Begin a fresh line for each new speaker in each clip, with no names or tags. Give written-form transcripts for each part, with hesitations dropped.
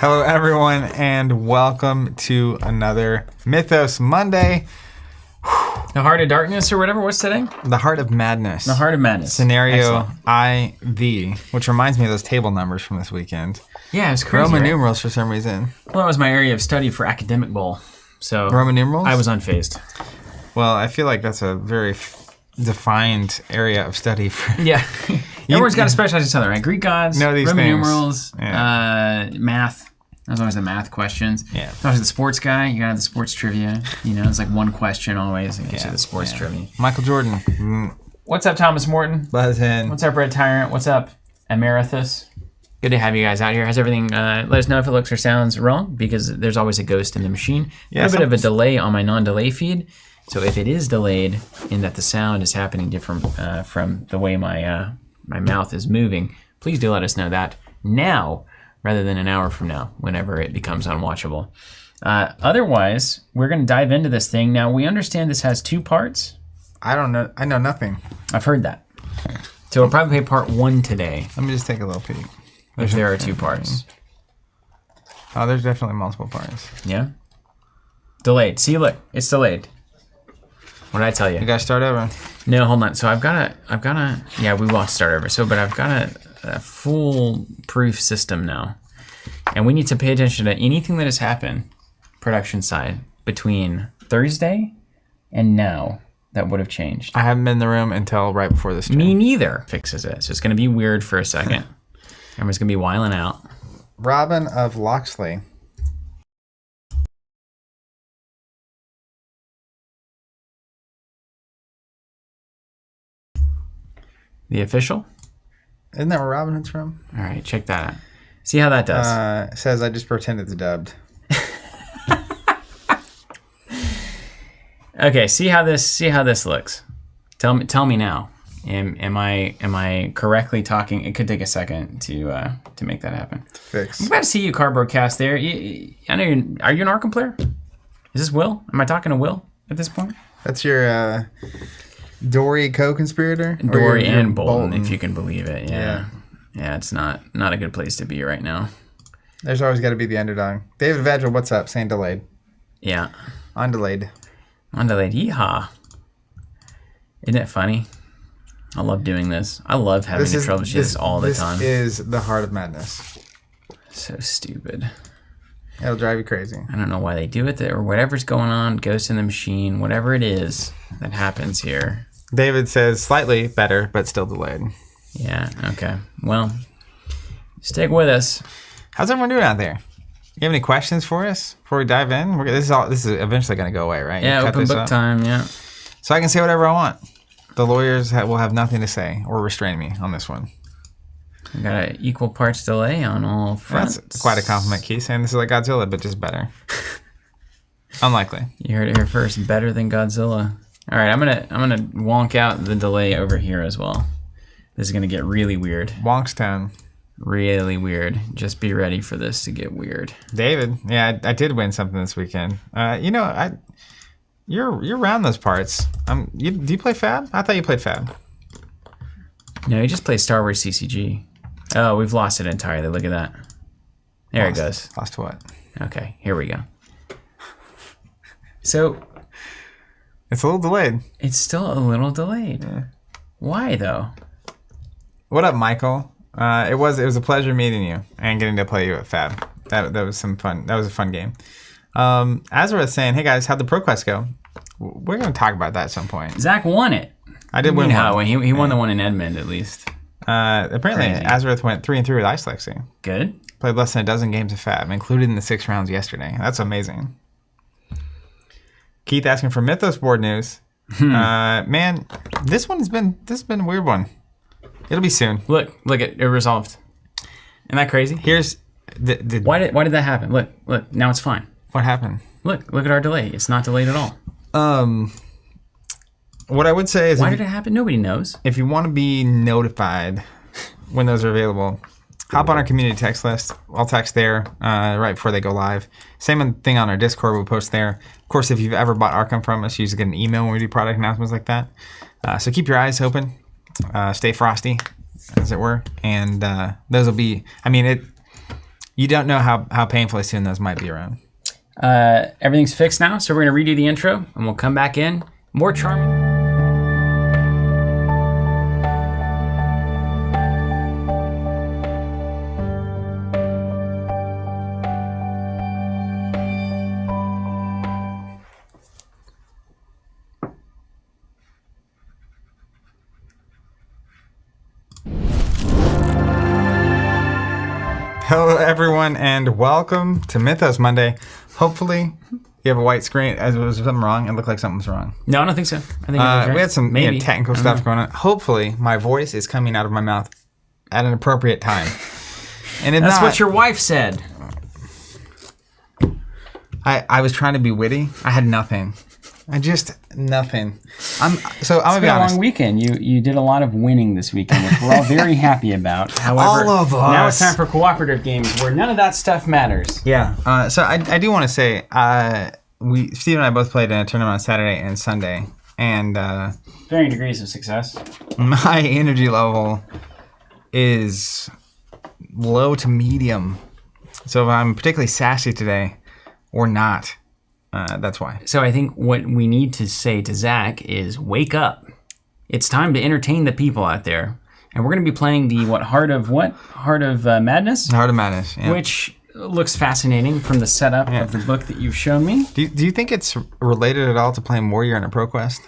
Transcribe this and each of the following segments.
Hello, everyone, and welcome to another Mythos Monday.
The Heart of Darkness or whatever. What's today?
The Heart of Madness.
The Heart of Madness.
Scenario IV, which reminds me of those table numbers from this weekend.
Yeah, it's crazy.
Roman numerals for some reason.
Well, that was my area of study for academic bowl. So
Roman numerals?
I was unfazed.
Well, I feel like that's a very defined area of study.
Yeah. Everyone's got to specialize in something, right? Greek gods,
know these
Roman
things.
numerals, math. That's always the math questions.
Yeah.
Especially the sports guy. You got to have the sports trivia. You know, it's like one question always. And get you the sports trivia.
Michael Jordan.
What's up, Thomas Morton?
Buzzing.
What's up, Red Tyrant? What's up, Emeritus? Good to have you guys out here. How's everything? Let us know if it looks or sounds wrong, because there's always a ghost in the machine. A little bit of a delay on my non-delay feed. So if it is delayed in that the sound is happening different from the way my mouth is moving, please do let us know that now rather than an hour from now, whenever it becomes unwatchable. Otherwise, we're going to dive into this thing. Now, we understand this has two parts.
I don't know. I know nothing.
I've heard that. So we'll probably play part one today.
Let me just take a little peek.
If there are two parts.
Oh, there's definitely multiple parts.
Yeah? Delayed. See, look, it's delayed. What did I tell you?
You guys start over.
No, hold on. So I've got yeah, we will start over. So, but I've got a foolproof system now. And we need to pay attention to anything that has happened, production side, between Thursday and now that would have changed.
I haven't been in the room until right before this stream.
Me neither. Fixes it. So it's going to be weird for a second. Everyone's going to be whiling out.
Robin of Locksley.
The official?
Isn't that where Robin Hood's from?
All right, check that out. See how that does.
Says I just pretend it's dubbed.
Okay, see how this looks. Tell me now. Am I correctly talking? It could take a second to make that happen.
Fix.
I'm glad to see you, Cardboard Cast. There, I know are you an Arkham player? Is this Will? Am I talking to Will at this point?
That's your Dory co-conspirator.
Dory and Bolton, if you can believe it. Yeah. It's not a good place to be right now.
There's always got to be the underdog. David Vagel, what's up? Saying delayed.
Yeah.
Undelayed.
Yeehaw. Isn't it funny? I love doing this. I love having to troubleshoot this all the time.
This is the Heart of Madness.
So stupid.
It'll drive you crazy.
I don't know why they do it, or whatever's going on, Ghost in the Machine, whatever it is that happens here.
David says slightly better, but still delayed.
Yeah, okay. Well, stick with us.
How's everyone doing out there? You have any questions for us before we dive in? This is eventually going to go away, right?
Yeah, open book time, yeah.
So I can say whatever I want. The lawyers will have nothing to say or restrain me on this one.
We got an equal parts delay on all fronts.
That's quite a compliment, Keith, saying this is like Godzilla, but just better. Unlikely.
You heard it here first. Better than Godzilla. All right, I'm gonna wonk out the delay over here as well. This is gonna get really weird.
Wonkstown.
Really weird. Just be ready for this to get weird.
David, yeah, I did win something this weekend. You're around those parts. Do you play Fab? I thought you played Fab.
No, you just play Star Wars CCG. Oh, we've lost it entirely. Look at that. There it goes.
Lost what?
Okay, here we go. So
it's a little delayed.
It's still a little delayed. Yeah. Why though?
What up, Michael? It was a pleasure meeting you and getting to play you at Fab. That was some fun. That was a fun game. Azra was saying, hey guys, how'd the ProQuest go? We're going to talk about that at some point.
Zach won it.
I did win one.
He won the one in Edmond, at least.
Apparently, Azareth went 3-3 with Ice Lexi.
Good.
Played less than a dozen games of Fab, included in the 6 rounds yesterday. That's amazing. Keith asking for Mythos board news. Man, this has been a weird one. It'll be soon.
Look, it resolved. Isn't that crazy?
Here's
why did that happen? Look, now it's fine.
What happened?
Look at our delay. It's not delayed at all.
What I would say is...
Why did it happen? Nobody knows.
If you want to be notified when those are available, hop on our community text list. I'll text there right before they go live. Same thing on our Discord. We'll post there. Of course, if you've ever bought Arkham from us, you usually get an email when we do product announcements like that. So keep your eyes open. Stay frosty, as it were. And those will be... I mean, You don't know how painfully soon those might be around.
Everything's fixed now, so we're going to redo the intro, and we'll come back in. More charming.
Hello, everyone, and welcome to Mythos Monday. Hopefully, you have a white screen. Was something wrong? It looked like something was wrong.
No, I don't think so. I think right.
We had some technical stuff going on. Hopefully, my voice is coming out of my mouth at an appropriate time. And
that's what your wife said.
I was trying to be witty. I had nothing. Nothing. I'm
it's
gonna be
been
honest.
A long weekend. You did a lot of winning this weekend, which we're all very happy about. However,
all of us.
Now it's time for cooperative games where none of that stuff matters.
Yeah. So I do want to say, Steve and I both played in a tournament on Saturday and Sunday, and
varying degrees of success.
My energy level is low to medium. So if I'm particularly sassy today or not, that's why.
So I think what we need to say to Zach is wake up. It's time to entertain the people out there. And we're going to be playing the Heart of Madness?
Heart of Madness, yeah.
Which looks fascinating from the setup of the book that you've shown me.
Do you think it's related at all to playing Warrior in a ProQuest?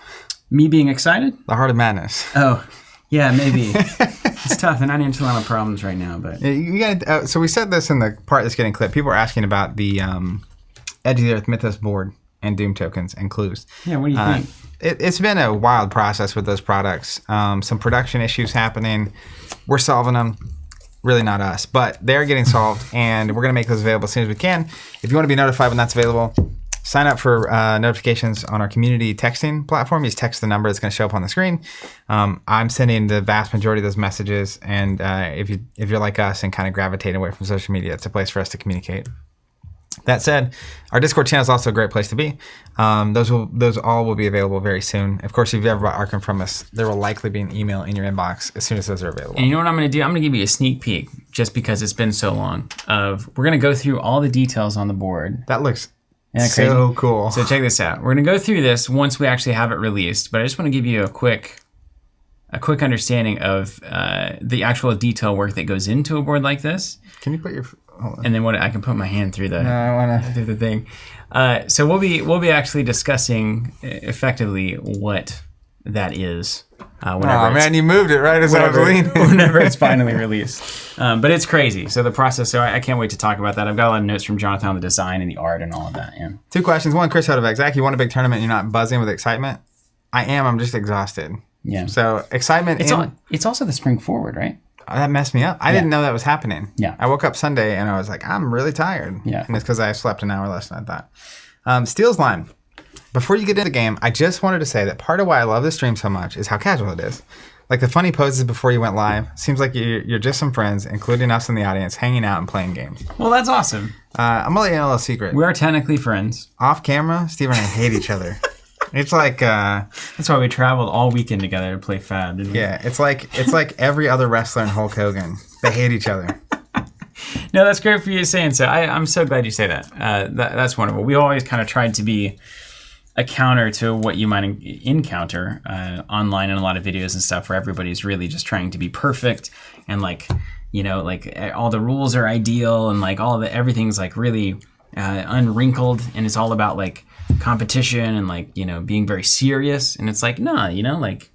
Me being excited?
The Heart of Madness.
Oh, yeah, maybe. It's tough, and I'm into a lot of problems right now. But
you gotta, so we said this in the part that's getting clipped. People are asking about the Edge of the Earth Mythos board and Doom tokens and clues.
Yeah, what do you think?
It's been a wild process with those products. Some production issues happening. We're solving them. Really not us, but they're getting solved, and we're going to make those available as soon as we can. If you want to be notified when that's available, sign up for notifications on our community texting platform. You just text the number that's going to show up on the screen. I'm sending the vast majority of those messages, and if you're like us and kind of gravitate away from social media, it's a place for us to communicate. That said, our Discord channel is also a great place to be. Those all will be available very soon. Of course, if you've ever bought Arkham from us, there will likely be an email in your inbox as soon as those are available.
And you know what I'm going to do? I'm going to give you a sneak peek, just because it's been so long. We're going to go through all the details on the board.
That looks so cool.
So check this out. We're going to go through this once we actually have it released, but I just want to give you a quick understanding of the actual detail work that goes into a board like this.
Can you put your...
And then I can put my hand through the through the thing. So we'll be actually discussing effectively what that is.
Man, you moved it right as I was leaning.
Whenever it's finally released. But it's crazy. So the process. So I can't wait to talk about that. I've got a lot of notes from Jonathan on the design and the art and all of that. Yeah.
2 questions. One, Chris Hodevac. Zach, you won a big tournament. And you're not buzzing with excitement. I am. I'm just exhausted.
Yeah.
So excitement.
It's also the spring forward, right?
That messed me up. I didn't know that was happening.
Yeah.
I woke up Sunday and I was like, I'm really tired.
Yeah.
And it's because I slept an hour less than I thought. Steel's Line. Before you get into the game, I just wanted to say that part of why I love this stream so much is how casual it is. Like the funny poses before you went live. Seems like you're just some friends, including us in the audience, hanging out and playing games.
Well, that's awesome.
I'm going to let you know a little secret.
We are technically friends.
Off camera, Steve and I hate each other. It's like
that's why we traveled all weekend together to play Fab. Didn't we?
Yeah, it's like every other wrestler in Hulk Hogan. They hate each other.
No, that's great for you saying so. I'm so glad you say that. That's wonderful. We always kind of tried to be a counter to what you might encounter online in a lot of videos and stuff, where everybody's really just trying to be perfect and like all the rules are ideal and like everything's like really unwrinkled, and it's all about like competition and like being very serious. And it's like like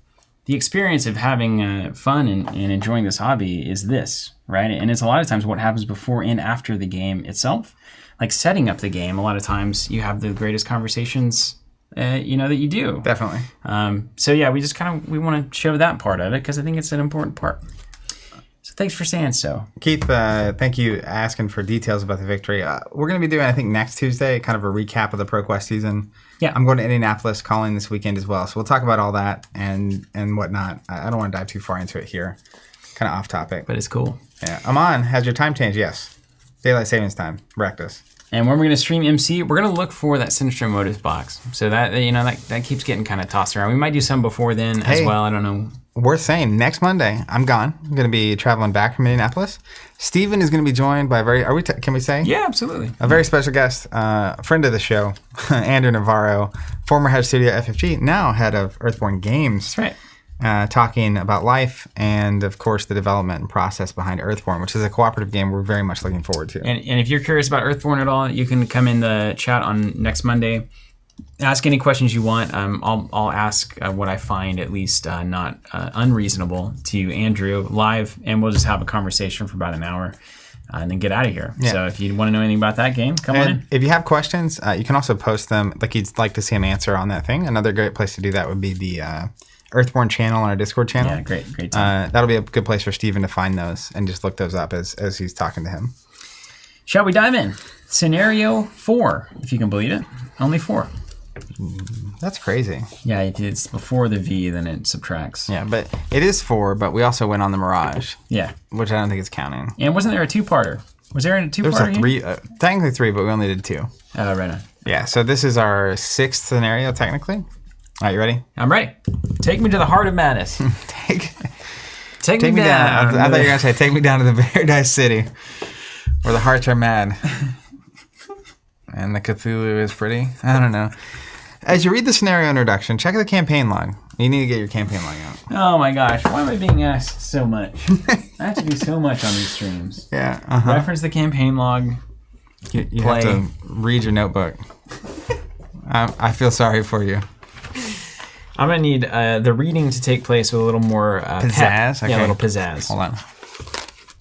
the experience of having fun and enjoying this hobby is this, right? And it's a lot of times what happens before and after the game itself, like setting up the game. A lot of times you have the greatest conversations that you do.
Definitely.
So yeah, we want to show that part of it because I think it's an important part. So thanks for saying so.
Keith, thank you asking for details about the victory. We're going to be doing, I think, next Tuesday, kind of a recap of the ProQuest season.
Yeah.
I'm going to Indianapolis calling this weekend as well. So we'll talk about all that and whatnot. I don't want to dive too far into it here. Kind of off topic.
But it's cool.
Yeah. Aman, has your time changed? Yes. Daylight savings time. Breakfast.
And when we're going to stream MC, we're going to look for that Sinistro Motives box. So that, that keeps getting kind of tossed around. We might do some before then as well. I don't know.
worth saying, next Monday, I'm gone. I'm going to be traveling back from Indianapolis. Steven is going to be joined by can we say?
Yeah, absolutely.
A very special guest, friend of the show, Andrew Navarro, former head of studio at FFG, now head of Earthborn Games.
That's right.
Talking about life and, of course, the development and process behind Earthborn, which is a cooperative game we're very much looking forward to.
And if you're curious about Earthborn at all, you can come in the chat on next Monday. Ask any questions you want. I'll ask what I find at least not unreasonable to Andrew live, and we'll just have a conversation for about an hour and then get out of here. Yeah. So if you want to know anything about that game, come on in.
If you have questions, you can also post them like you'd like to see him answer on that thing. Another great place to do that would be the Earthborn channel on our Discord channel.
Yeah, great time.
That'll be a good place for Steven to find those and just look those up as he's talking to him.
Shall we dive in? Scenario 4, if you can believe it. Only 4.
That's crazy.
Yeah, if it's before the V, then it subtracts.
Yeah, but it is 4, but we also went on the Mirage.
Yeah.
Which I don't think is counting.
And wasn't there a 2-parter? Was there a 2-parter?
There was 3, technically 3, but we only did 2.
Oh, right on.
Yeah, so this is our 6th scenario, technically. All right, you ready?
I'm ready. Take me to the heart of madness. Take me down.
I thought you were going to say, take me down to the Paradise City, where the hearts are mad. And the Cthulhu is pretty. I don't know. As you read the scenario introduction, check the campaign log. You need to get your campaign log out.
Oh my gosh, why am I being asked so much? I have to do so much on these streams.
Yeah.
Reference the campaign log.
You have to read your notebook. I feel sorry for you.
I'm going to need the reading to take place with a little more
pizzazz?
Pep. Okay. Yeah, a little pizzazz.
Hold on.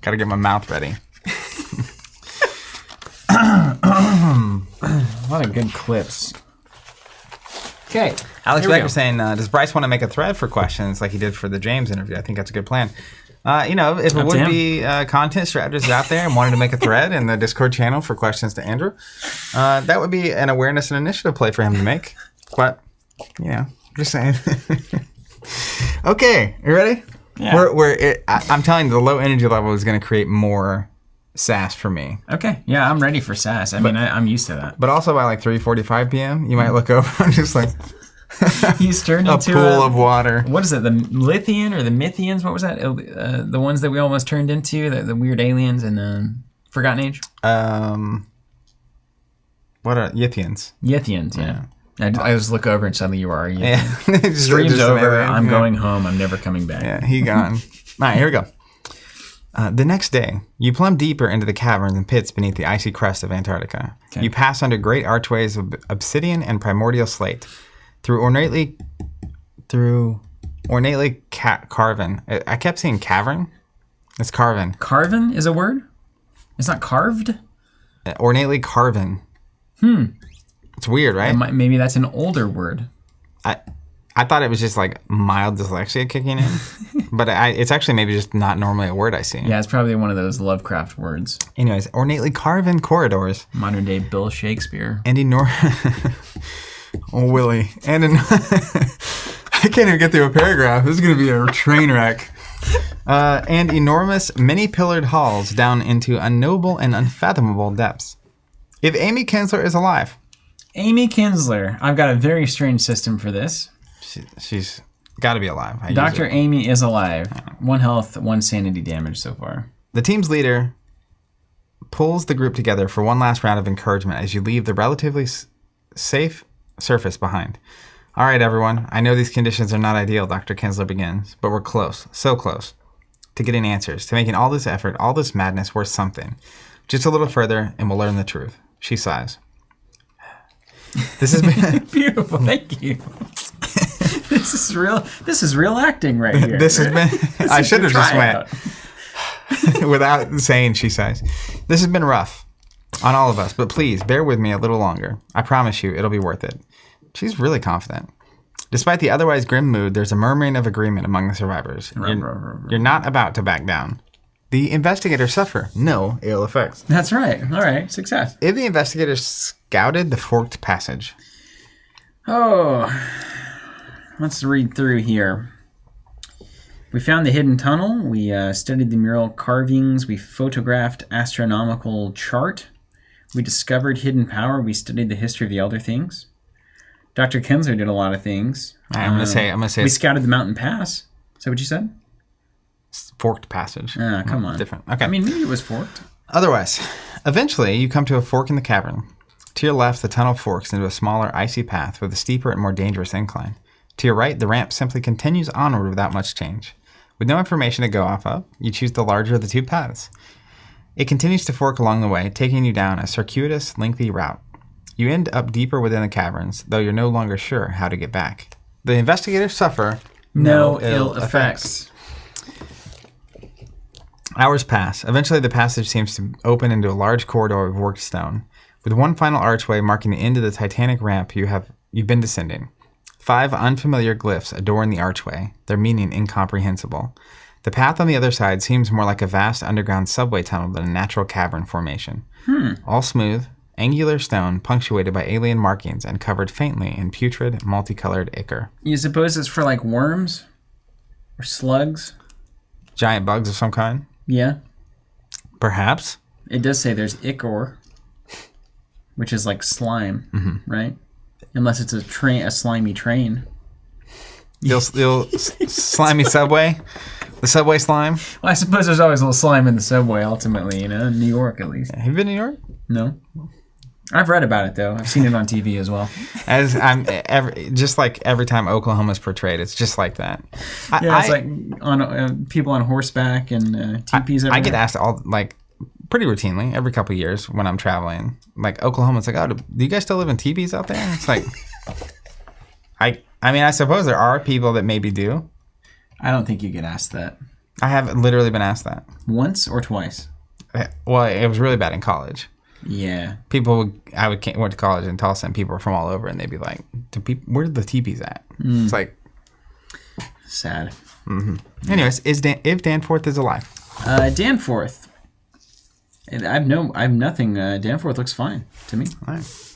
Got to get my mouth ready.
A lot of good clips. Okay.
Alex Becker saying, does Bryce want to make a thread for questions like he did for the James interview? I think that's a good plan. If a would-be content strategist out there and wanted to make a thread in the Discord channel for questions to Andrew, that would be an awareness and initiative play for him to make. But, just saying. Okay, you ready?
Yeah.
I'm telling you, the low energy level is going to create more sass for me.
Okay. Yeah, I'm ready for sass. I'm used to that.
But also by like 3:45 p.m., you might look over and just like
he's turned
a
into
pool of water.
What is it? The Lithian or the Mythians? What was that? The ones that we almost turned into, the weird aliens in Forgotten Age.
What are Yithians?
Yithians, yeah. I just look over and suddenly you are.
Yeah.
Stream's over. I'm going home. I'm never coming back.
Yeah, he gone. All right, here we go. The next day, you plumb deeper into the caverns and pits beneath the icy crust of Antarctica. Okay. You pass under great archways of obsidian and primordial slate, through ornately carven. I kept saying cavern. It's carven.
Carven is a word? It's not carved?
Ornately carven. It's weird, right?
Maybe that's an older word.
I thought it was just like mild dyslexia kicking in, but it's actually maybe just not normally a word I see.
Yeah, it's probably one of those Lovecraft words.
Anyways, ornately carven corridors.
Modern day Bill Shakespeare.
And Oh, Willie. And I can't even get through a paragraph. This is going to be a train wreck. And enormous, many-pillared halls down into unknowable and unfathomable depths. If Amy Kinsler is alive.
Amy Kinsler. I've got a very strange system for this.
She's got to be alive.
Dr. Amy is alive. 1 health, 1 sanity damage so far.
The team's leader pulls the group together for one last round of encouragement as you leave the relatively safe surface behind. All right, everyone. I know these conditions are not ideal, Dr. Kinsler begins, but we're close, so close, to getting answers, to making all this effort, all this madness worth something. Just a little further, and we'll learn the truth. She sighs. This has been
beautiful. Thank you. This is real acting right here.
This has been. I should have just went without saying. She sighs. This has been rough on all of us, but please bear with me a little longer. I promise you, it'll be worth it. She's really confident. Despite the otherwise grim mood, there's a murmuring of agreement among the survivors. You're not about to back down. The investigators suffer no ill effects.
That's right. All right. Success.
If the investigators scouted the forked passage.
Oh, let's read through here. We found the hidden tunnel. We studied the mural carvings. We photographed astronomical chart. We discovered hidden power. We studied the history of the Elder Things. Dr. Kinsler did a lot of things.
I'm gonna say.
We scouted the mountain pass. Is that what you said?
Forked passage.
Come on.
Different. Okay.
I mean, maybe it was forked.
Otherwise, eventually you come to a fork in the cavern. To your left, the tunnel forks into a smaller, icy path with a steeper and more dangerous incline. To your right, the ramp simply continues onward without much change. With no information to go off of, you choose the larger of the two paths. It continues to fork along the way, taking you down a circuitous, lengthy route. You end up deeper within the caverns, though you're no longer sure how to get back. The investigators suffer
no ill effects.
Hours pass. Eventually, the passage seems to open into a large corridor of worked stone, with one final archway marking the end of the titanic ramp you've been descending. 5 unfamiliar glyphs adorn the archway, their meaning incomprehensible. The path on the other side seems more like a vast underground subway tunnel than a natural cavern formation. All smooth, angular stone punctuated by alien markings and covered faintly in putrid, multicolored ichor.
You suppose it's for like worms? Or slugs?
Giant bugs of some kind?
Yeah.
Perhaps.
It does say there's ichor, which is like slime, right? Unless it's a slimy train.
The slimy subway? The subway slime?
Well, I suppose there's always a little slime in the subway, ultimately, in New York at least.
Have you been to New York?
No. I've read about it, though. I've seen it on TV as well.
As just like every time Oklahoma's portrayed, it's just like that.
It's like on people on horseback and teepees everywhere.
I get asked pretty routinely every couple of years when I'm traveling. Like Oklahoma's like, oh, do you guys still live in teepees out there? It's like, I mean, I suppose there are people that maybe do.
I don't think you get asked that.
I have literally been asked that.
Once or twice?
Well, it was really bad in college.
Yeah.
Went to college in Tulsa, and people were from all over, and they'd be like, where are the teepees at? It's like...
Sad.
Anyways, if Danforth is alive?
Danforth. I've nothing. Danforth looks fine to me.
All right.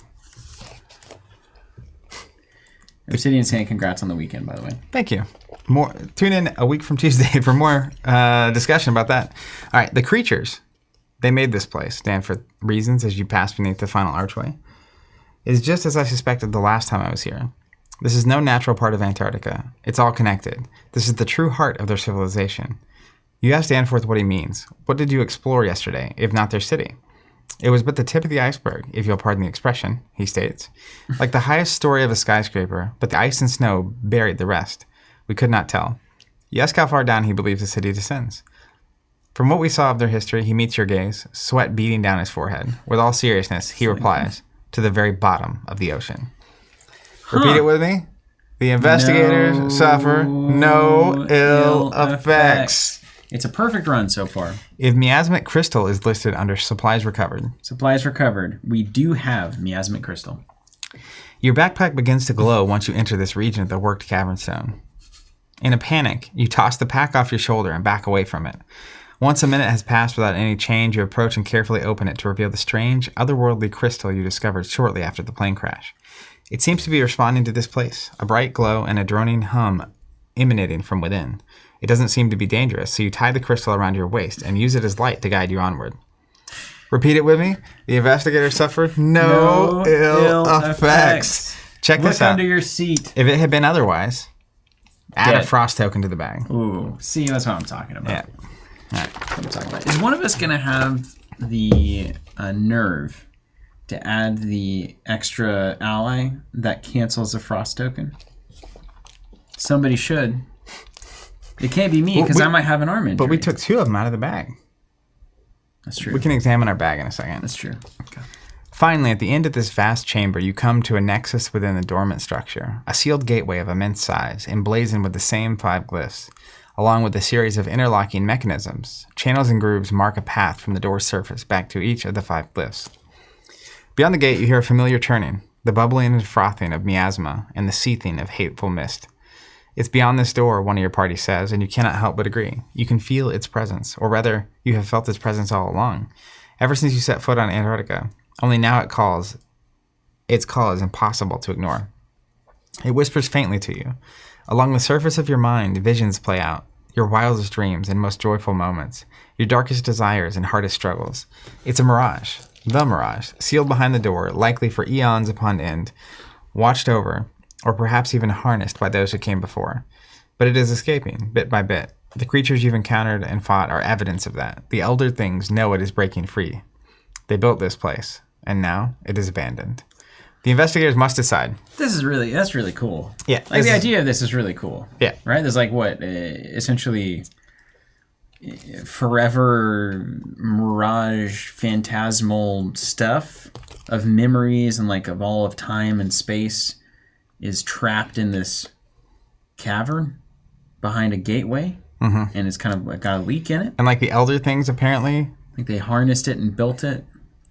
Obsidian's saying congrats on the weekend, by the way.
Thank you. Tune in a week from Tuesday for more discussion about that. All right, the creatures. They made this place, Danforth reasons, as you pass beneath the final archway. It is just as I suspected the last time I was here. This is no natural part of Antarctica. It's all connected. This is the true heart of their civilization. You ask Danforth what he means. What did you explore yesterday, if not their city? It was but the tip of the iceberg, if you'll pardon the expression, he states. Like the highest story of a skyscraper, but the ice and snow buried the rest. We could not tell. You ask how far down he believes the city descends. From what we saw of their history, he meets your gaze, sweat beating down his forehead. With all seriousness, he replies, to the very bottom of the ocean. Repeat it with me. The investigators suffer no ill effects.
It's a perfect run so far.
If miasmic crystal is listed under supplies recovered.
Supplies recovered. We do have miasmic crystal.
Your backpack begins to glow once you enter this region of the worked cavern stone. In a panic, you toss the pack off your shoulder and back away from it. Once a minute has passed without any change, you approach and carefully open it to reveal the strange, otherworldly crystal you discovered shortly after the plane crash. It seems to be responding to this place, a bright glow and a droning hum emanating from within. It doesn't seem to be dangerous, so you tie the crystal around your waist and use it as light to guide you onward. Repeat it with me. The investigator suffered no ill effects. Check this out.
Look under your seat.
If it had been otherwise, add a frost token to the bag.
Ooh, see, that's what I'm talking about.
Yeah. All right.
That's what I'm talking about. Is one of us going to have the nerve to add the extra ally that cancels the frost token? Somebody should. It can't be me because I might have an arm injury.
But we took 2 of them out of the bag.
That's true.
We can examine our bag in a second.
That's true. Okay.
Finally, at the end of this vast chamber, you come to a nexus within the dormant structure, a sealed gateway of immense size, emblazoned with the same 5 glyphs, along with a series of interlocking mechanisms. Channels and grooves mark a path from the door's surface back to each of the 5 glyphs. Beyond the gate, you hear a familiar churning, the bubbling and frothing of miasma, and the seething of hateful mist. It's beyond this door, one of your party says, and you cannot help but agree. You can feel its presence, or rather, you have felt its presence all along, ever since you set foot on Antarctica. Only now its call is impossible to ignore. It whispers faintly to you. Along the surface of your mind, visions play out, your wildest dreams and most joyful moments, your darkest desires and hardest struggles. It's a mirage, the mirage, sealed behind the door, likely for eons upon end, watched over, or perhaps even harnessed by those who came before. But it is escaping, bit by bit. The creatures you've encountered and fought are evidence of that. The elder things know it is breaking free. They built this place, and now it is abandoned. The investigators must decide.
That's really cool.
Yeah.
Like the idea of this is really cool.
Yeah.
Right? There's like essentially forever mirage phantasmal stuff of memories and like of all of time and space is trapped in this cavern behind a gateway. Mm-hmm. And it's kind of got a leak in it.
And like the elder things, apparently.
Like they harnessed it and built it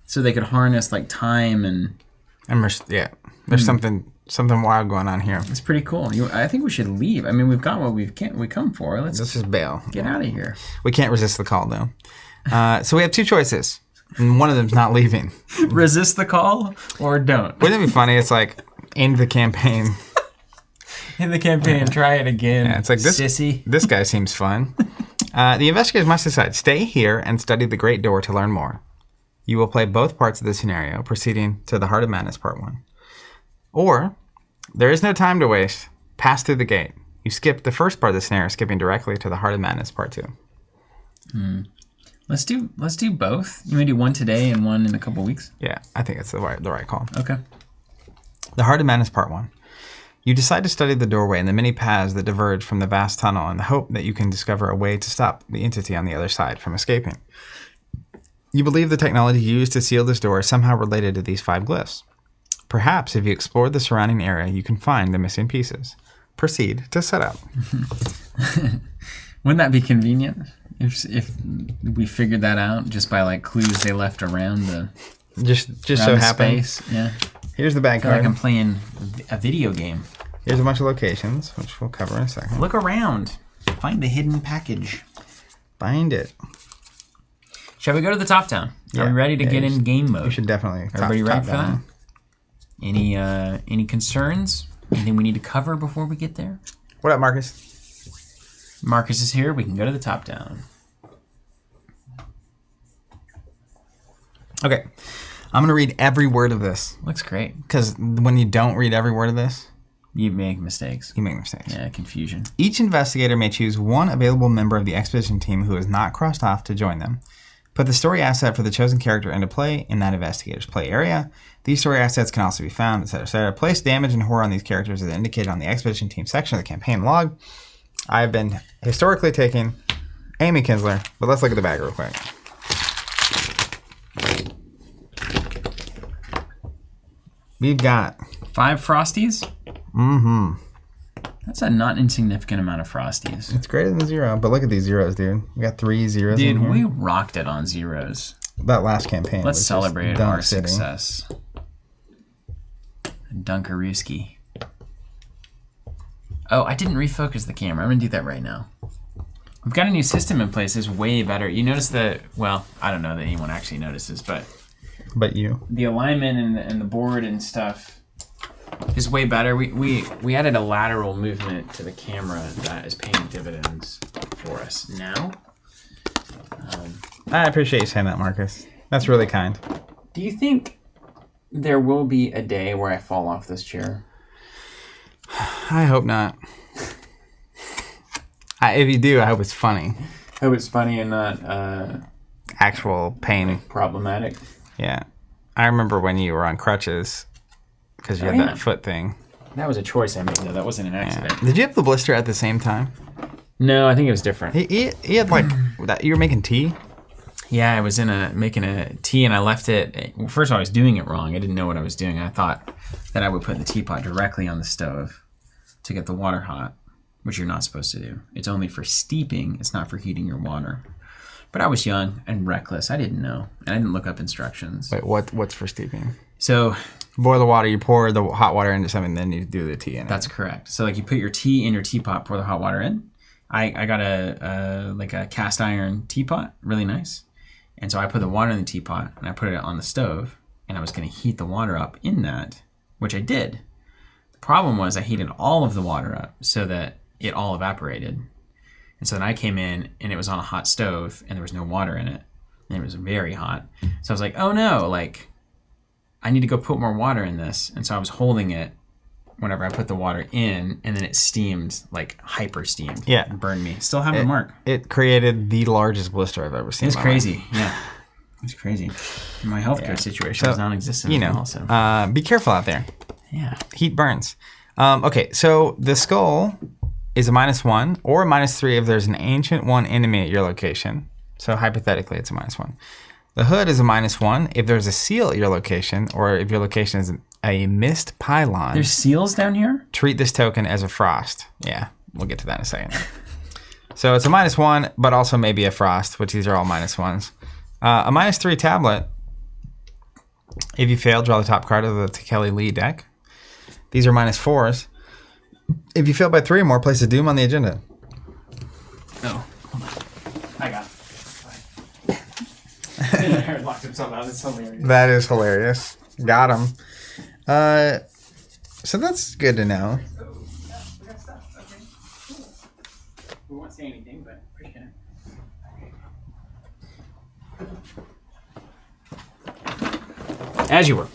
so they could harness like time and
there's something wild going on here.
it's pretty cool. I think we should leave. I mean, we've got what we come for. Let's
just bail.
Get out of here.
We can't resist the call, though. So we have two choices, and one of them's not leaving.
Resist the call or don't.
Wouldn't it be funny? It's like end the campaign.
In the campaign, try it again.
Yeah, it's like this.
Sissy.
This guy seems fun. The investigators must decide: stay here and study the Great Door to learn more. You will play both parts of the scenario, proceeding to the Heart of Madness Part 1. Or, there is no time to waste. Pass through the gate. You skip the first part of the scenario, skipping directly to the Heart of Madness Part 2.
Let's do both. You may do one today and one in a couple weeks.
Yeah, I think it's the right call.
Okay.
The Heart of Madness Part 1. You decide to study the doorway and the many paths that diverge from the vast tunnel in the hope that you can discover a way to stop the entity on the other side from escaping. You believe the technology used to seal this door is somehow related to these 5 glyphs. Perhaps if you explore the surrounding area, you can find the missing pieces. Proceed to set up.
Wouldn't that be convenient if we figured that out just by like clues they left around the
just
around
so
the
happens.
space? Yeah.
Here's the bag
I feel like
card.
I'm playing a video game.
Here's a bunch of locations, which we'll cover in a second.
Look around. Find the hidden package.
Find it.
Shall we go to the top down? Are we ready to get in game mode?
We should definitely.
Everybody ready for
down.
that? Any concerns? Anything we need to cover before we get there?
What up, Marcus?
Marcus is here. We can go to the top down.
Okay. I'm going to read every word of this.
Looks great.
Because when you don't read every word of this,
You make mistakes.
you make mistakes.
Yeah, confusion.
Each investigator may choose one available member of the expedition team who is not crossed off to join them. Put the story asset for the chosen character into play in that investigator's play area. These story assets can also be found, etc. Place damage and horror on these characters as indicated on the expedition team section of the campaign log. I've been historically taking Amy Kinsler, but let's look at the bag real quick. We've got
5 Frosties?
Mm-hmm.
That's a not insignificant amount of Frosties.
It's greater than 0, but look at these zeros, dude. We got 3 zeros
Dude,
in here.
we rocked it on zeros.
That last campaign.
Let's
was just
celebrate
dunk
our
city.
success. Dunkarooski. Oh, I didn't refocus the camera. I'm going to do that right now. We've got a new system in place. It's way better. You notice that, well, I don't know that anyone actually notices, but
But you.
the alignment and the board and stuff is way better. We added a lateral movement to the camera that is paying dividends for us now.
I appreciate you saying that, Marcus. That's really kind.
Do you think there will be a day where I fall off this chair?
I hope not. If you do, I hope it's funny.
I hope it's funny and not
Actual pain.
problematic.
Yeah. I remember when you were on crutches because you had
yeah.
that foot thing.
That was a choice I made, though. That wasn't an
Yeah.
accident.
Did you have the blister at the same time?
No, I think it was different.
He had like that. You were making tea.
Yeah, I was making a tea and I left it. Well, first of all, I was doing it wrong. I didn't know what I was doing. I thought that I would put the teapot directly on the stove to get the water hot, which you're not supposed to do. It's only for steeping. It's not for heating your water. But I was young and reckless. I didn't know. And I didn't look up instructions.
Wait, what's for steeping?
So
Boil the water. You pour the hot water into something, then you do the tea in it.
that's correct. So like you put your tea in your teapot, pour the hot water in. I got a cast iron teapot, really nice. And so I put the water in the teapot and I put it on the stove and I was going to heat the water up in that, which I did. The problem was I heated all of the water up so that it all evaporated. And so then I came in and it was on a hot stove and there was no water in it. And it was very hot. So I was like, oh no, like I need to go put more water in this. And so I was holding it whenever I put the water in, and then it steamed, like hyper steamed.
Yeah.
It burned me. Still have the mark.
It created the largest blister I've ever seen.
It's crazy. Yeah. It's crazy. My healthcare situation is non-existent.
You know,
also.
be careful out there.
Yeah.
Heat burns. Okay, so the skull is a -1 or a -3 if there's an ancient one enemy at your location. So hypothetically, it's a -1. The hood is a -1 if there's a seal at your location or if your location is a mist pylon.
There's seals down here?
Treat this token as a frost. Yeah, we'll get to that in a second. So it's a -1, but also maybe a frost, which these are all -1s. A -3 tablet. If you fail, draw the top card of the Tekeli Lee deck. These are -4s. If you fail by 3 or more, place a doom on the agenda.
Oh, hold on. I got it. Locked himself out. It's hilarious.
That is hilarious. Got him. So that's good to know.
Oh, yeah, we got stuff. Okay, cool. We won't say anything, but appreciate it. As you were.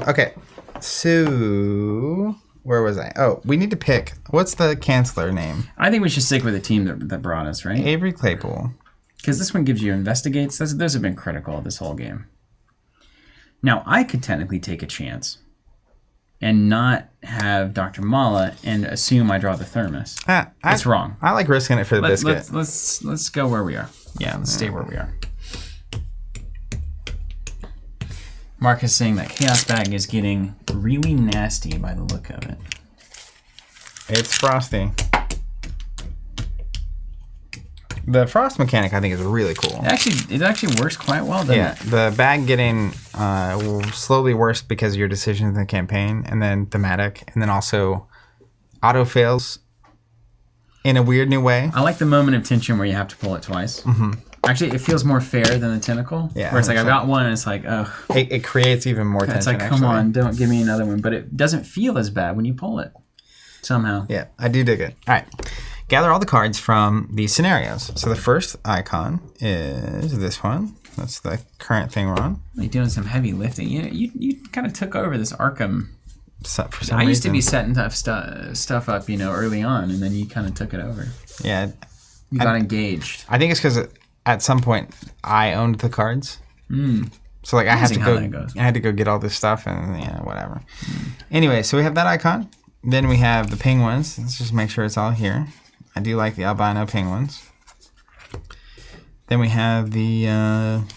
Okay. So where was I? Oh, we need to pick. What's the canceller name?
I think we should stick with the team that brought us, right?
Avery Claypool.
Because this one gives you investigates. Those have been critical of this whole game. Now, I could technically take a chance and not have Dr. Mala and assume I draw the thermos. That's wrong.
I like risking it for the biscuit.
Let's go where we are. Yeah, let's stay where we are. Mark is saying that Chaos Bag is getting really nasty by the look of it.
It's frosty. The frost mechanic, I think, is really cool.
It actually works quite well, doesn't it?
The bag getting slowly worse because of your decisions in the campaign, and then thematic, and then also auto fails in a weird new way.
I like the moment of tension where you have to pull it twice. Mm-hmm. Actually, it feels more fair than the tentacle.
Yeah,
where it's like, I've got one, and it's like, oh.
It creates even more tension.
It's like, come on, don't give me another one. But it doesn't feel as bad when you pull it, somehow.
Yeah, I do dig it. All right. Gather all the cards from these scenarios. So the first icon is this one. That's the current thing we're on.
You're doing some heavy lifting. You kind of took over this Arkham.
For some
I used
reason.
to be setting stuff up, early on, and then you kind of took it over.
Yeah.
You got engaged.
I think it's because at some point I owned the cards. So like I had to go get all this stuff and whatever. Anyway, so we have that icon. Then we have the penguins. Let's just make sure it's all here. I do like the albino penguins. Then we have the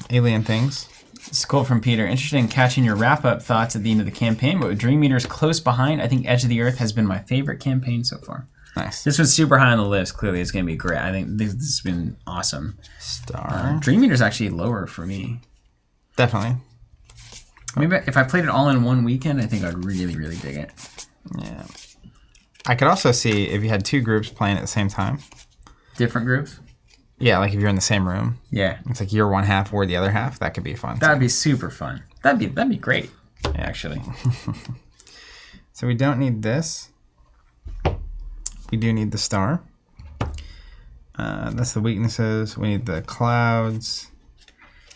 alien things.
This is cool from Peter. Interested in catching your wrap-up thoughts at the end of the campaign, but with Dream Meters close behind, I think Edge of the Earth has been my favorite campaign so far.
Nice.
This was super high on the list. Clearly, it's going to be great. I think this has been awesome.
Star.
Dream Meter's actually lower for me.
Definitely.
Maybe if I played it all in one weekend, I think I'd really, really dig it.
Yeah. I could also see if you had 2 groups playing at the same time.
Different groups?
Yeah, like if you're in the same room.
Yeah.
It's like you're one half or the other half. That could be fun.
That'd be super fun. That'd be great, actually.
So we don't need this. We do need the star. That's the weaknesses. We need the clouds.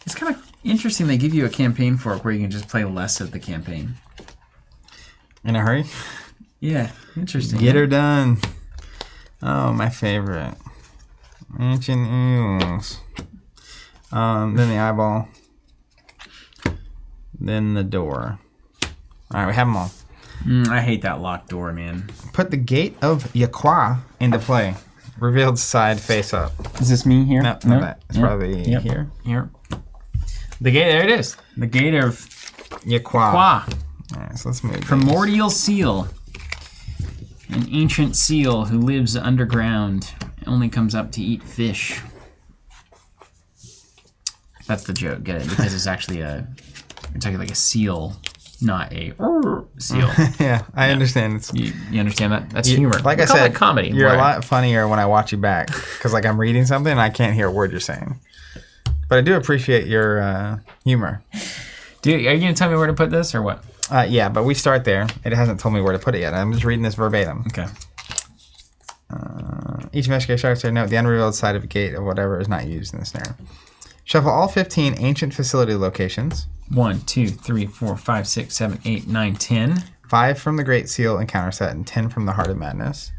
It's kind of interesting they give you a campaign fork where you can just play less of the campaign.
In a hurry?
Yeah, interesting.
Get her done. Oh, my favorite. Ancient eels. Then the eyeball. Then the door. All right, we have them all.
I hate that locked door, man.
Put the Gate of Yaqua into play. Revealed side face up.
Is this me here?
No, not that. It's probably here.
Here. The gate, there it is. The Gate of
Yaqua.
Qua.
All right, so let's move.
Primordial seal. An ancient seal who lives underground. Only comes up to eat fish. That's the joke, get it? Because it's actually like a seal, not a seal.
Yeah, I understand.
You understand that? That's humor.
Like
We
I
call
said,
that comedy.
You're a lot funnier when I watch you back because like I'm reading something and I can't hear a word you're saying. But I do appreciate your humor.
Dude, are you gonna tell me where to put this or what?
Yeah, but we start there. It hasn't told me where to put it yet. I'm just reading this verbatim.
Okay.
Each investigator starts to note the unrevealed side of a gate of whatever is not used in the snare. Shuffle all 15 ancient facility locations.
1, 2, 3, 4, 5, 6, 7, 8, 9, 10.
5 from the Great Seal encounter set and 10 from the Heart of Madness.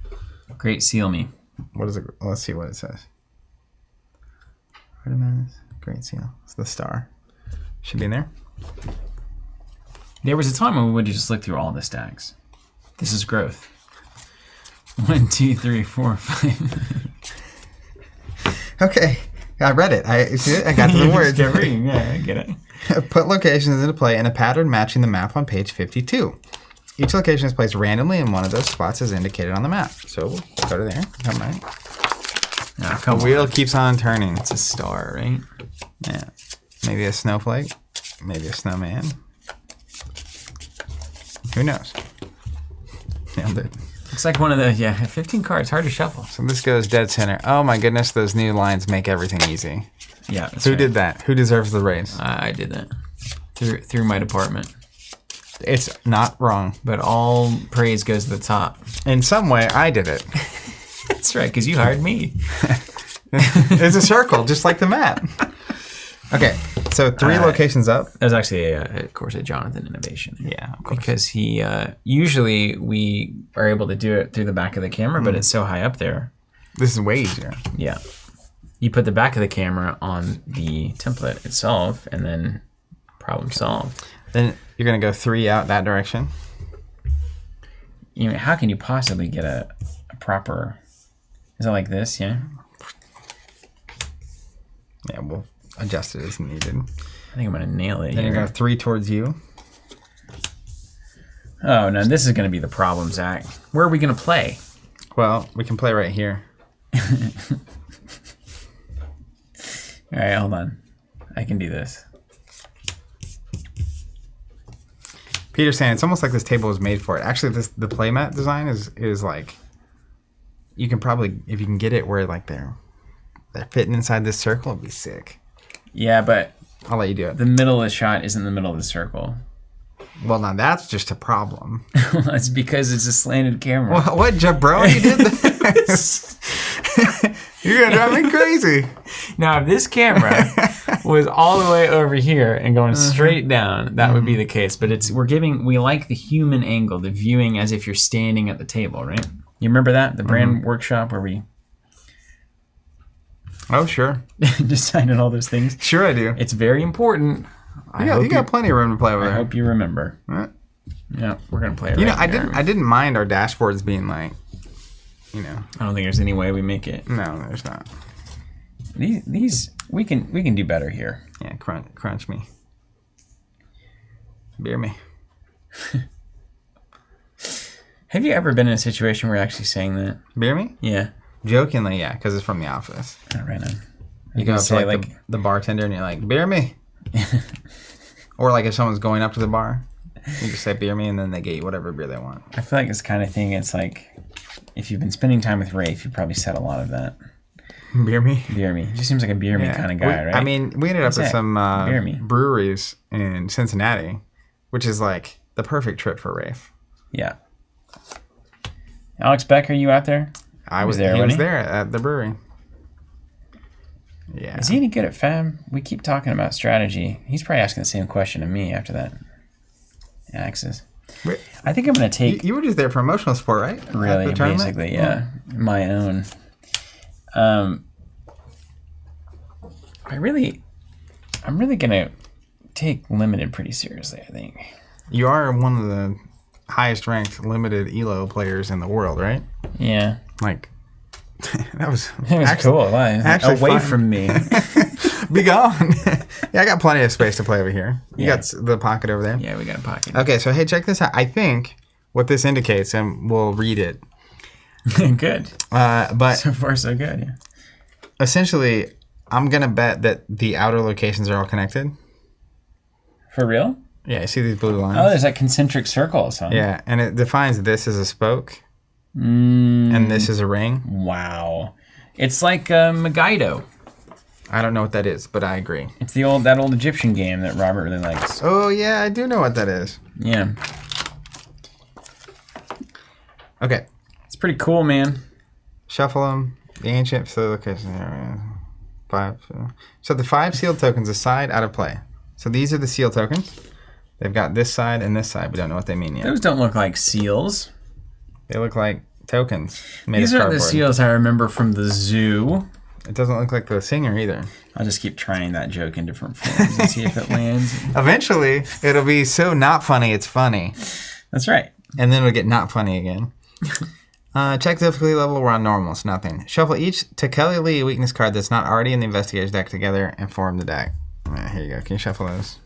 Great Seal me.
What is it? Let's see what it says. Heart of Madness, Great Seal. It's the star. Should be in there.
There was a time when we would just look through all the stacks. This is growth. 1, 2, 3, 4, 5.
Okay. I read it. I got to the words.
Yeah, I get it.
Put locations into play in a pattern matching the map on page 52. Each location is placed randomly in one of those spots as indicated on the map. So we'll go to there. Come on.
Oh,
The wheel keeps on turning.
It's a star, right?
Yeah. Maybe a snowflake. Maybe a snowman. Who knows? Nailed it.
Looks like one of the 15 cards. Hard to shuffle.
So this goes dead center. Oh my goodness, those new lines make everything easy.
Yeah. That's
Who
right.
did that? Who deserves the raise?
I did that through my department.
It's not wrong.
But all praise goes to the top.
In some way, I did it.
That's right, because you hired me.
It's a circle, just like the map. Okay, so 3 locations up.
That was actually, of course, a Jonathan innovation.
Yeah, of course.
Because he usually we are able to do it through the back of the camera, but it's so high up there.
This is way easier.
Yeah. You put the back of the camera on the template itself, and then problem solved.
Then you're going to go 3 out that direction.
You know, how can you possibly get a proper... Is it like this, yeah?
Yeah, we'll adjust it as needed.
I think I'm going to nail it
Then
here.
you're going to 3 towards you.
Oh, no, this is going to be the problem, Zach. Where are we going to play?
Well, we can play right here.
All right, hold on. I can do this.
Peter's saying it's almost like this table was made for it. Actually, the playmat design is like, you can probably, if you can get it where like they're fitting inside this circle, it'd be sick.
Yeah, but
I'll let you do it.
the middle of the shot isn't the middle of the circle.
Well, now that's just a problem.
It's because it's a slanted camera.
What jabroni? You did this? You're gonna drive me crazy.
Now, if this camera was all the way over here and going straight down, that would be the case. But we like the human angle, the viewing as if you're standing at the table, right? You remember that? The brand workshop where we
Oh, sure.
decided all those things.
Sure I do.
It's very important.
You got plenty of room to play over
I
there.
hope you remember.
Right.
Yeah, we're gonna play it.
You know,
right here.
I didn't mind our dashboards being like, you know.
I don't think there's any way we make it.
No, there's not.
These we can do better here.
Yeah, crunch me. Beer me.
Have you ever been in a situation where you're actually saying that?
Beer me?
Yeah.
Jokingly, yeah, because it's from The Office.
Not right now.
You go up to
say,
like the bartender and you're like, beer me. Or like if someone's going up to the bar, you just say beer me and then they get you whatever beer they want.
I feel like this kind of thing, it's like, if you've been spending time with Rafe, you probably said a lot of that.
Beer me?
Beer me. He just seems like a beer me kind of guy, right?
I mean, we ended up at
it.
some
Beer me.
breweries in Cincinnati, which is like the perfect trip for Rafe.
Yeah. Alex Beck, are you out there?
He was there at the brewery. Yeah.
Is he any good at Fab? We keep talking about strategy. He's probably asking the same question to me after that. Axis.
Wait,
I think I'm going to take...
you were just there for emotional support, right? At
Really,
the tournament?
basically, yeah. My own. I'm really gonna take limited pretty seriously, I think.
You are one of the highest ranked limited ELO players in the world, right?
Yeah.
Like, that was
It was cool.
actually
Away
fun.
from me.
Be gone. Yeah, I got plenty of space to play over here. You
Yeah.
got the pocket over there.
Yeah, we got a pocket.
Okay, so hey, check this out. I think what this indicates, and we'll read it.
Good.
But
So far, so good. Yeah.
essentially, I'm gonna bet that the outer locations are all connected.
For real?
Yeah, you see these blue lines?
Oh, there's like concentric circles, huh?
Yeah, and it defines this as a spoke,
Mm,
and this is a ring.
wow. It's like Megiddo.
I don't know what that is, but I agree.
It's that old Egyptian game that Robert really likes.
Oh yeah, I do know what that is.
Yeah.
Okay,
It's pretty cool, man.
shuffle them. The ancient location. 5. So the 5 sealed tokens aside out of play. So these are the seal tokens. They've got this side and this side. We don't know what they mean yet.
Those don't look like seals.
They look like tokens made
These
of
are the
cardboard.
seals I remember from the zoo.
It doesn't look like the singer either.
I'll just keep trying that joke in different forms and see if it lands.
Eventually, it'll be so not funny, it's funny.
That's right.
And then it'll get not funny again. Check difficulty level. We're on normal, so nothing. Shuffle each Tekeli weakness card that's not already in the investigator's deck together and form the deck. Here you go. Can you shuffle those?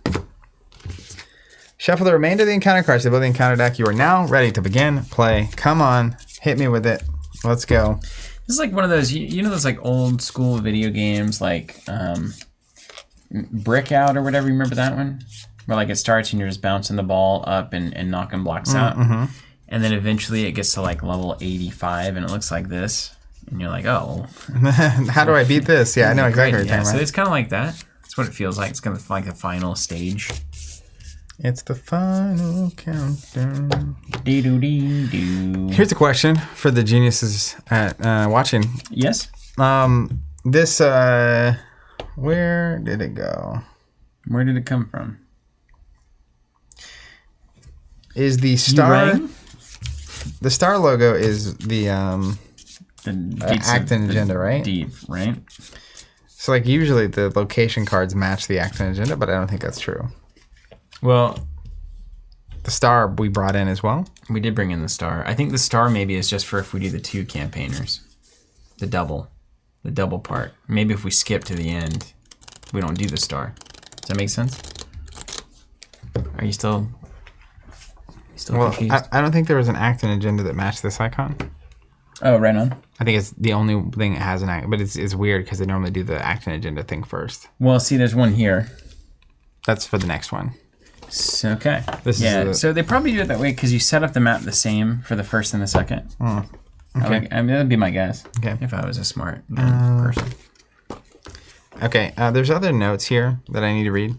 Shuffle the remainder of the encounter cards to build the encounter deck. You are now ready to begin play. Come on, hit me with it. Let's go.
This is like one of those, you know those like old school video games like Brick Out or whatever, you remember that one? Where like it starts and you're just bouncing the ball up and knocking blocks out.
Mm-hmm.
And then eventually it gets to like level 85 and it looks like this. And you're like, oh.
How do I beat this? Yeah, I know exactly what you're
Yeah,
talking
so
about.
it's kind of like that. That's what it feels like. It's kind of like the final stage.
It's the final countdown.
Dee-doo-dee-doo.
Here's a question for the geniuses at watching.
Yes?
This, where did it go?
Where did it come from?
Is the star...
rang?
The star logo is the
Deeds
act and
of the
agenda, right?
Deed, right?
So like usually the location cards match the act and agenda, but I don't think that's true.
Well,
The star we brought in as well.
we did bring in the star. I think the star maybe is just for if we do the 2 campaigners. The double part. Maybe if we skip to the end, we don't do the star. Does that make sense? Are you still
Well,
confused?
I don't think there was an act and agenda that matched this icon.
Oh, right on.
I think it's the only thing that has an act, but it's weird because they normally do the act and agenda thing first.
Well, see, there's one here.
That's for the next one.
So, okay.
This is
so they probably do it that way because you set up the map the same for the first and the second.
Okay.
I mean, that'd be my guess.
Okay.
If I was a smart person.
Okay, there's other notes here that I need to read.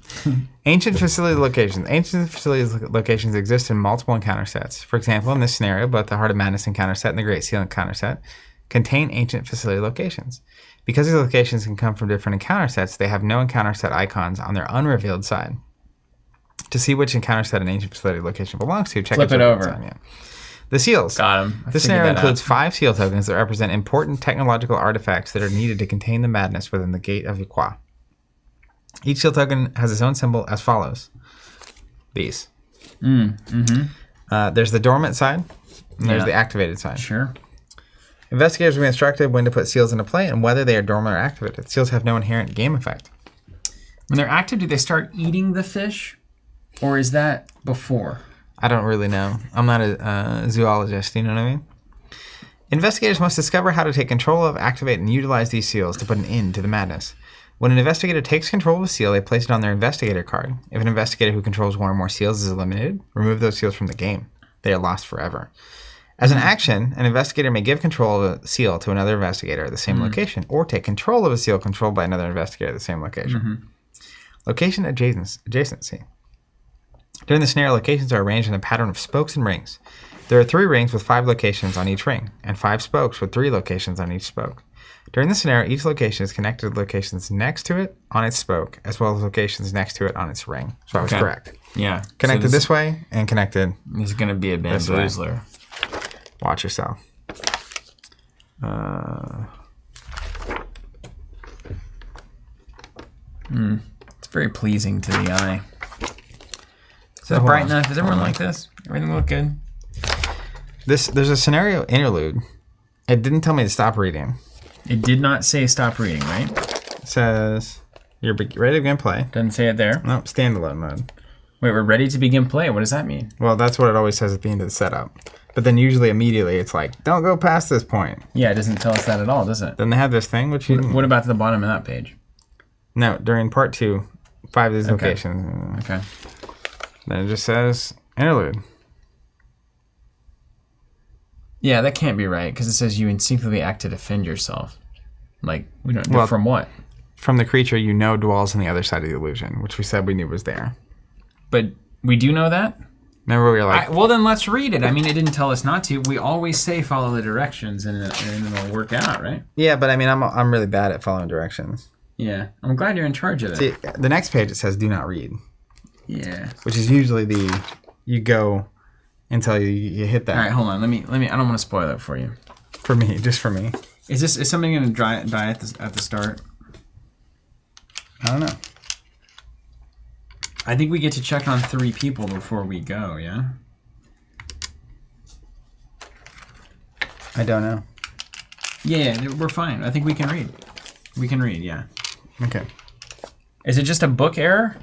Ancient facility locations. Ancient facility locations exist in multiple encounter sets. For example, in this scenario, both the Heart of Madness encounter set and the Great Seal encounter set contain ancient facility locations. Because these locations can come from different encounter sets, they have no encounter set icons on their unrevealed side. To see which encounter set an ancient facility location belongs to, check
Flip
its
it
revealed
over.
side, yeah. The seals.
Got him.
This scenario includes 5 seal tokens that represent important technological artifacts that are needed to contain the madness within the Gate of Iqua. Each seal token has its own symbol as follows. These. There's the dormant side, and there's the activated side.
Sure.
Investigators will be instructed when to put seals into play and whether they are dormant or activated. Seals have no inherent game effect.
When they're active, do they start eating the fish? Or is that before?
I don't really know. I'm not a zoologist, you know what I mean? Investigators must discover how to take control of, activate, and utilize these seals to put an end to the madness. When an investigator takes control of a seal, they place it on their investigator card. If an investigator who controls one or more seals is eliminated, remove those seals from the game. They are lost forever. As an action, an investigator may give control of a seal to another investigator at the same location, or take control of a seal controlled by another investigator at the same location. Location adjacency. During the scenario, locations are arranged in a pattern of spokes and rings. There are 3 rings with 5 locations on each ring, and 5 spokes with 3 locations on each spoke. During the scenario, each location is connected to locations next to it on its spoke, as well as locations next to it on its ring. So I was correct.
Yeah.
Connected this way and connected.
This is going to be a
This way.
bamboozler.
Watch yourself.
It's very pleasing to the eye. Is
So
that
hold
bright
on.
enough? Is everyone like this? Everything look good?
There's a scenario interlude. It didn't tell me to stop reading.
It did not say stop reading, right?
It says you're ready to begin play.
Doesn't say it there.
No, standalone mode.
Wait, we're ready to begin play. What does that mean?
Well, that's what it always says at the end of the setup. But then usually immediately it's like, don't go past this point.
Yeah, it doesn't tell us that at all, does it?
Then they have this thing, which you...
What about the bottom of that page?
No, during part 2, 5 of these locations.
Okay.
Then it just says interlude.
Yeah, that can't be right because it says you instinctively act to defend yourself. Like, we don't.
Well-
From what?
From the creature you know dwells on the other side of the illusion, which we said we knew was there.
But we do know that.
Remember we were like,
Well, then let's read it. I mean, it didn't tell us not to. We always say follow the directions, and it'll work out, right?
yeah, but I mean, I'm really bad at following directions.
Yeah. I'm glad you're in charge of it.
See, the next page it says do not read.
Yeah.
which is usually you go until you hit that.
All right, hold on. Let me. I don't want to spoil it for you.
For me, just for me.
Is somebody going to die at the start?
I don't know.
I think we get to check on 3 people before we go. Yeah.
I don't know.
Yeah, we're fine. I think we can read. We can read. Yeah.
Okay.
Is it just a book error?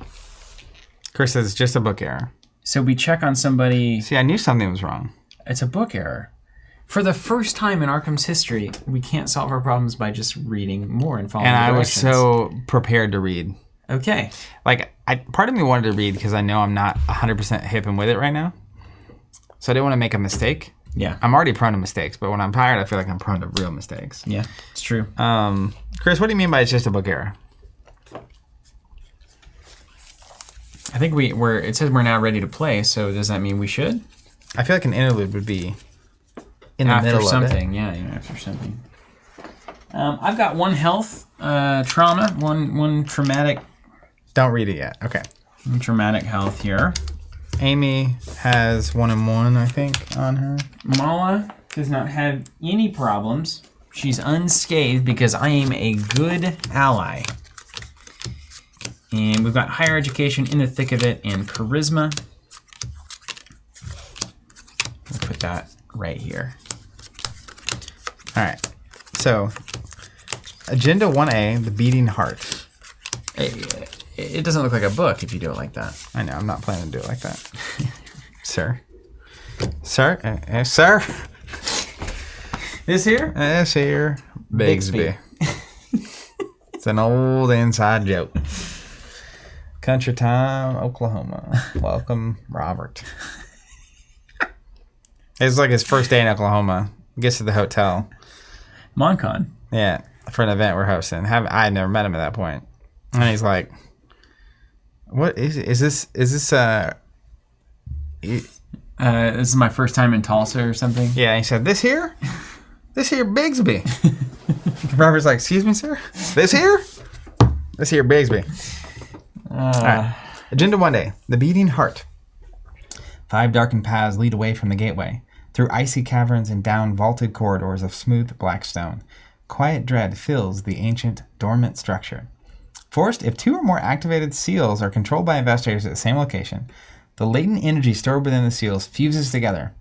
Chris says it's just a book error.
So we check on somebody.
See, I knew something was wrong.
It's a book error. For the first time in Arkham's history, we can't solve our problems by just reading more and following
And I was
directions.
so prepared to read.
Okay.
Like, part of me wanted to read because I know I'm not 100% hip and with it right now. So I didn't want to make a mistake.
Yeah.
I'm already prone to mistakes, but when I'm tired, I feel like I'm prone to real mistakes.
Yeah, it's true.
Chris, what do you mean by it's just a book error?
I think it says we're now ready to play, so does that mean we should?
I feel like an interlude would be in the
After
middle
something,
of it.
yeah, after something. I've got 1 health trauma, one traumatic
Don't read it yet. Okay.
traumatic health here.
Amy has 1 and 1, I think, on her.
Mala does not have any problems. She's unscathed because I am a good ally. And we've got higher education in the thick of it and charisma. We'll put that right here.
All right. So, Agenda 1A, The Beating Heart.
It doesn't look like a book if you do it like that.
I know, I'm not planning to do it like that. Sir? Sir? Sir?
This here?
This here, Bigsby. It's an old inside joke. Country Time, Oklahoma. Welcome, Robert. It's like his first day in Oklahoma. Gets to the hotel.
Moncon.
Yeah, for an event we're hosting. I had never met him at that point. And he's like, "What is this? Is this
This is my first time in Tulsa or something.
Yeah, he said, "This here Bigsby." Robert's like, "Excuse me, sir? This here Bigsby." All right. Agenda 1A, The Beating Heart. 5 darkened paths lead away from the gateway, through icy caverns and down vaulted corridors of smooth black stone. Quiet dread fills the ancient, dormant structure. Forced, if 2 or more activated seals are controlled by investigators at the same location, the latent energy stored within the seals fuses together.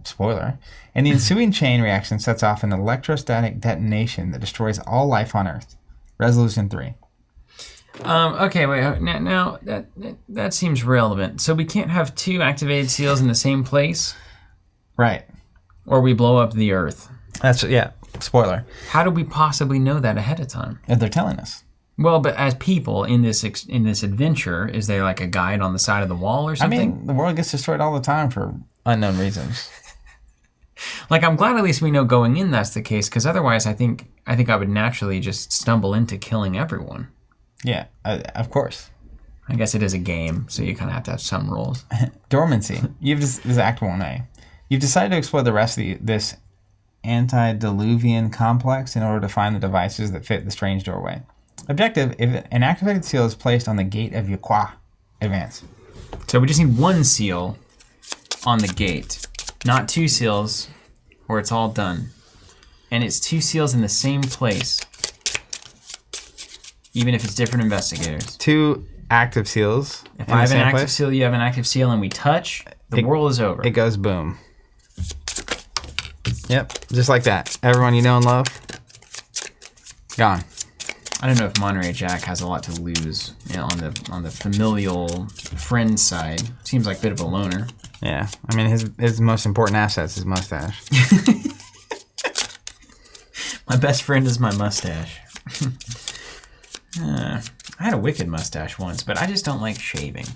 Spoiler. And the ensuing chain reaction sets off an electrostatic detonation that destroys all life on Earth. Resolution 3.
Okay, wait. Now that seems relevant. So we can't have 2 activated seals in the same place,
Right.
or we blow up the Earth.
Yeah. Spoiler.
How do we possibly know that ahead of time?
If they're telling us.
Well, but as people in this adventure, is there like a guide on the side of the wall or something?
I mean, the world gets destroyed all the time for unknown reasons.
Like, I'm glad at least we know going in that's the case, because otherwise I think I would naturally just stumble into killing everyone.
Yeah, of course.
I guess it is a game, so you kind of have to have some rules.
Dormancy. This is Act 1A. You've decided to explore the rest of this antediluvian complex in order to find the devices that fit the strange doorway. Objective, if an activated seal is placed on the gate of Yuqua, advance.
So we just need 1 seal on the gate, not 2 seals where it's all done. And it's 2 seals in the same place, even if it's different investigators.
2 active seals.
If I have an active seal, you have an active seal, and we touch, the world is over.
It goes boom. Yep, just like that. Everyone you know and love, gone.
I don't know if Monterey Jack has a lot to lose, on the familial friend side. Seems like a bit of a loner.
Yeah, I mean his most important asset's his mustache.
My best friend is my mustache. I had a wicked mustache once, but I just don't like shaving.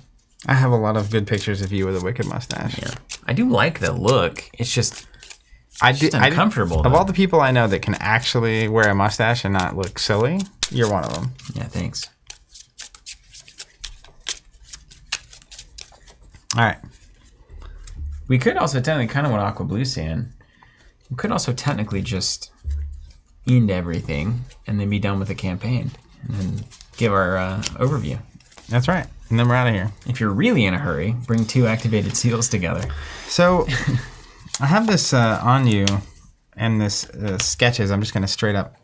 I have a lot of good pictures of you with a wicked mustache.
Yeah, I do like the look. It's just uncomfortable.
Of all the people I know that can actually wear a mustache and not look silly, you're one of them.
Yeah, thanks.
All right.
We could also technically, kind of what Aqua Blue's saying, we could also technically just end everything and then be done with the campaign and then give our overview.
That's right. And then we're out of here.
If you're really in a hurry, bring 2 activated seals together.
So I have this on you and this sketches. I'm just going to straight up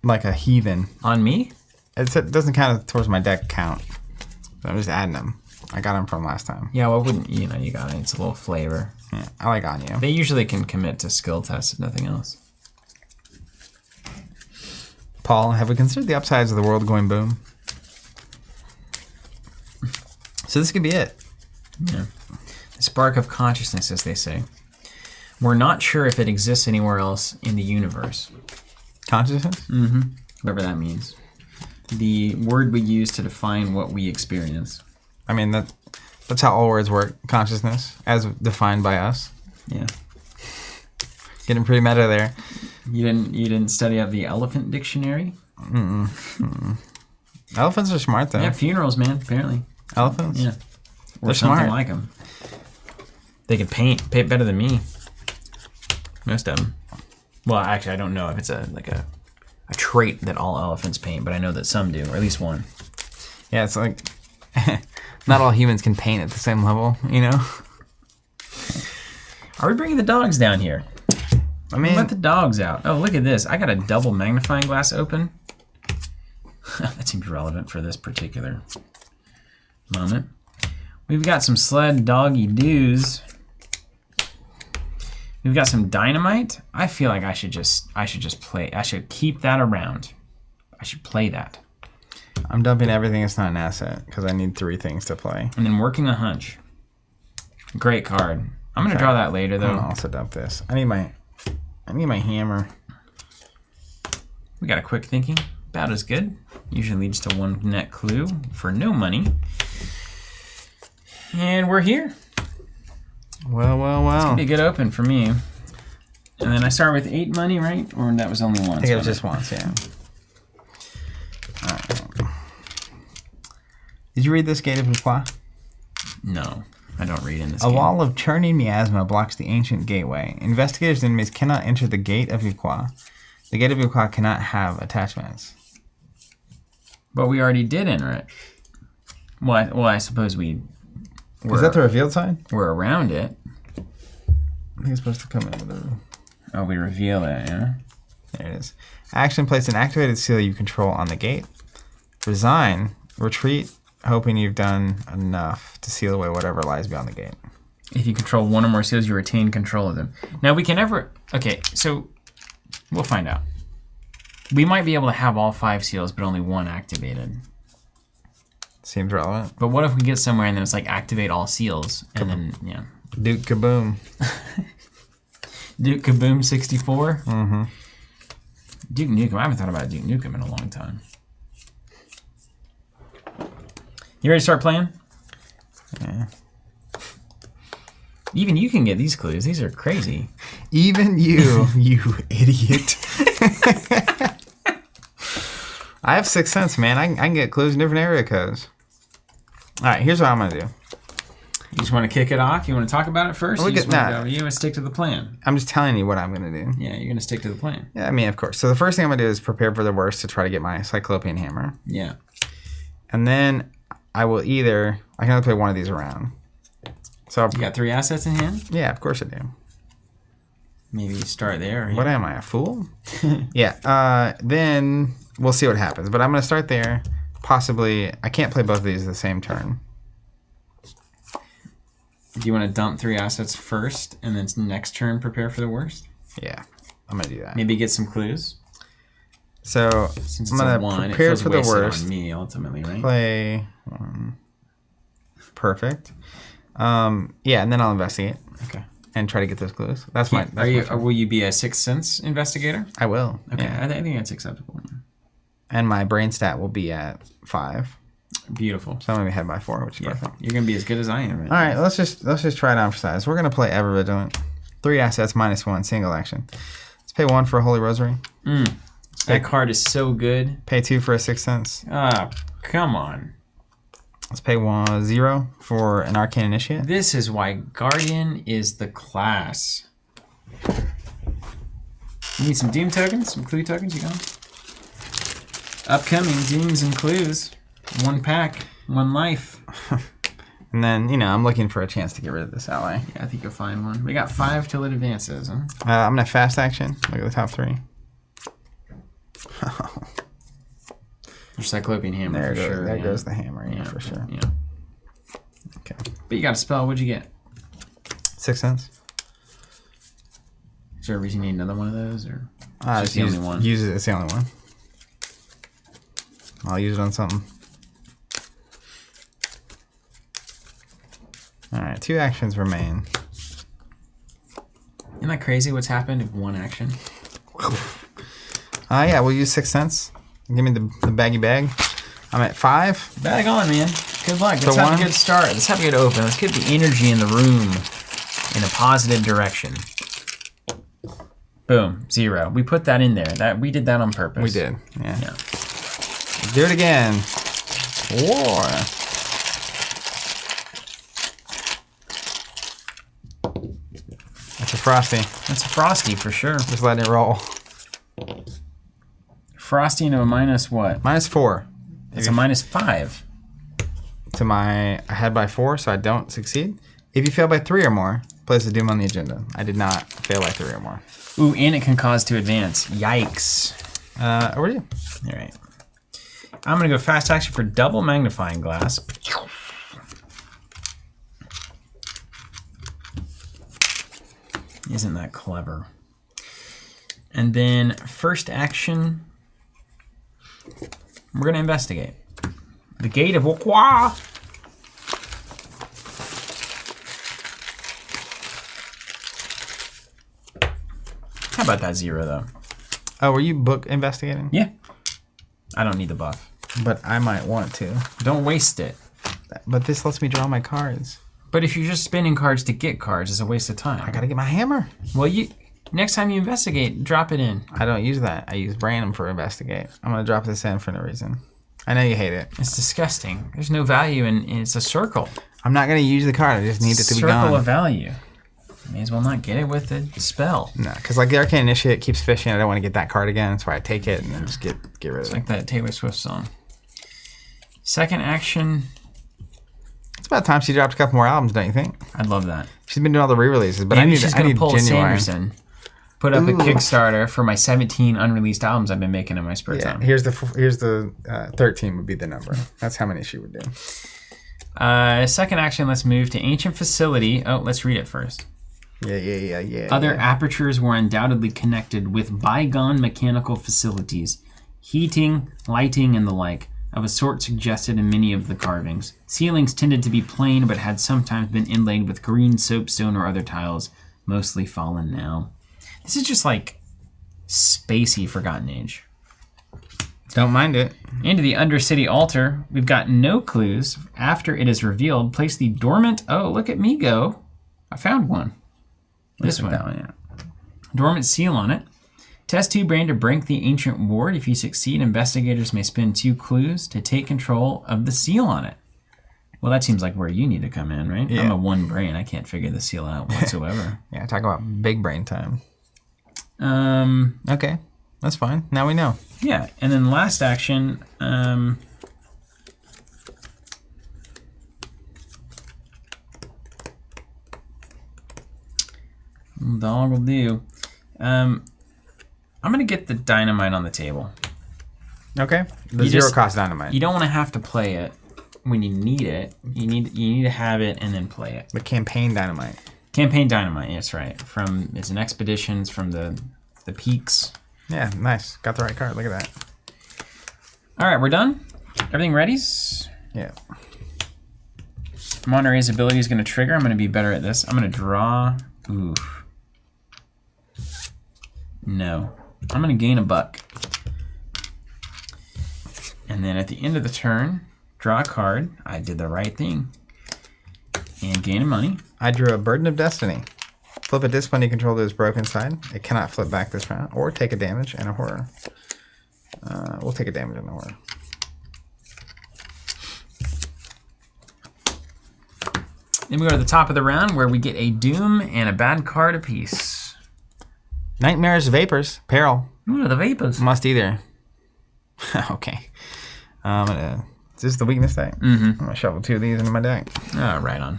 like a heathen.
On me?
It doesn't count towards my deck count. So I'm just adding them. I got them from last time.
Yeah, well, wouldn't you know? You got it. It's a little flavor.
Yeah, I like on you.
They usually can commit to skill tests if nothing else.
Paul, have we considered the upsides of the world going boom? So this could be it.
Yeah. The spark of consciousness, as they say. We're not sure if it exists anywhere else in the universe.
Consciousness?
Mm-hmm. Whatever that means. The word we use to define what we experience.
I mean, that's how all words work. Consciousness, as defined by us.
Yeah.
Getting pretty meta there.
You didn't study out the elephant dictionary?
Elephants are smart, though.
Yeah, funerals, man, apparently.
Elephants?
Yeah. Or
They're
something
smart.
like them. They can paint better than me. Most of them. Well, actually, I don't know if it's a trait that all elephants paint, but I know that some do, or at least one.
Yeah, it's like not all humans can paint at the same level, you know?
Are we bringing the dogs down here?
I mean,
Let the dogs out. Oh, look at this. I got a double magnifying glass open. That seems relevant for this particular moment. We've got some sled doggy doos. We've got some dynamite. I feel like I should just play. I should keep that around. I should play that.
I'm dumping everything that's not an asset because I need 3 things to play.
And then working a hunch. Great card. I'm gonna draw that later
I'm
though.
gonna also dump this. I need my hammer.
We got a quick thinking. About as good. Usually leads to 1 net clue for no money. And we're here.
Well.
Be a good open for me. And then I start with 8 money, right? Or that was only once?
I think it was just once, yeah. All right. Did you read this Gate of Uqua?
No, I don't read in this
A
game.
wall of churning miasma blocks the ancient gateway. Investigators and inmates cannot enter the Gate of Uqua. The Gate of Uqua cannot have attachments.
But we already did enter it. Well, I suppose we
Is that the revealed side?
we're around it.
I think it's supposed to come in with a...
Oh, we reveal it, yeah?
There it is. Action, place an activated seal you control on the gate. Resign, retreat, hoping you've done enough to seal away whatever lies beyond the gate.
If you control 1 or more seals, you retain control of them. Now, we can never... Okay, so we'll find out. We might be able to have all 5 seals, but only 1 activated.
Seems relevant.
But what if we get somewhere and then it's like activate all seals, and then, yeah.
Duke Kaboom.
Duke Kaboom 64?
Mm-hmm.
Duke Nukem. I haven't thought about Duke Nukem in a long time. You ready to start playing?
Yeah.
Even you can get these clues. These are crazy.
Even you, you idiot. I have 6 cents, man. I can get clues in different area codes. All right, here's what I'm going to do.
You just want to kick it off? You want to talk about it first?
Look
You just
at
want
that.
to you want to stick to the plan?
I'm just telling you what I'm going to do.
Yeah, you're going to stick to the plan.
Yeah, I mean, of course. So the first thing I'm going to do is prepare for the worst to try to get my Cyclopean hammer.
Yeah.
And then I will I can only play one of these around. So
You got 3 assets in hand?
yeah, of course I do.
Maybe you start there.
What am I, a fool? Yeah, then we'll see what happens. But I'm going to start there. Possibly, I can't play both of these at the same turn.
Do you want to dump 3 assets first, and then next turn prepare for the worst?
Yeah, I'm going to do that.
Maybe get some clues?
So
Since
I'm
it's a
going to
1, it
prepare
feels
for the
wasted
worst.
on me, ultimately, right?
Play 1. Perfect. Yeah, and then I'll investigate.
Okay.
And try to get those clues. That's my.
Will you be a 6th sense investigator?
I will.
Okay,
Yeah.
I think that's acceptable.
And my brain stat will be at 5.
Beautiful.
So I'm gonna be ahead by 4, which is
Yeah,
perfect.
you're gonna be as good as I am. Right?
All right, let's just try it on for size. We're gonna play Ever Vigilant. 3 assets, -1, single action. Let's pay 1 for a Holy Rosary.
That card is so good.
Pay 2 for a 6th Sense.
Ah, come on.
Let's pay 0 for an Arcane Initiate.
This is why Guardian is the class. You need some Doom tokens, some Clue tokens. You got 'em? Upcoming Dooms and Clues. 1 pack.
1 life.
And then, I'm looking for a chance to get rid of this ally.
Yeah, I think you'll find one. We got 5 till it advances. Huh?
I'm going to fast action. Look at the top 3.
Your Cyclopean Hammer.
There
for sure.
There goes the hammer, for sure.
Yeah.
Okay.
But you got a spell. What'd you get?
6 cents.
Is there a reason you need another one of those? Or
Just
the only one?
Use it. It's the only one. I'll use it on something. All right, 2 actions remain.
Isn't that crazy what's happened in 1 action?
Yeah, we'll use 6 cents. Give me the baggy bag. I'm at 5.
Bag on, man. Good luck.
So
Let's have
1.
a good start.
Let's have a good open. Let's get the energy in the room in a positive direction. Boom, 0. We put that in there. We did that on purpose.
We did. Yeah.
Yeah.
Do it again. War. That's a Frosty.
That's a Frosty for sure.
Just letting it roll.
Frosty into a minus what?
-4.
It's a -5.
To my ahead by 4, so I don't succeed. If you fail by 3 or more, place a doom on the agenda. I did not fail by 3 or more.
Ooh, and it can cause to advance. Yikes.
Over to you.
All right. I'm going to go fast action for double magnifying glass. Isn't that clever? And then first action, we're going to investigate. The Gate of Wakwa. How about that 0, though?
Oh, were you book investigating?
Yeah. I don't need the buff.
But I might want to.
Don't waste it.
But this lets me draw my cards.
But if you're just spinning cards to get cards, it's a waste of time.
I gotta get my hammer.
Well, next time you investigate, drop it in.
I don't use that. I use random for investigate. I'm gonna drop this in for no reason. I know you hate it.
It's disgusting. There's no value in it's a circle.
I'm not gonna use the card. I just need it to be
Circle
gone.
of value. May as well not get it with the spell.
No, because like the Arcane Initiate keeps fishing. I don't want to get that card again. That's why I take it and then just get rid of
It's
it.
like that Taylor Swift song. Second action.
It's about time she dropped a couple more albums, don't you think?
I'd love that.
She's been doing all the re-releases, but
Maybe
I
she's
need
gonna pull
genuine.
Sanderson. Put up a Kickstarter for my 17 unreleased albums I've been making in my spare
Yeah,
time.
here's the 13 would be the number. That's how many she would do.
Second action, let's move to Ancient Facility. Oh, let's read it first.
Yeah.
Other apertures were undoubtedly connected with bygone mechanical facilities, heating, lighting, and the like, of a sort suggested in many of the carvings. Ceilings tended to be plain, but had sometimes been inlaid with green soapstone or other tiles, mostly fallen now. This is just like spacey Forgotten Age.
Don't mind it.
Into the Undercity altar, we've got no clues. After it is revealed, place the dormant... Oh, look at me go. I found one. This one.
That one, yeah.
Dormant seal on it. Test 2 brain to break the ancient ward. If you succeed, investigators may spend 2 clues to take control of the seal on it. Well, that seems like where you need to come in, right?
Yeah.
I'm a 1 brain. I can't figure the seal out whatsoever.
Yeah, talk about big brain time.
um,
Okay, that's fine. Now we know.
yeah, and then last action. Dog will do. I'm gonna get the dynamite on the table.
Okay. The
You
zero
just-
cost dynamite.
You don't want to have to play it when you need it. You need to have it and then play it.
The campaign dynamite.
Campaign dynamite. That's right. It's an expedition. It's from the peaks.
Yeah, nice. Got the right card. Look at that.
All right, we're done. Everything ready?
Yeah.
Monterey's ability is going to trigger. I'm going to be better at this. I'm going to draw. Oof. No. I'm going to gain a buck. And then at the end of the turn, draw a card. I did the right thing. And gain a money.
I drew a Burden of Destiny. Flip a discipline you control to its broken side. It cannot flip back this round. Or take a damage and a horror. We'll take a damage and a horror.
Then we go to the top of the round where we get a Doom and a bad card apiece.
Nightmares, Vapors, Peril.
Ooh, the vapors.
Must either. Okay. I'm going to Is this the weakness deck?
Mm-hmm.
I'm going to shuffle 2 of these into my deck.
Oh, right on.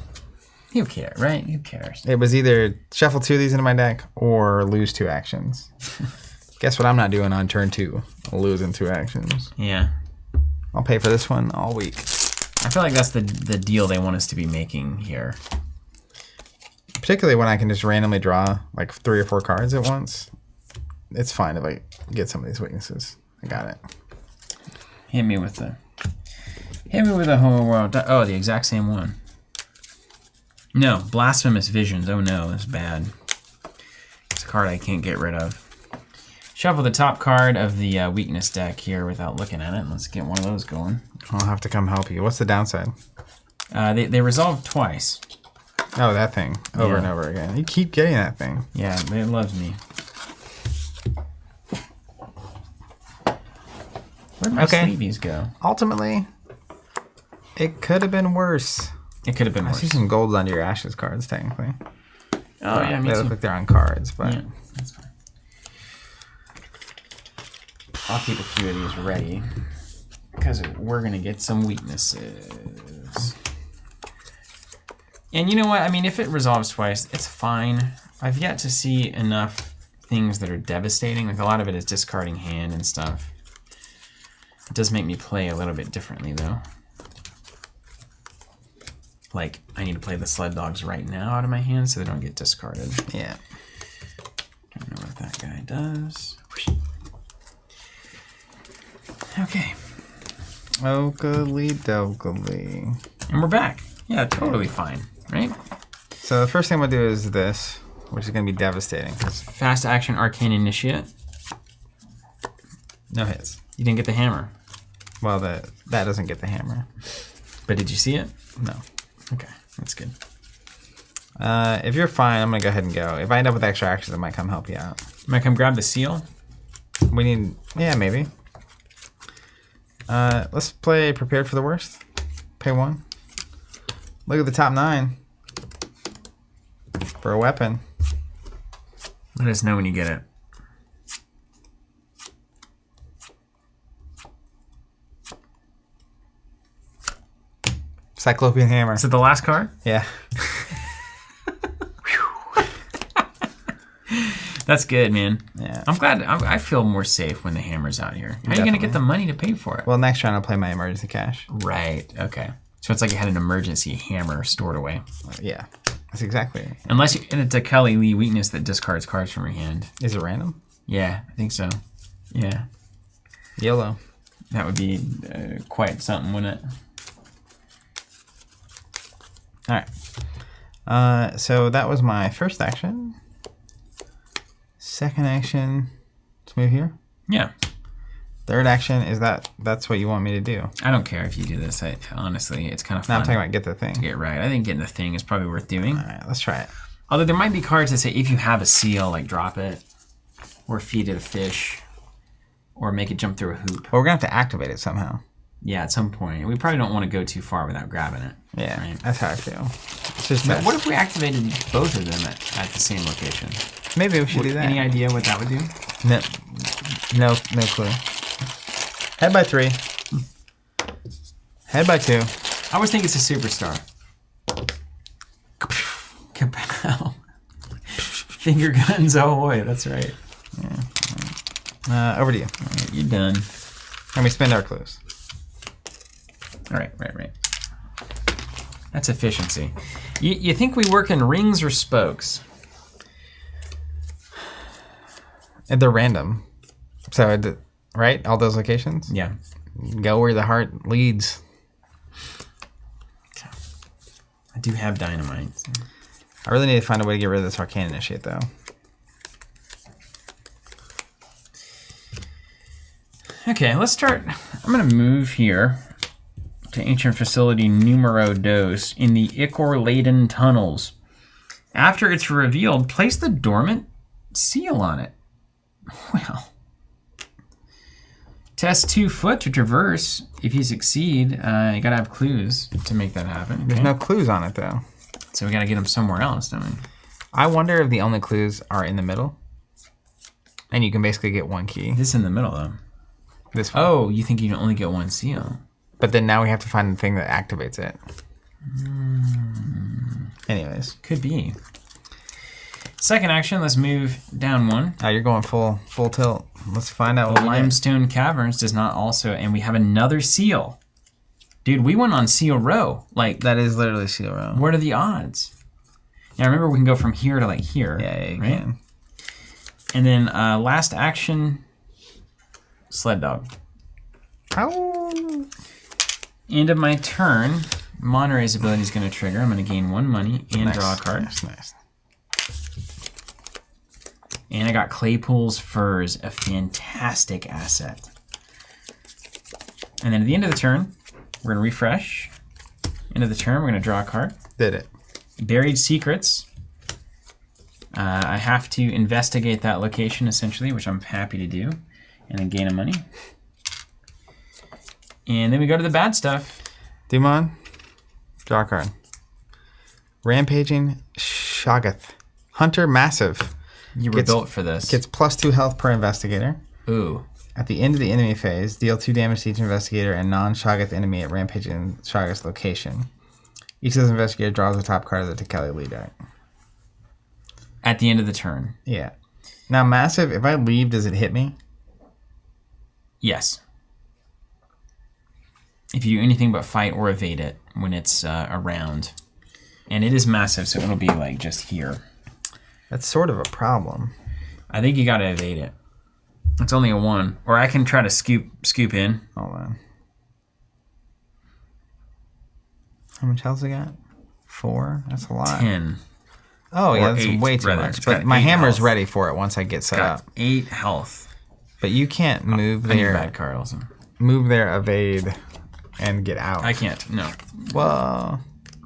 Who cares, right? Who cares?
It was either shuffle 2 of these into my deck or lose 2 actions. Guess what I'm not doing on turn 2? Losing 2 actions.
Yeah.
I'll pay for this one all week.
I feel like that's the deal they want us to be making here.
Particularly when I can just randomly draw like 3 or 4 cards at once. It's fine if I get some of these weaknesses. I got it.
Hit me with the whole world. Oh, the exact same one. No, Blasphemous Visions. Oh no, that's bad. It's a card I can't get rid of. Shuffle the top card of the weakness deck here without looking at it. Let's get one of those going.
I'll have to come help you. What's the downside?
They resolve twice.
Oh, that thing. Over and over again. You keep getting that thing.
Yeah, it loves me. Where'd my sleeveys go?
Ultimately, it could have been worse.
It could have been
I
worse.
see some gold under your Ashes cards, technically.
Oh, yeah, me
They
too.
look like they're on cards, but...
Yeah, that's fine. I'll keep a few of these ready because we're going to get some weaknesses. And you know what? I mean, if it resolves twice, it's fine. I've yet to see enough things that are devastating. Like, a lot of it is discarding hand and stuff. It does make me play a little bit differently, though. Like, I need to play the sled dogs right now out of my hand so they don't get discarded.
Yeah.
Don't know what that guy does. Okay.
Oakley dokley.
And we're back. Yeah, totally fine, right?
So the first thing I'm going to do is this, which is going to be devastating.
Fast action Arcane Initiate.
No hits.
You didn't get the hammer.
Well, that doesn't get the hammer.
But did you see it?
No.
Okay, that's good.
If you're fine, I'm going to go ahead and go. If I end up with extra actions, I might come help you out.
Might come grab the seal?
We need... Yeah, maybe. Let's play Prepared for the Worst. Pay 1. Look at the top 9. For a weapon.
Let us know when you get it.
Cyclopean Hammer.
Is it the last card?
Yeah.
That's good, man.
Yeah.
I'm glad. I feel more safe when the hammer's out here. How are you going to get the money to pay for it?
Well, next round I'll play my emergency cash.
Right. Okay. So it's like you had an emergency hammer stored away.
Yeah. That's exactly it.
Unless you, and it's a Kelly Lee weakness that discards cards from your hand.
Is it random?
Yeah, I think so. Yeah.
YOLO.
That would be quite something, wouldn't it?
Alright. So that was my first action. Second action. Let's move here.
Yeah.
Third action is that's what you want me to do.
I don't care if you do this. Honestly, it's kind of fun.
Now I'm talking about get the thing.
to get right. I think getting the thing is probably worth doing.
Alright, let's try it.
Although there might be cards that say if you have a seal, like drop it, or feed it a fish, or make it jump through a hoop.
Well, we're gonna have to activate it somehow.
Yeah, at some point. We probably don't want to go too far without grabbing it.
Yeah,
Right.
that's how I feel. It's just
But
best.
what if we activated both of them at the same location?
Maybe we should do that.
Any idea what that would do?
No clue. Head by 3. Head by 2.
I always think it's a superstar. Kapow. Finger guns ahoy, that's right.
Over to you.
All right, you're done.
And we spend our clues.
All right. That's efficiency. You think we work in rings or spokes?
And they're random. So, right? All those locations?
Yeah.
Go where the heart leads.
I do have dynamite.
I really need to find a way to get rid of this Arcane Initiate, though.
Okay, let's start. I'm going to move here to Ancient Facility Numero Dos in the Ichor-laden tunnels. After it's revealed, place the dormant seal on it. Well. Test 2 foot to traverse. If you succeed, you got to have clues to make that happen.
There's
Okay?
no clues on it, though.
So we got to get them somewhere else, don't we?
I wonder if the only clues are in the middle. And you can basically get one key.
This in the middle, though.
This one.
Oh, you think you can only get one seal?
But then now we have to find the thing that activates it. Anyways.
Could be. Second action, let's move down one.
Oh, you're going full tilt. Let's find out what we get.
Limestone Caverns does not also, and we have another seal. Dude, we went on seal row. Like,
That is literally seal row.
what are the odds? Now remember, we can go from here to like here.
Yeah, you
right?
can.
And then last action, sled dog.
Oh.
End of my turn. Monterey's ability is going to trigger. I'm going to gain 1 money and draw a card.
Nice.
And I got Claypool's Furs, a fantastic asset. And then at the end of the turn, we're going to refresh. End of the turn, we're going to draw a card.
Did it.
Buried Secrets. I have to investigate that location, essentially, which I'm happy to do. And then gain a money. And then we go to the bad stuff.
Demon. Draw a card. Rampaging Shoggoth. Hunter Massive.
You were built for this.
Gets +2 health per investigator.
Ooh.
At the end of the enemy phase, deal 2 damage to each investigator and non-Shoggoth enemy at Rampaging Shoggoth's location. Each of those investigators draws the top card of the Tekeli lead deck.
At the end of the turn.
Yeah. Now, Massive, if I leave, does it hit me?
Yes. If you do anything but fight or evade it when it's around. And it is massive, so it'll be like just here.
That's sort of a problem.
I think you gotta evade it. It's only a 1. Or I can try to scoop in.
Hold on. How much health I got? 4? That's a lot.
10.
Oh, yeah,
Or
that's
8,
way too
rather.
much.
It's
But
got
my
8
hammer's
health.
ready for it once I get set
Got
up.
8 health.
But you can't move
I need a
there.
bad card also.
Move there, evade, and get out.
I can't. No.
Whoa.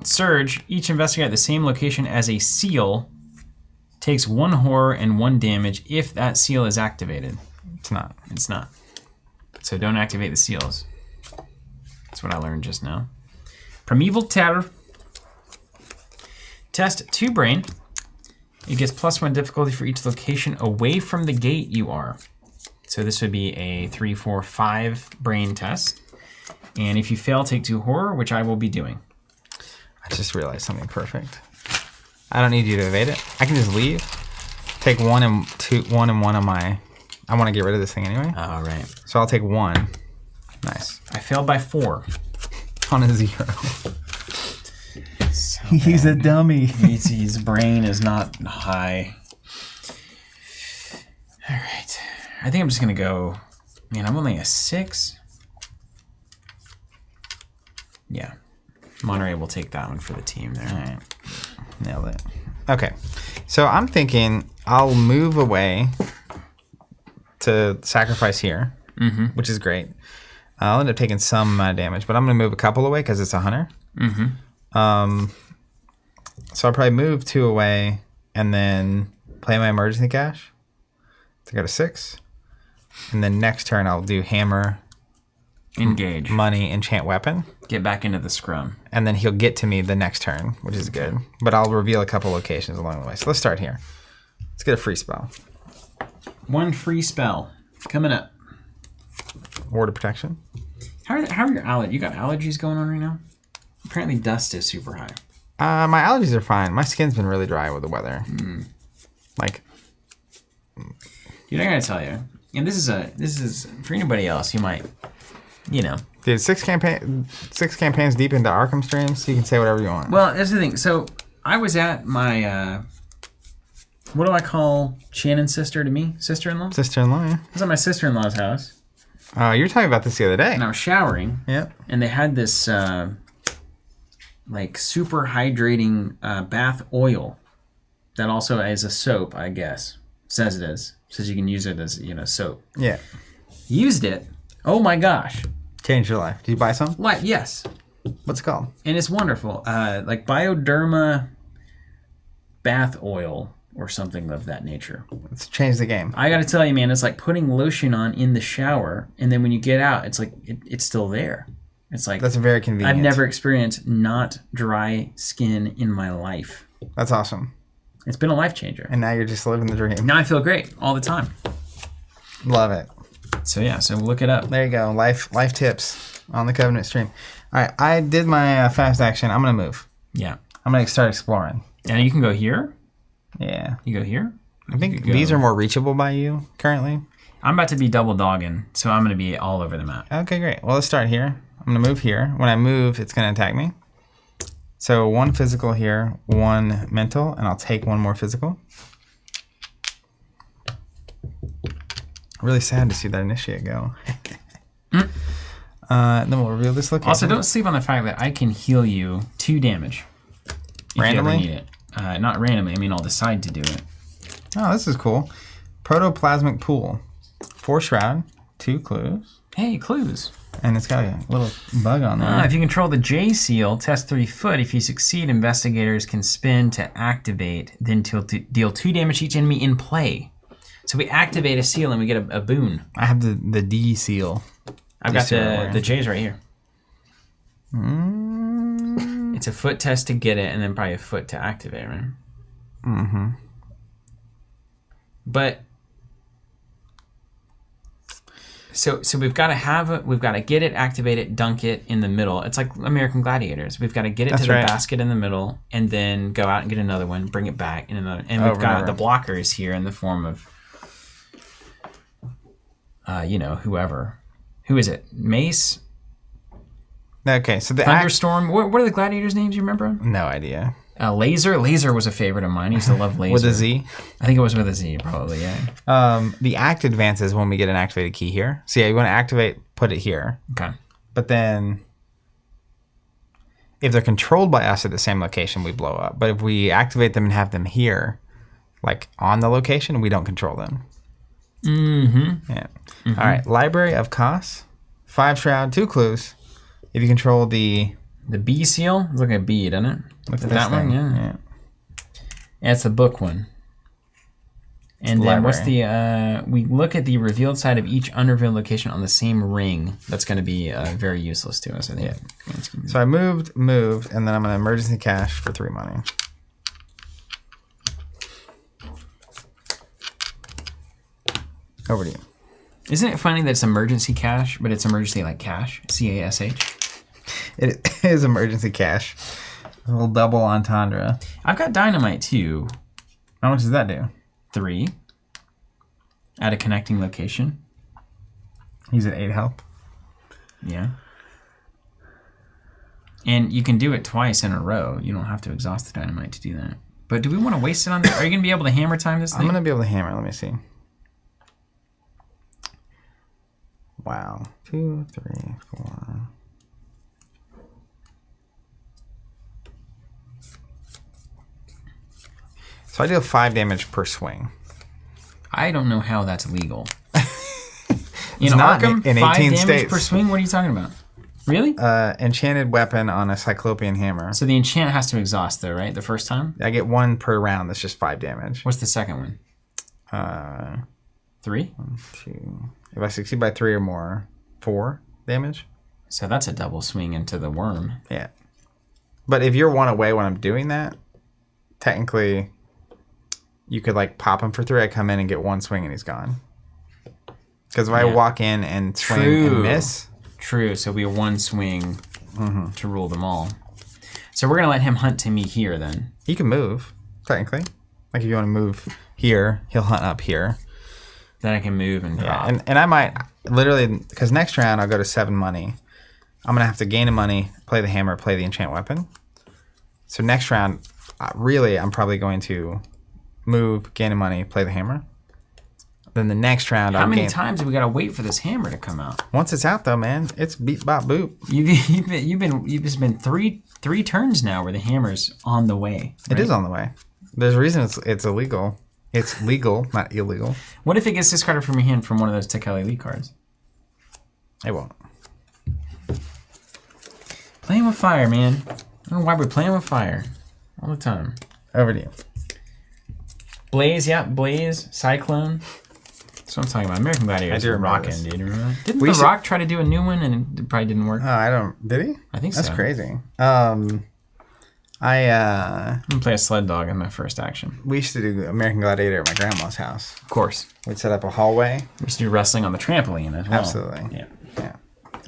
Surge. Each investigator at the same location as a seal takes 1 horror and 1 damage if that seal is activated.
It's not.
It's not. So don't activate the seals. That's what I learned just now. Primeval Terror. Test 2 brain. It gets +1 difficulty for each location away from the gate you are. So this would be a 3, 4, 5 brain test. And if you fail, take 2 horror, which I will be doing.
I just realized something perfect. I don't need you to evade it. I can just leave. Take 1 and 1 on my... I want to get rid of this thing anyway.
All right.
So I'll take 1. Nice.
I failed by 4.
On a 0.
So
He's a dummy.
his brain is not high. All right. I think I'm just going to go... Man, I'm only a 6. Yeah. Monterey will take that one for the team there.
All right. Nailed it. Okay. So I'm thinking I'll move away to sacrifice here, which is great. I'll end up taking some damage, but I'm going to move a couple away because it's a hunter. So I'll probably move 2 away and then play my emergency cache. So I got a 6. And then next turn I'll do hammer,
Engage.
money, enchant weapon.
Get back into the scrum.
And then he'll get to me the next turn, which is good. But I'll reveal a couple locations along the way. So let's start here. Let's get a free spell.
1 free spell. Coming up.
Ward of protection.
How are your allergies? You got allergies going on right now? Apparently dust is super high.
My allergies are fine. My skin's been really dry with the weather. Like,
Dude, I gotta tell you, and this is for anybody else. You might,
dude, 6 campaigns deep into Arkham streams, so you can say whatever you want.
Well, that's the thing. So I was at my what do I call Shannon's sister to me? Sister-in-law?
Sister-in-law, yeah.
I was at my sister-in-law's house.
You were talking about this the other day.
And I was showering.
Yep.
And they had this like super hydrating bath oil that also is a soap, I guess. Says it is. Says you can use it as, soap.
Yeah.
Used it. Oh my gosh.
Changed your life. Did you buy some?
Like, yes.
What's it called?
And it's wonderful. Like Bioderma bath oil or something of that nature.
Let's change the game.
I gotta tell you, man, it's like putting lotion on in the shower, and then when you get out, it's like it's still there. It's like
That's very convenient.
I've never experienced not dry skin in my life.
That's awesome.
It's been a life changer.
And now you're just living the dream.
Now I feel great all the time.
Love it.
So yeah, so look it up.
There you go. Life tips. on the Covenant stream. All right, I did my fast action. I'm going to move.
Yeah.
I'm going to start exploring.
And you can go here.
Yeah.
You go here.
I think these are more reachable by you currently.
I'm about to be double dogging, so I'm going to be all over the map.
Okay, great. Well, let's start here. I'm going to move here. When I move, it's going to attack me. So 1 physical here, 1 mental, and I'll take 1 more physical. Really sad to see that initiate go. Then we'll reveal this location.
Also, don't sleep on the fact that I can heal you 2 damage.
Randomly?
If you ever need it. Not randomly, I mean I'll decide to do it.
Oh, this is cool. Protoplasmic pool. 4 shroud, 2 clues.
Hey, clues.
And it's got a little bug on there.
If you control the J seal, test 3 foot. If you succeed, investigators can spin to activate, then to deal 2 damage to each enemy in play. So we activate a seal and we get a boon.
I have the D seal.
I've got the J's right here. It's a foot test to get it, and then probably a foot to activate, right?
Mm-hmm.
But so we've got to get it, activate it, dunk it in the middle. It's like American Gladiators. We've got to get it to the basket in the middle, and then go out and get another one, bring it back in another. And we've got the blockers here in the form of, whoever. Who is it? Mace.
Okay, so the
Thunderstorm. What are the gladiators' names? You remember?
No idea.
Laser. Laser was a favorite of mine. I used to love Laser.
With a Z?
I think it was with a Z, probably, yeah.
The act advances when we get an activated key here. So yeah, you want to activate, put it here.
Okay.
But then, if they're controlled by us at the same location, we blow up. But if we activate them and have them here, like on the location, we don't control them.
Mm-hmm.
Yeah. Mm-hmm. All right. Library of Kos. 5 shroud, 2 clues. If you control the
B seal, it's like a B, doesn't it?
Look at
that one, yeah. It's the book one. And then what's the? We look at the revealed side of each unrevealed location on the same ring. That's going to be very useless to us, I think.
Yeah. So I moved, and then I'm going to emergency cash for 3 money. Over to you.
Isn't it funny that it's emergency cash, but it's emergency like cash? CASH.
It is emergency cash. A little double entendre.
I've got dynamite too.
How much does that do?
3. At a connecting location.
He's at 8 health.
Yeah. And you can do it twice in a row. You don't have to exhaust the dynamite to do that. But do we want to waste it on that? Are you going to be able to hammer time this thing?
I'm going to be able to hammer. Let me see. Wow. 2, 3, 4. So I deal 5 damage per swing.
I don't know how that's legal.
It's not
Arkham,
in
5
18
damage
states.
per swing? What are you talking about? Really?
Enchanted weapon on a cyclopean hammer.
So the enchant has to exhaust though, right? The first time?
I get 1 per round. That's just 5 damage.
What's the second one? 3?
1, 2. If I succeed by 3 or more, 4 damage.
So that's a double swing into the worm.
Yeah. But if you're 1 away when I'm doing that, technically you could like pop him for 3. I come in and get 1 swing and he's gone. Because if I walk in and swing and miss.
True. So we have 1 swing to rule them all. So we're going to let him hunt to me here then.
He can move, technically. Like if you want to move here, he'll hunt up here.
Then I can move and drop.
Yeah, and I might literally, because next round I'll go to 7 money. I'm going to have to gain a money, play the hammer, play the enchant weapon. So next round, really, I'm probably going to move, gain a money, play the hammer. Then the next round,
how many times have we got to wait for this hammer to come out?
Once it's out, though, man, it's beep bop boop.
You've just been three turns now where the hammer's on the way. Right?
It is on the way. There's a reason it's illegal. It's legal, not illegal.
What if it gets discarded from your hand from one of those Tekel Elite cards?
It won't.
Playing with fire, man. I don't know why we're playing with fire all the time.
Over to you.
Blaze, yeah, Blaze, Cyclone. That's what I'm talking about. American Gladiators are rocking, dude. Remember? Didn't The Rock try to do a new one and it probably didn't work?
Did he?
I think so.
That's crazy.
I'm gonna play a sled dog in my first action.
We used to do American Gladiator at my grandma's house.
Of course.
We'd set up a hallway.
We used to do wrestling on the trampoline as well.
Absolutely.
Yeah.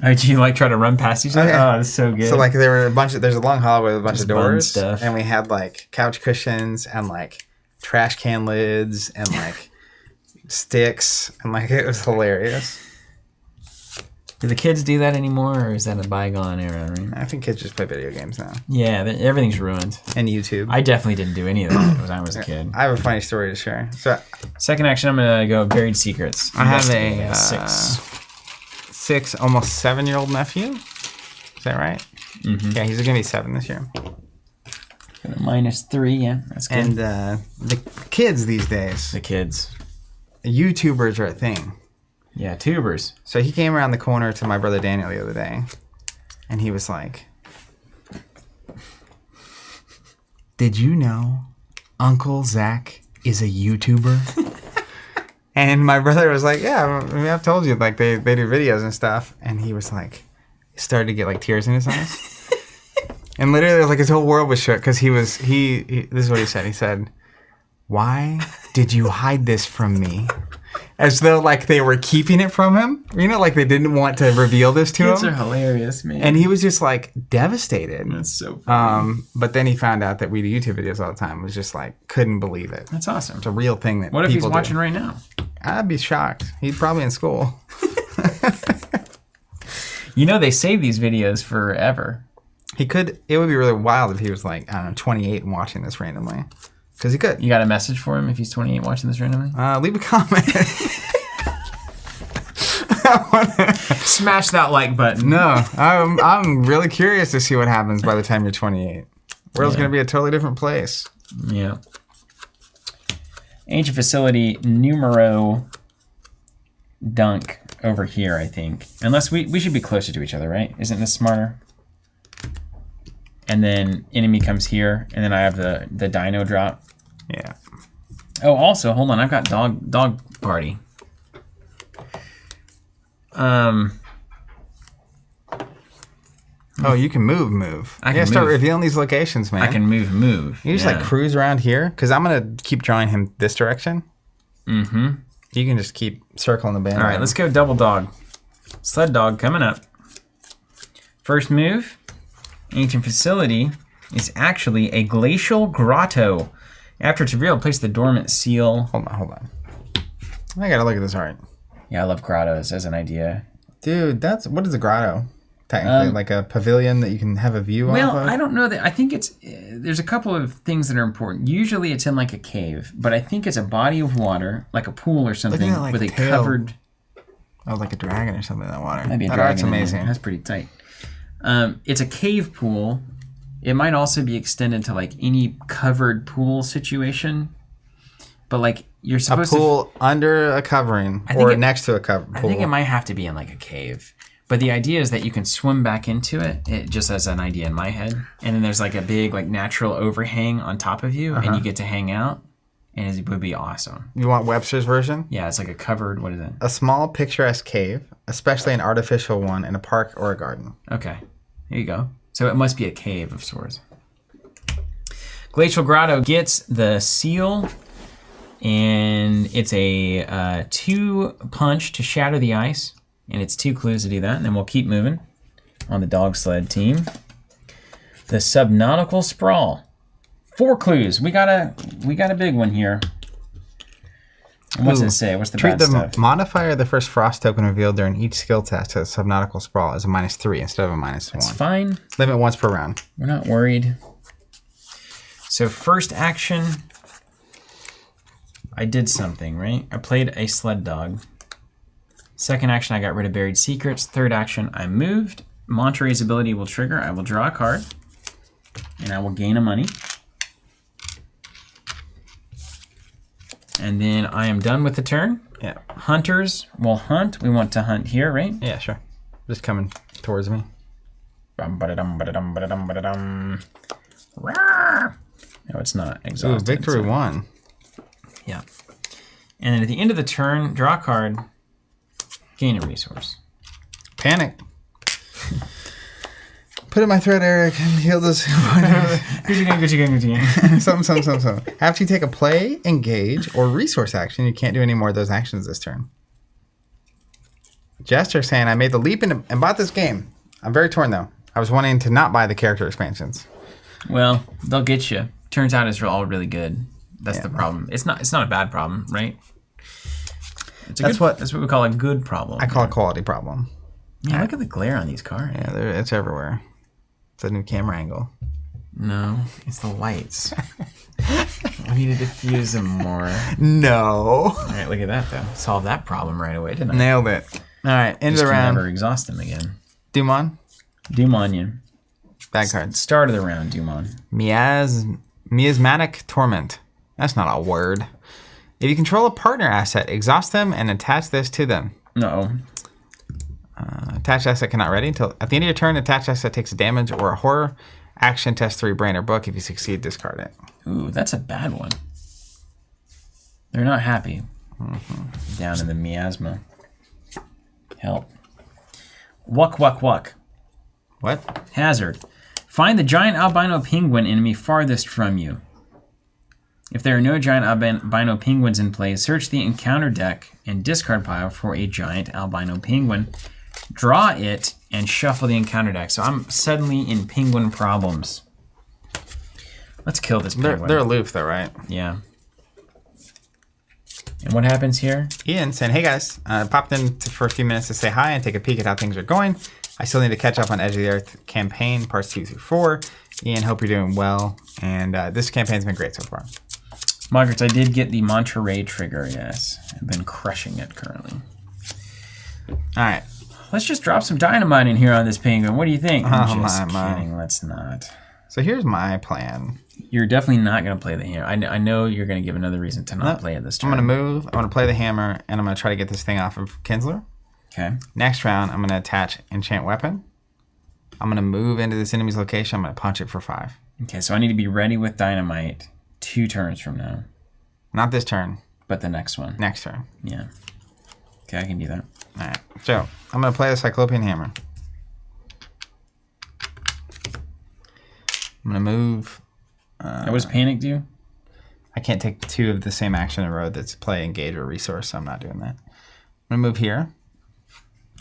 Oh, do you like try to run past each other?
Okay.
Oh, that's so good.
So like there's a long hallway with a bunch
Just
of
bun
doors,
stuff.
and we had like couch cushions and like trash can lids and like sticks, and like it was hilarious.
Do the kids do that anymore, or is that a bygone era? Right?
I think kids just play video games now
Yeah, everything's ruined.
and YouTube.
I definitely didn't do any of that when I was a kid.
I have a funny story to share. So
Second action, I'm gonna go buried secrets.
I have
Investigate.
a 6, almost 7-year-old nephew. Is that right? Mm-hmm. Yeah, he's gonna be 7 this year.
-3, yeah, that's good.
And the kids these days,
The kids.
YouTubers are a thing.
Yeah, tubers.
So he came around the corner to my brother Daniel the other day, and he was like, "Did you know Uncle Zach is a YouTuber?" And my brother was like, "Yeah, I mean, I've told you, like they do videos and stuff." And he was like, he started to get like tears in his eyes, and literally like his whole world was shook because he this is what he said. He said, "Why did you hide this from me?" As though like they were keeping it from him, you know, like they didn't want to reveal this to
Kids
him.
are hilarious, man.
And he was just like devastated.
That's so funny.
But then he found out that we do YouTube videos all the time. Was just like couldn't believe it.
That's awesome.
It's a real thing that
What if he's
people
watching
do.
right now?
I'd be shocked. He's probably in school.
You know they save these videos forever.
He could. It would be really wild if he was like, I don't know, 28 and watching this randomly. Because he could.
You got a message for him if he's 28 watching this randomly?
Leave a comment.
Smash that like button.
No, I'm really curious to see what happens by the time you're 28. World's gonna be a totally different place.
Yeah. Ancient facility numero dunk over here, I think. Unless we should be closer to each other, right? Isn't this smarter? And then enemy comes here, and then I have the dino drop.
Yeah.
Oh, also, hold on, I've got dog party.
Oh, you can move.
I
You
can
gotta start
move.
revealing these locations, man.
I can move.
You just like cruise around here, because I'm gonna keep drawing him this direction.
Mm-hmm.
You can just keep circling the band.
All right, let's go double dog. Sled dog coming up. First move, ancient facility is actually a glacial grotto. After it's revealed, place the dormant seal.
Hold on. I gotta look at this art.
Yeah, I love grottos as an idea.
Dude, what is a grotto? Technically, like a pavilion that you can have a view
Well,
off of?
I don't know that. I think it's there's a couple of things that are important. Usually, it's in like a cave, but I think it's a body of water, like a pool or something,
that, like,
with a
tail.
covered.
Oh, like a dragon or something in that water.
Maybe a
That
dragon.
art's
in there.
amazing.
That's pretty tight. It's a cave pool. It might also be extended to like any covered pool situation, but like you're
A
supposed
pool under a covering
think
or
it-
next to a cover pool.
I think it might have to be in like a cave. But the idea is that you can swim back into it just as an idea in my head. And then there's like a big like natural overhang on top of you, and you get to hang out, and it would be awesome.
You want Webster's version?
Yeah, it's like a covered. What is it?
A small picturesque cave, especially an artificial one in a park or a garden.
Okay, here you go. So it must be a cave of sorts. Glacial Grotto gets the seal, and it's a 2 punch to shatter the ice, and it's 2 clues to do that, and then we'll keep moving on the dog sled team. The Subnautical Sprawl, 4 clues. We got a big one here. And what's
Ooh.
it say? What's the
Treat
bad
the
stuff?
modifier of the first frost token revealed during each skill test to the subnautical sprawl as a -3 instead of a -1.
It's fine.
Limit once per round.
We're not worried. So first action, I did something, right? I played a sled dog. Second action, I got rid of buried secrets. Third action, I moved. Monterey's ability will trigger. I will draw a card, and I will gain a money. And then I am done with the turn.
Yeah.
Hunters will hunt. We want to hunt here, right?
Yeah, sure. Just coming towards me.
Bum, ba-da-dum, ba-da-dum, ba-da-dum, ba-da-dum. Rawr. No, it's not
Ooh,
exhausted.
victory
so-
1.
Yeah. And then at the end of the turn, draw a card, gain a resource.
Panic. Put in my thread, Eric, and heal this. Something. After you take a play, engage, or resource action, you can't do any more of those actions this turn. Jester saying, I made the leap and bought this game. I'm very torn, though. I was wanting to not buy the character expansions.
Well, they'll get you. Turns out it's all really good. That's the problem. It's not a bad problem, right? That's what we call a good problem.
I call it a quality problem.
Yeah, look at the glare on these cars.
Yeah, it's everywhere. It's a new camera angle.
No, it's the lights. I need to diffuse them more.
No.
All right, look at that, though. Solved that problem right away, didn't I?
Nailed it. All right, end of the round.
Never exhaust them again.
Dumon.
Dumonian.
Bad cards.
Start of the round, Dumon.
Miasmatic Torment. That's not a word. If you control a partner asset, exhaust them and attach this to them.
No.
Attached asset cannot ready until at the end of your turn. Attached asset takes a damage or a horror action. Test 3 brain or book. If you succeed, discard it.
Ooh, that's a bad one. They're not happy. Down in the miasma. Help. Wuck, wuck, wuck.
What?
Hazard. Find the giant albino penguin enemy farthest from you. If there are no giant albino penguins in play, search the encounter deck and discard pile for a giant albino penguin. Draw it and shuffle the encounter deck. So I'm suddenly in penguin problems. Let's kill this penguin.
They're aloof, though, right?
Yeah. And what happens here?
Ian saying, hey guys, popped in for a few minutes to say hi and take a peek at how things are going. I still need to catch up on Edge of the Earth campaign, parts 2 through 4. Ian, hope you're doing well. And this campaign's been great so far.
Margaret, I did get the Monterey trigger, yes. I've been crushing it currently.
All right.
Let's just drop some dynamite in here on this penguin. What do you think? I'm just
my.
kidding. Let's not.
So here's my plan.
You're definitely not going to play the hammer. I know you're going to give another reason to not play it this turn.
I'm going to move. I'm going to play the hammer, and I'm going to try to get this thing off of Kinsler.
Okay.
Next round, I'm going to attach enchant weapon. I'm going to move into this enemy's location. I'm going to punch it for 5.
Okay, so I need to be ready with dynamite 2 turns from now.
Not this turn.
But the next one.
Next turn.
Yeah. Okay, I can do that.
All right. So I'm going to play the Cyclopean Hammer. I'm going to move.
What does panic do?
I can't take 2 of the same action in a row that's play, engage, or resource, so I'm not doing that. I'm going to move here.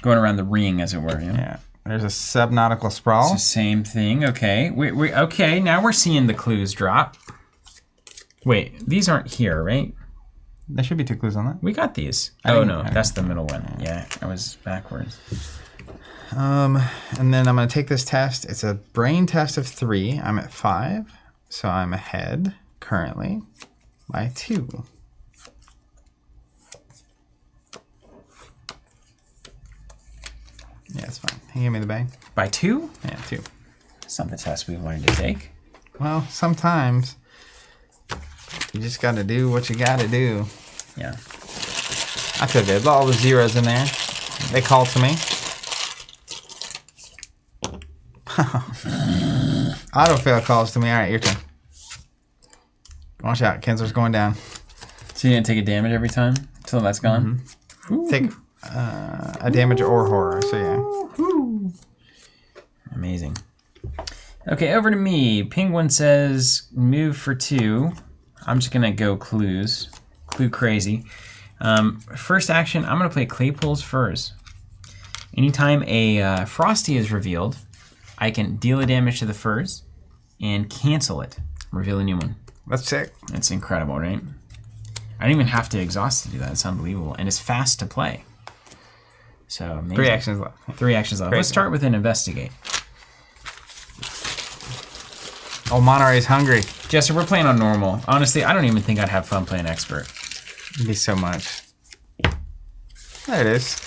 Going around the ring, as it were.
Yeah. There's a subnautical sprawl.
It's the same thing. Okay. Okay, now we're seeing the clues drop. Wait, these aren't here, right?
There should be 2 clues on that.
We got these. That's the middle one. Yeah, I was backwards.
And then I'm going to take this test. It's a brain test of 3. I'm at 5, so I'm ahead currently by 2. Yeah, it's fine. He gave me the bag.
By 2?
Yeah, 2.
That's not the test we wanted to take.
Well, sometimes you just got to do what you got to do.
Yeah.
I feel good. All the zeros in there. They call to me. Autofill calls to me. All right, your turn. Watch out. Kinsler's going down.
So you didn't take a damage every time until that's gone?
Mm-hmm. Take a damage or horror. So, yeah.
Amazing. Okay, over to me. Penguin says move for 2. I'm just going to go clues. Clue crazy. First action, I'm going to play Claypool's Furs. Anytime a Frosty is revealed, I can deal a damage to the furs and cancel it. Reveal a new one.
That's sick.
That's incredible, right? I don't even have to exhaust to do that. It's unbelievable. And it's fast to play. So amazing.
3 actions left.
3 actions left.
Great.
Let's start with an investigate.
Oh, Monterey's hungry.
Jester, we're playing on normal. Honestly, I don't even think I'd have fun playing expert.
It'd be so much. There it is.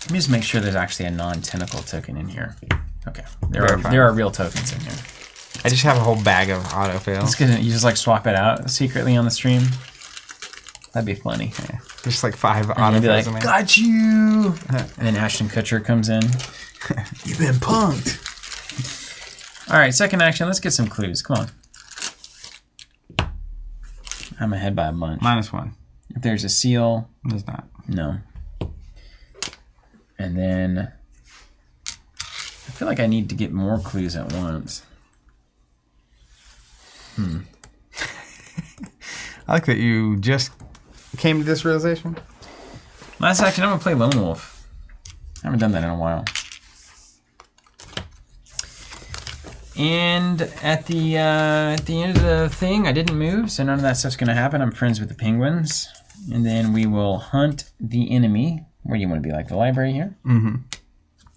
Let me just make sure there's actually a non-tentacle token in here. Okay, there
Verify.
are real tokens in here.
I just have a whole bag of autofails.
It's gonna, you just like swap it out secretly on the stream. That'd be funny.
Yeah. Just like 5
And you'd be
autofails in
like,
there.
got you! And then Ashton Kutcher comes in.
You've been punked.
All right, second action. Let's get some clues. Come on. I'm ahead by a bunch.
-1.
If there's a seal,
There's not.
no. And then I feel like I need to get more clues at once.
I like that you just came to this realization.
Last action, I'm gonna play Lone Wolf.
I haven't done that in a while. And at the end of the thing, I didn't move, so none of that stuff's gonna happen. I'm friends with the penguins. And then we will hunt the enemy. Where do you want to be, like the library here?
Mm-hmm.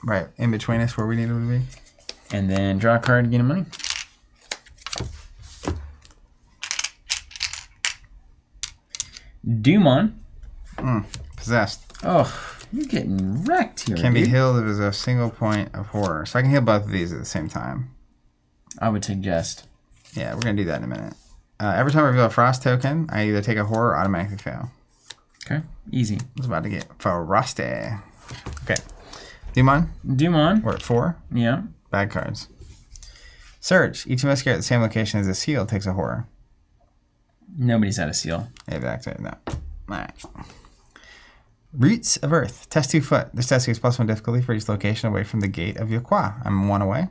Right, in between us where we need them to be.
And then draw a card and get a money. Doomon.
Possessed.
Oh, you're getting wrecked here,
Can
dude.
be healed if there's a single point of horror. So I can heal both of these at the same time.
I would suggest.
Yeah, we're going to do that in a minute. Every time I reveal a frost token, I either take a horror or automatically fail.
Okay, easy.
I was about to get frosty. Okay. Doomon.
Doomon.
We're at 4.
Yeah.
Bad cards. Search. Each investigator at the same location as a seal takes a horror.
Nobody's had a seal.
Exactly. No. Alright. Roots of Earth. Test 2 foot. This test gives +1 difficulty for each location away from the gate of Yaqua. I'm 1 away.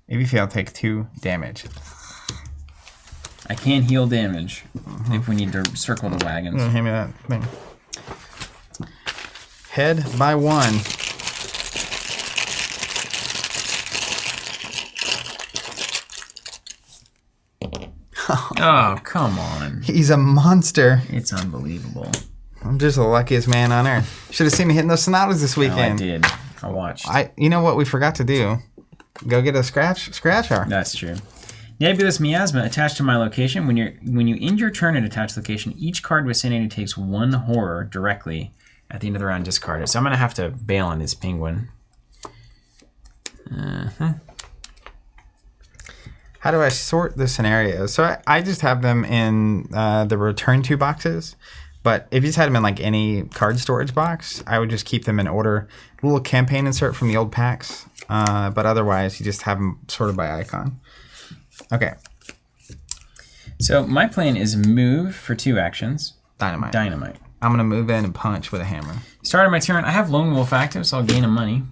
If you fail, take 2 damage.
I can heal damage if we need to circle the wagons.
Hand me that thing. Head by 1.
Oh, come on.
He's a monster.
It's unbelievable.
I'm just the luckiest man on earth. Should have seen me hitting those sonatas this
No, I
weekend.
did. I watched.
You know what we forgot to do? Go get a scratcher.
That's true. Nebulous Miasma attached to my location. When you end your turn at attached location, each card vicinity takes 1 horror directly. At the end of the round, discard it. So I'm gonna have to bail on this penguin.
How do I sort the scenarios? So I just have them in the return to boxes. But if you just had them in like any card storage box, I would just keep them in order. A little campaign insert from the old packs. But otherwise, you just have them sorted by icon. Okay.
So my plan is move for 2 actions.
Dynamite.
Dynamite.
I'm going to move in and punch with a hammer.
Starting my turn, I have Lone Wolf active, so I'll gain a money.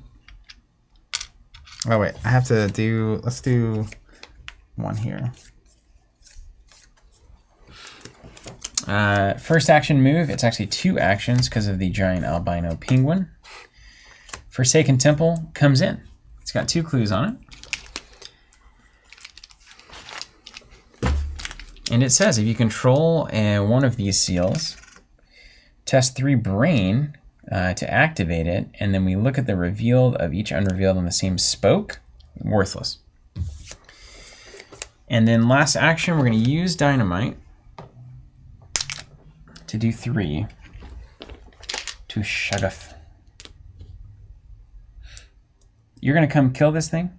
Oh, wait. I have to do... Let's do 1 here.
First action move. It's actually 2 actions because of the giant albino penguin. Forsaken Temple comes in. It's got 2 clues on it. And it says if you control one of these seals, test 3 brain to activate it, and then we look at the revealed of each unrevealed on the same spoke. Worthless. And then last action, we're going to use dynamite to do 3 to Shaggoth. You're going to come kill this thing,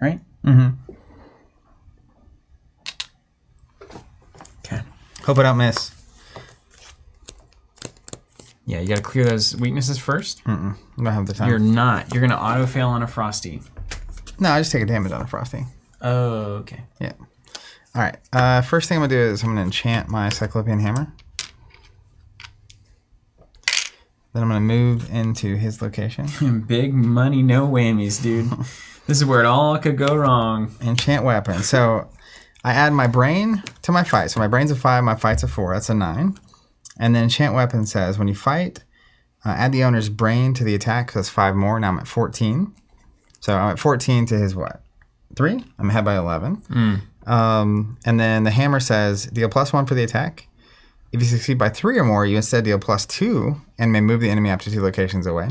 right?
Mm-hmm.
Okay.
Hope I don't miss.
Yeah, you got to clear those weaknesses first.
I don't have the time.
You're not. You're going to auto-fail on a Frosty.
No, I just take a damage on a Frosty.
Oh, okay.
Yeah. All right. First thing I'm going to do is I'm going to enchant my Cyclopean Hammer. Then I'm going to move into his location.
Big money, no whammies, dude. This is where it all could go wrong.
Enchant weapon. So I add my brain to my fight. So my brain's a 5, my fight's a 4. That's a 9. And then enchant weapon says when you fight, add the owner's brain to the attack because that's 5 more. Now I'm at 14. So I'm at 14 to his what? 3? I'm ahead by 11. And then the hammer says deal +1 for the attack. If you succeed by 3 or more, you instead deal +2 and may move the enemy up to 2 locations away.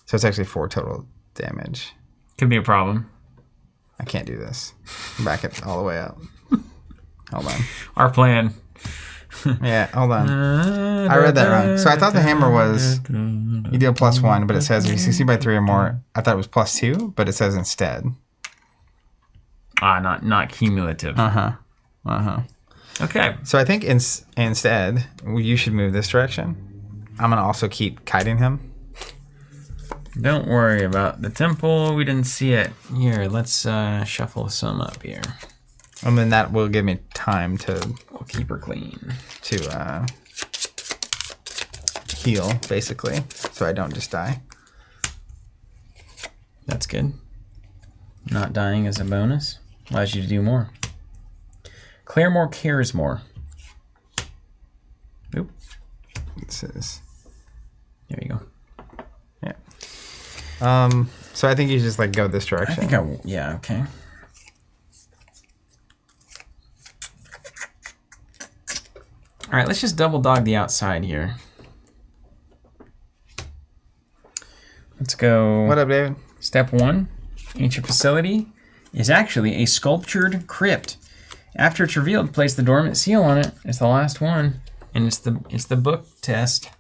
So it's actually 4 total damage.
Could be a problem.
I can't do this. Back it all the way up. Hold on.
Our plan.
Yeah, hold on. I read that wrong. So I thought the hammer was you deal +1, but it says if you succeed by 3 or more. I thought it was +2, but it says instead.
Not cumulative. Okay.
So I think instead you should move this direction. I'm gonna also keep kiting him.
Don't worry about the temple. We didn't see it. Here, let's shuffle some up here.
And then that will give me time to
We'll keep her clean.
Heal, basically, so I don't just die.
That's good. Not dying is a bonus. Allows you to do more. Clear more, cares more. Oop.
This is
There you go.
So I think you just like go this
I
direction.
think yeah, okay. All right, let's just double dog the outside here. Let's go.
What up, David?
Step 1, ancient facility is actually a sculptured crypt. After it's revealed, place the dormant seal on it. It's the last one, and it's the book test.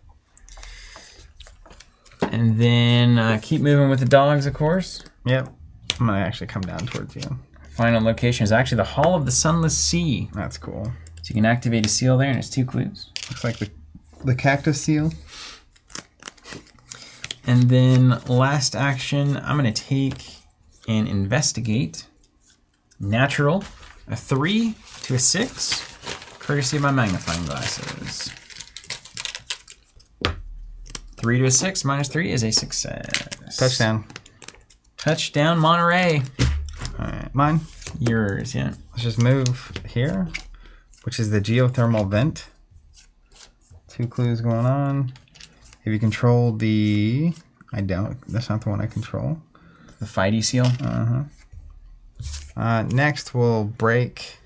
And then keep moving with the dogs, of course.
Yep. I'm gonna actually come down towards you.
Final location is actually the Hall of the Sunless Sea.
That's cool.
So you can activate a seal there, and it's 2 clues.
Looks like the cactus seal.
And then last action, I'm going to take and investigate natural, a 3 to a 6, courtesy of my magnifying glasses. 3 to a 6 minus 3 is a success.
Touchdown.
Touchdown, Monterey.
All right, mine.
Yours, yeah.
Let's just move here, which is the geothermal vent. 2 clues going on. Have you controlled the... I don't. That's not the one I control.
The Fighty seal.
Next, we'll break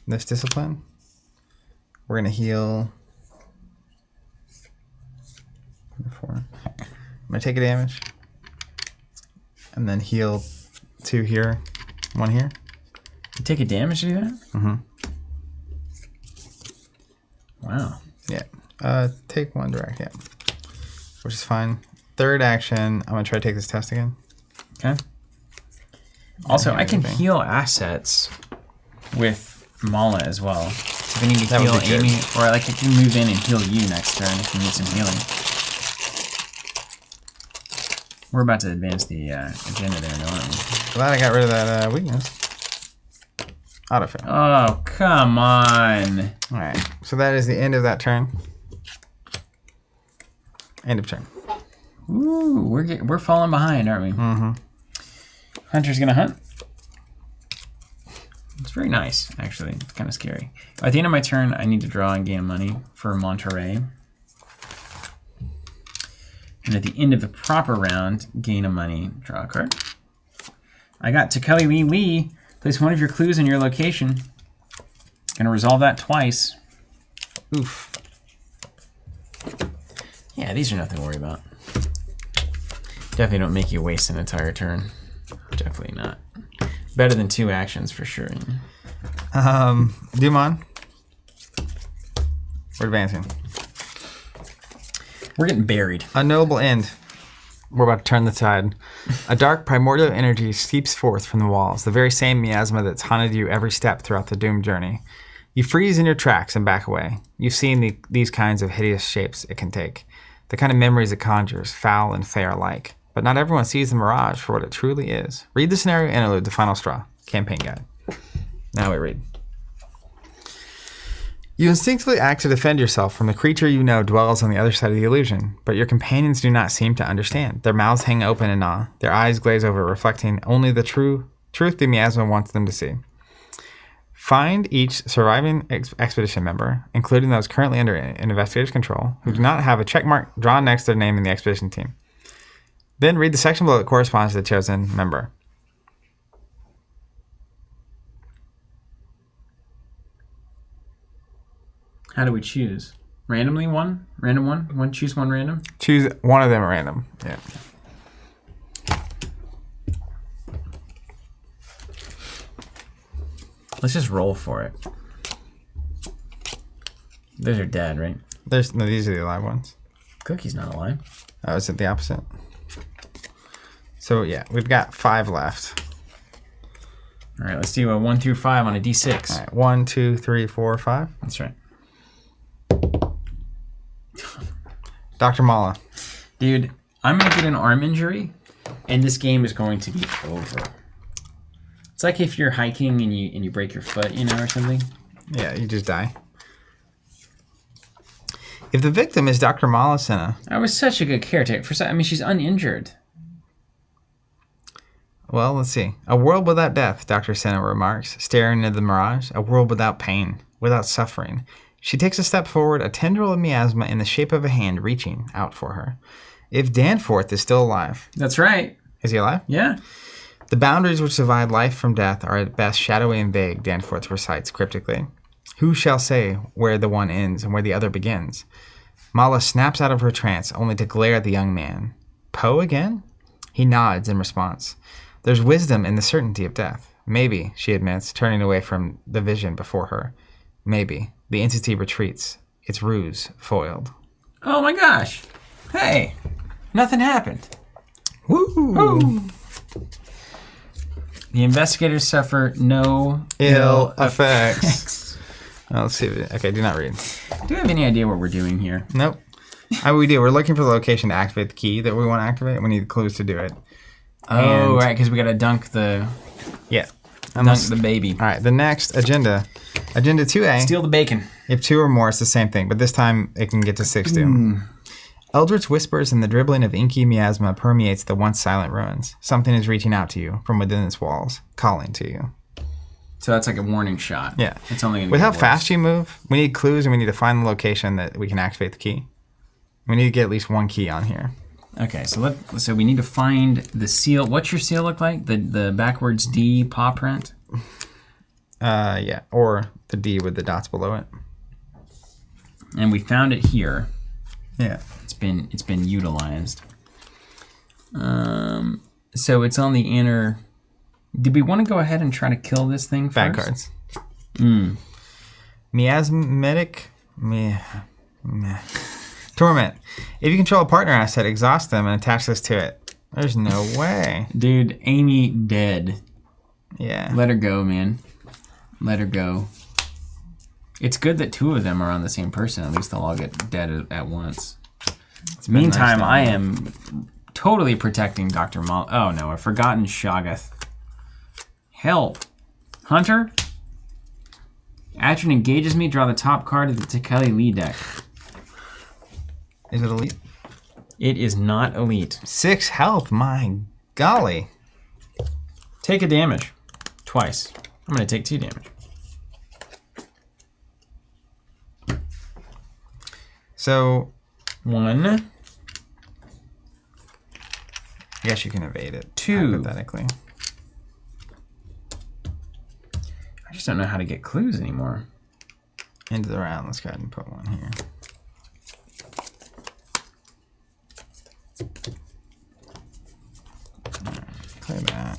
this discipline. We're going to heal... 4. I'm going to take a damage. And then heal 2 here. 1 here.
You take a damage to do that?
Mm-hmm.
Wow.
Yeah. Take 1 direct, yeah. Which is fine. Third action, I'm going to try to take this test again.
Okay. Also, I can heal assets with Mala as well. So if I need to heal Amy, or like I can move in and heal you next turn if you need some healing. We're about to advance the agenda there, aren't we?
Glad I got rid of that weakness. Autofail.
Oh, come on.
All right. So that is the end of that turn. End of turn.
Ooh, we're falling behind, aren't we?
Mm-hmm.
Hunter's gonna hunt. It's very nice, actually. It's kind of scary. At the end of my turn, I need to draw and gain money for Monterey. And at the end of the proper round, gain a money, draw a card. I got Takeli Lee Lee. Place 1 of your clues in your location. Gonna resolve that twice.
Oof.
Yeah, these are nothing to worry about. Definitely don't make you waste an entire turn. Definitely not. Better than 2 actions for sure.
Dumon. We're advancing.
We're getting buried.
A noble end. We're about to turn the tide. A dark primordial energy seeps forth from the walls, the very same miasma that's haunted you every step throughout the doomed journey. You freeze in your tracks and back away. You've seen these kinds of hideous shapes it can take. The kind of memories it conjures, foul and fair alike. But not everyone sees the mirage for what it truly is. Read the scenario interlude, the final straw, campaign guide. Now we read. You instinctively act to defend yourself from the creature you know dwells on the other side of the illusion, but your companions do not seem to understand. Their mouths hang open in awe, their eyes glaze over, reflecting only the truth the miasma wants them to see. Find each surviving expedition member, including those currently under investigator's control, who do not have a check mark drawn next to their name in the expedition team. Then read the section below that corresponds to the chosen member.
How do we choose? Randomly one? Random one? Choose one random?
Choose one of them at random. Yeah.
Let's just roll for it. Those are dead, right?
No, these are the alive ones.
Cookie's not alive.
Oh, is it the opposite? So yeah, we've got 5 left.
All right, let's do a 1 through 5 on a D6.
All right, 1, 2, 3, 4, 5.
That's right.
Dr. Mala.
Dude, I'm going to get an arm injury, and this game is going to be over. It's like if you're hiking and you break your foot, or something.
Yeah, you just die. If the victim is Dr. Mala Senna.
I was such a good caretaker. She's uninjured.
Well, let's see. A world without death, Dr. Senna remarks, staring into the mirage. A world without pain, without suffering. She takes a step forward, a tendril of miasma in the shape of a hand reaching out for her. If Danforth is still alive.
That's right.
Is he alive?
Yeah.
The boundaries which divide life from death are at best shadowy and vague, Danforth recites cryptically. Who shall say where the one ends and where the other begins? Mala snaps out of her trance, only to glare at the young man. Poe again? He nods in response. There's wisdom in the certainty of death. Maybe, she admits, turning away from the vision before her. Maybe. The entity retreats, its ruse foiled.
Oh my gosh. Hey, nothing happened.
Woo!
Woo. The investigators suffer no
Ill effects. Let's see. Okay, do not read.
Do we have any idea what we're doing here?
Nope. We do. We're looking for the location to activate the key that we want to activate. We need clues to do it.
Oh, right, because we got to dunk the baby.
All right, the next agenda 2A.
Steal the bacon.
If 2 or more, it's the same thing, but this time it can get to 6 too. Eldritch whispers and the dribbling of inky miasma permeates the once silent ruins. Something is reaching out to you from within its walls, calling to you.
So that's like a warning shot.
Yeah.
It's only gonna
With
get
how
worse.
fast you move, we need clues and we need to find the location that we can activate the key. We need to get at least one key on here.
Okay, so we need to find the seal. What's your seal look like? The backwards D paw print?
Yeah, or the D with the dots below it.
And we found it here.
Yeah.
It's been utilized. So it's on the inner. Did we want to go ahead and try to kill this thing first?
Bad cards. Miasmatic. Torment. If you control a partner asset, exhaust them and attach this to it. There's no way.
Dude, Amy dead.
Yeah.
Let her go, man. Let her go. It's good that 2 of them are on the same person. At least they'll all get dead at once. Meantime,
nice
I am totally protecting Dr. Mal. Oh no, I've forgotten Shoggoth. Help. Hunter? Atron engages me, draw the top card of the Tekeli Lee deck.
Is it elite?
It is not elite.
6 health, my golly.
Take a damage. Twice. I'm going to take 2 damage.
So
1.
I guess you can evade it.
2.
Hypothetically.
I just don't know how to get clues anymore.
Into the round. Let's go ahead and put one here. Play that.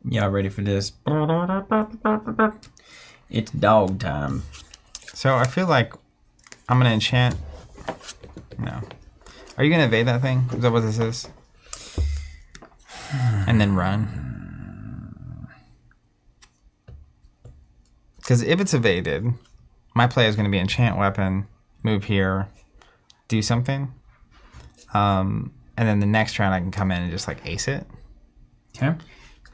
Y'all ready for this? It's dog time.
So I feel like I'm going to enchant. No. Are you going to evade that thing? Is that what this is? And then run? Because if it's evaded, my play is going to be enchant weapon, move here, do something. And then the next round I can come in and just like ace it.
Okay.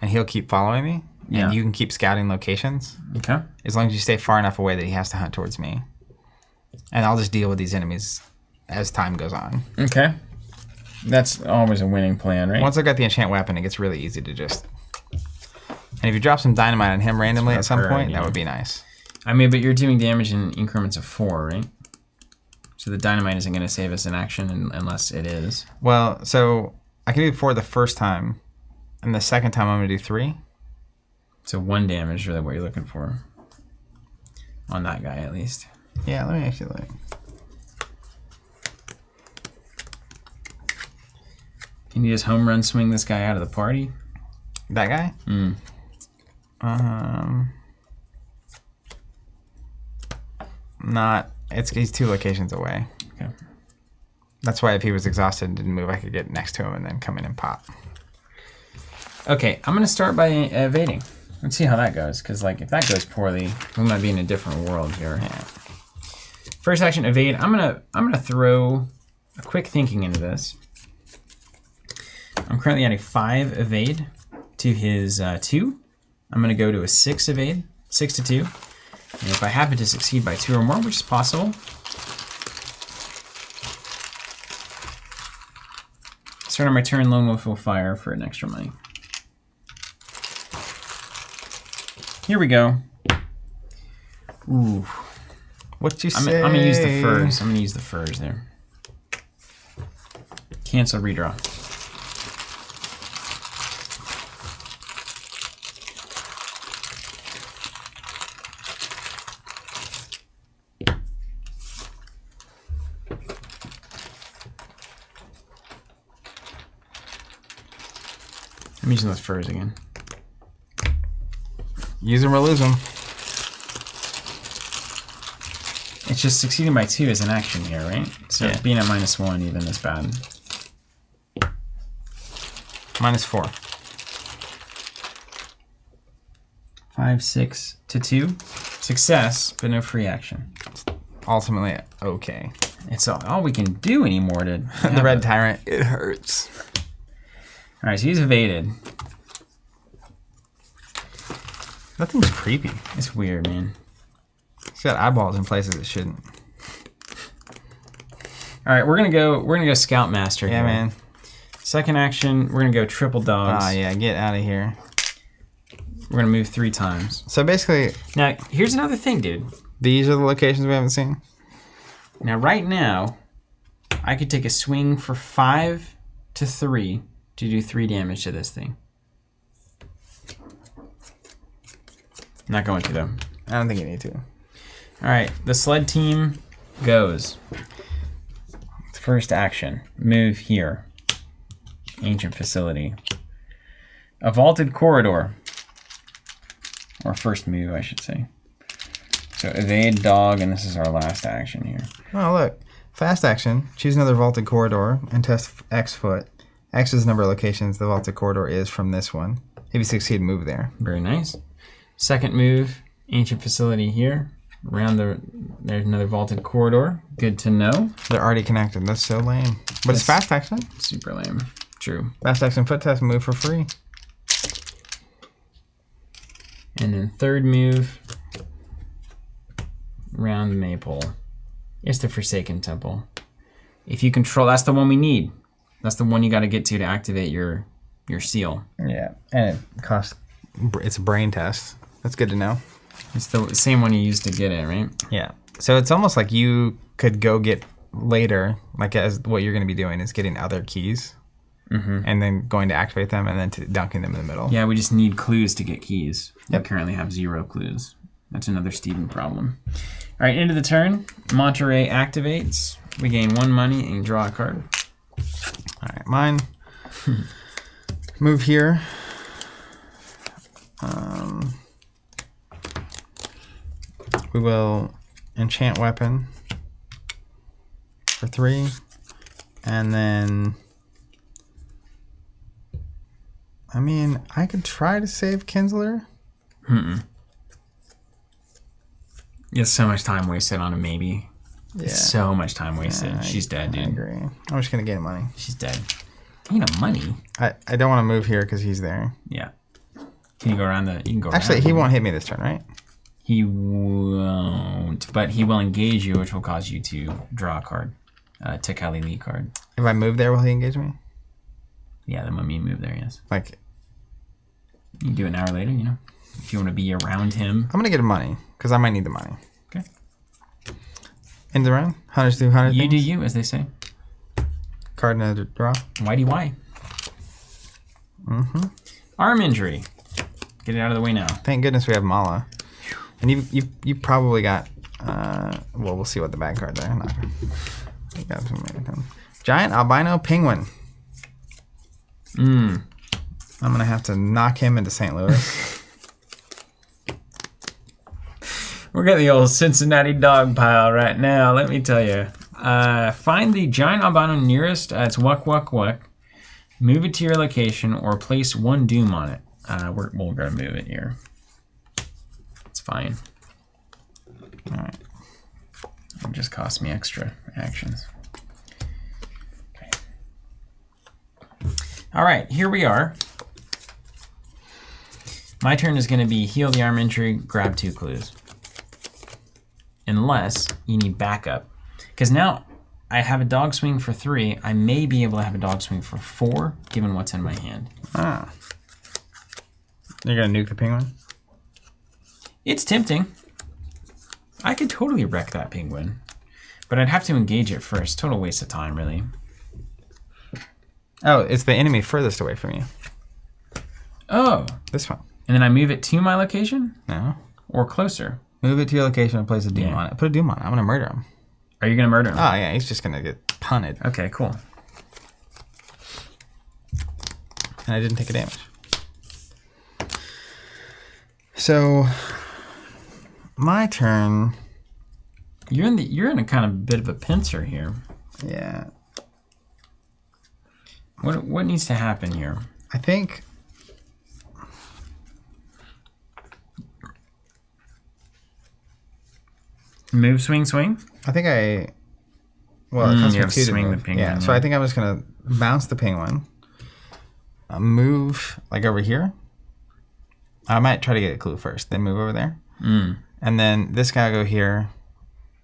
And he'll keep following me.
Yeah.
And you can keep scouting locations.
Okay.
As long as you stay far enough away that he has to hunt towards me. And I'll just deal with these enemies as time goes on.
Okay. That's always a winning plan, right?
Once I got the enchant weapon, it gets really easy to just... And if you drop some dynamite on him randomly at some point, that would be nice.
I mean, but you're doing damage in increments of 4, right? So the dynamite isn't going to save us in action unless it is.
Well, so I can do 4 the first time. And the second time I'm going to do 3.
So 1 damage is really what you're looking for. On that guy, at least.
Yeah, let me actually look.
Can you just home run swing this guy out of the party?
That guy? Not. He's 2 locations away.
Okay.
That's why if he was exhausted and didn't move, I could get next to him and then come in and pop.
Okay, I'm gonna start by evading. Let's see how that goes, because like if that goes poorly, we might be in a different world here.
Yeah.
First action, evade. I'm gonna throw a quick thinking into this. I'm currently at a 5 evade to his 2. I'm gonna go to a 6 evade, 6 to 2. And if I happen to succeed by 2 or more, which is possible, Start on my turn, Lone Wolf will fire for an extra money. Here we go. Ooh.
What you
I'm
say?
gonna use the furs. I'm gonna use the furs there. Cancel redraw. I'm using those furs again.
Use them or lose them.
It's just succeeding by 2 is an action here, right? So
Yeah.
being at -1 even is bad.
-4.
5, 6 to 2. Success, but no free action.
Ultimately, okay.
It's all we can do anymore to
The red tyrant, it hurts.
All right, so he's evaded.
That thing's creepy.
It's weird, man.
It's got eyeballs in places it shouldn't.
All right, we're gonna go Scoutmaster.
Yeah,
here.
man.
Second action, we're gonna go triple dogs.
Ah, yeah, get out of here.
We're gonna move 3 times.
So basically,
Now, here's another thing, dude.
these are the locations we haven't seen.
Now, right now, I could take a swing for 5 to 3 to do 3 damage to this thing. Not going to though.
I don't think you need to.
All right, the sled team goes. First action, move here. Ancient facility. A vaulted corridor. Or first move, I should say. So evade dog, and this is our last action here.
Oh, look. Fast action. Choose another vaulted corridor and test X foot. X is the number of locations the vaulted corridor is from this one. If you succeed, move there.
Very nice. Second move, ancient facility here. There's another vaulted corridor. Good to know.
They're already connected. That's so lame. But it's fast action.
Super lame. True.
Fast action foot test, move for free.
And then third move, round the maypole. It's the Forsaken Temple. If you control, that's the one we need. That's the one you got to get to activate your seal.
Yeah, and it costs. It's a brain test. That's good to know.
It's the same one you used to get it, right?
Yeah. So it's almost like you could go get later, like as what you're going to be doing is getting other keys, and then going to activate them, and then dunking them in the middle.
Yeah, we just need clues to get keys.
Yep.
We currently have 0 clues. That's another Steven problem. All right, into the turn. Monterey activates. We gain 1 money and draw a card.
All right, mine. Move here. We will enchant weapon for 3, and then I mean I could try to save Kinsler.
It's so much time wasted on a maybe.
Yeah,
It's so much time wasted. She's dead,
I
dude.
agree. I'm just gonna get money.
She's dead. You need money.
I don't want to move here because he's there.
Yeah. Can you go around the? You can go.
Actually,
around.
he won't hit me this turn, right?
He won't, but he will engage you, which will cause you to draw a card, Tekali Lee card.
If I move there, will he engage me?
Yeah, the mummy move there. Yes.
Like,
You can do it an hour later. You know, if you want to be around him.
I'm gonna get him money because I might need the money.
Okay.
End the round. Hunters do hunter.
You
things.
do you, as they say.
Card another draw.
Why? Arm injury. Get it out of the way now.
Thank goodness we have Mala. And you probably got well, we'll see what the bad cards are. You got some giant albino penguin. I'm gonna have to knock him into St. Louis.
We're getting the old Cincinnati dog pile right now, let me tell you. Find the giant albino nearest. It's wuck, wuck, wuck. Move it to your location or place 1 doom on it. We're going to move it here. It's fine.
All right.
It just cost me extra actions. Okay. All right, here we are. My turn is going to be heal the arm injury, grab 2 clues. Unless you need backup. Because now I have a dog swing for 3. I may be able to have a dog swing for 4, given what's in my hand.
Ah. You're gonna nuke the penguin?
It's tempting. I could totally wreck that penguin, but I'd have to engage it first. Total waste of time, really.
Oh, it's the enemy furthest away from you.
Oh.
This one.
And then I move it to my location?
No.
Or closer?
Move it to your location and place a doom on it. Put a doom on it. I'm gonna murder him.
Are you going to murder him?
Oh, yeah, he's just gonna get punted.
Okay, cool.
And I didn't take a damage. So, my turn.
You're in a kind of bit of a pincer here.
Yeah.
What needs to happen here?
I think...
Move, swing, swing?
I think I... Well, it costs
you
me
have
2 to
swing
move.
the penguin,
Yeah, so
yeah.
I think I'm just gonna bounce the penguin. Move, like, over here. I might try to get a clue first, then move over there. And then this guy will go here,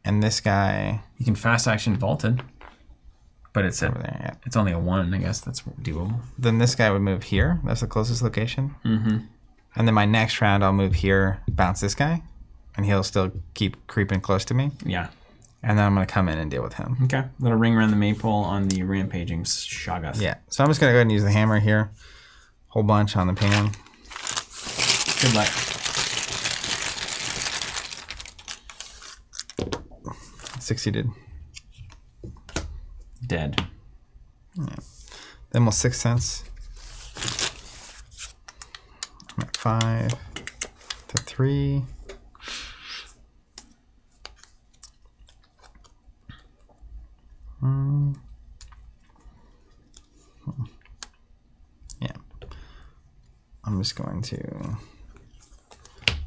and this guy...
You can fast action vaulted. But it's
over there, yeah.
It's only a 1, I guess that's doable.
Then this guy would move here. That's the closest location.
Mm-hmm.
And then my next round, I'll move here, bounce this guy, and he'll still keep creeping close to me.
Yeah.
And then I'm going to come in and deal with him.
Okay. Little ring around the maple on the rampaging Shoggoth.
Yeah. So I'm just going to go ahead and use the hammer here. Whole bunch on the penguin.
Good luck.
Succeeded.
Dead.
Yeah. Then we'll 6 cents. I'm at 5 to 3. Yeah. I'm just going to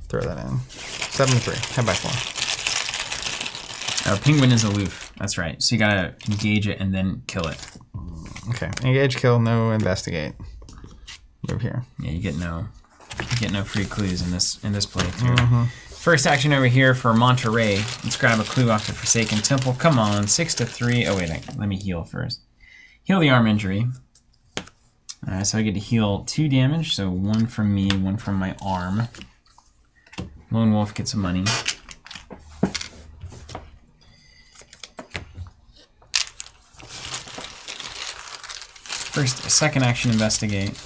throw that in. 7 to 3. Head back 1.
Penguin is aloof. That's right. So you gotta engage it and then kill it.
Okay. Engage, kill, no investigate. Move here.
Yeah, you get no free clues in this playthrough. First action over here for Monterey. Let's grab a clue off the Forsaken Temple. Come on, 6 to 3. Oh wait, let me heal first. Heal the arm injury. So I get to heal 2 damage. So 1 from me, 1 from my arm. Lone Wolf gets some money. Second action, investigate.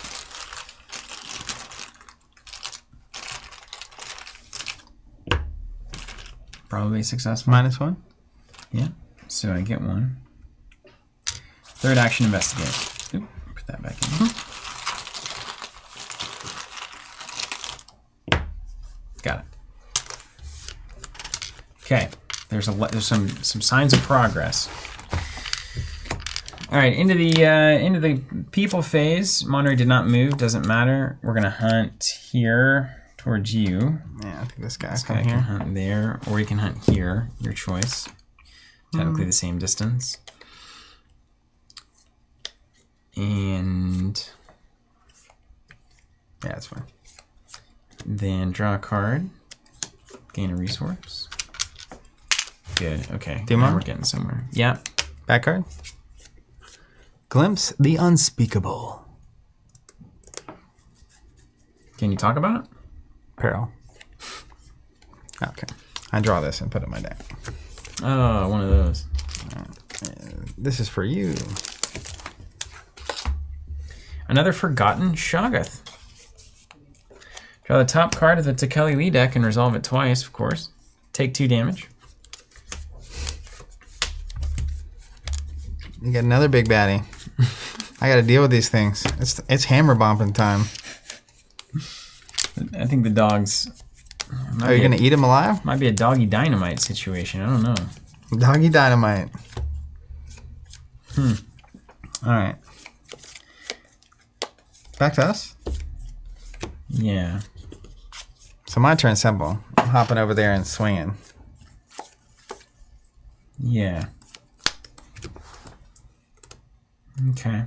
Probably successful.
-1.
Yeah, so I get 1. Third action, investigate. Oop, put that back in. Got it. Okay, there's some signs of progress. All right, into the people phase. Monterey did not move. Doesn't matter. We're gonna hunt here towards you.
Yeah, I think this guy
Guy can hunt there, or you can hunt here. Your choice. Technically the same distance. And
yeah, that's fine.
then draw a card. Gain a resource. Good. Okay.
Demon?
Now we're getting somewhere. Yeah.
Back card. Glimpse the unspeakable.
Can you talk about it?
Peril. Okay. I draw this and put it in my deck.
Oh, one of those.
This is for you.
Another Forgotten Shoggoth. Draw the top card of the Tekeli Lee deck and resolve it twice, of course. Take 2 damage.
You get another big baddie. I got to deal with these things. It's hammer bumping time.
I think the dogs...
Are you going to eat him alive?
Might be a doggy dynamite situation. I don't know.
Doggy dynamite. All right. Back to us?
Yeah.
So my turn's simple. I'm hopping over there and swinging.
Yeah. Okay.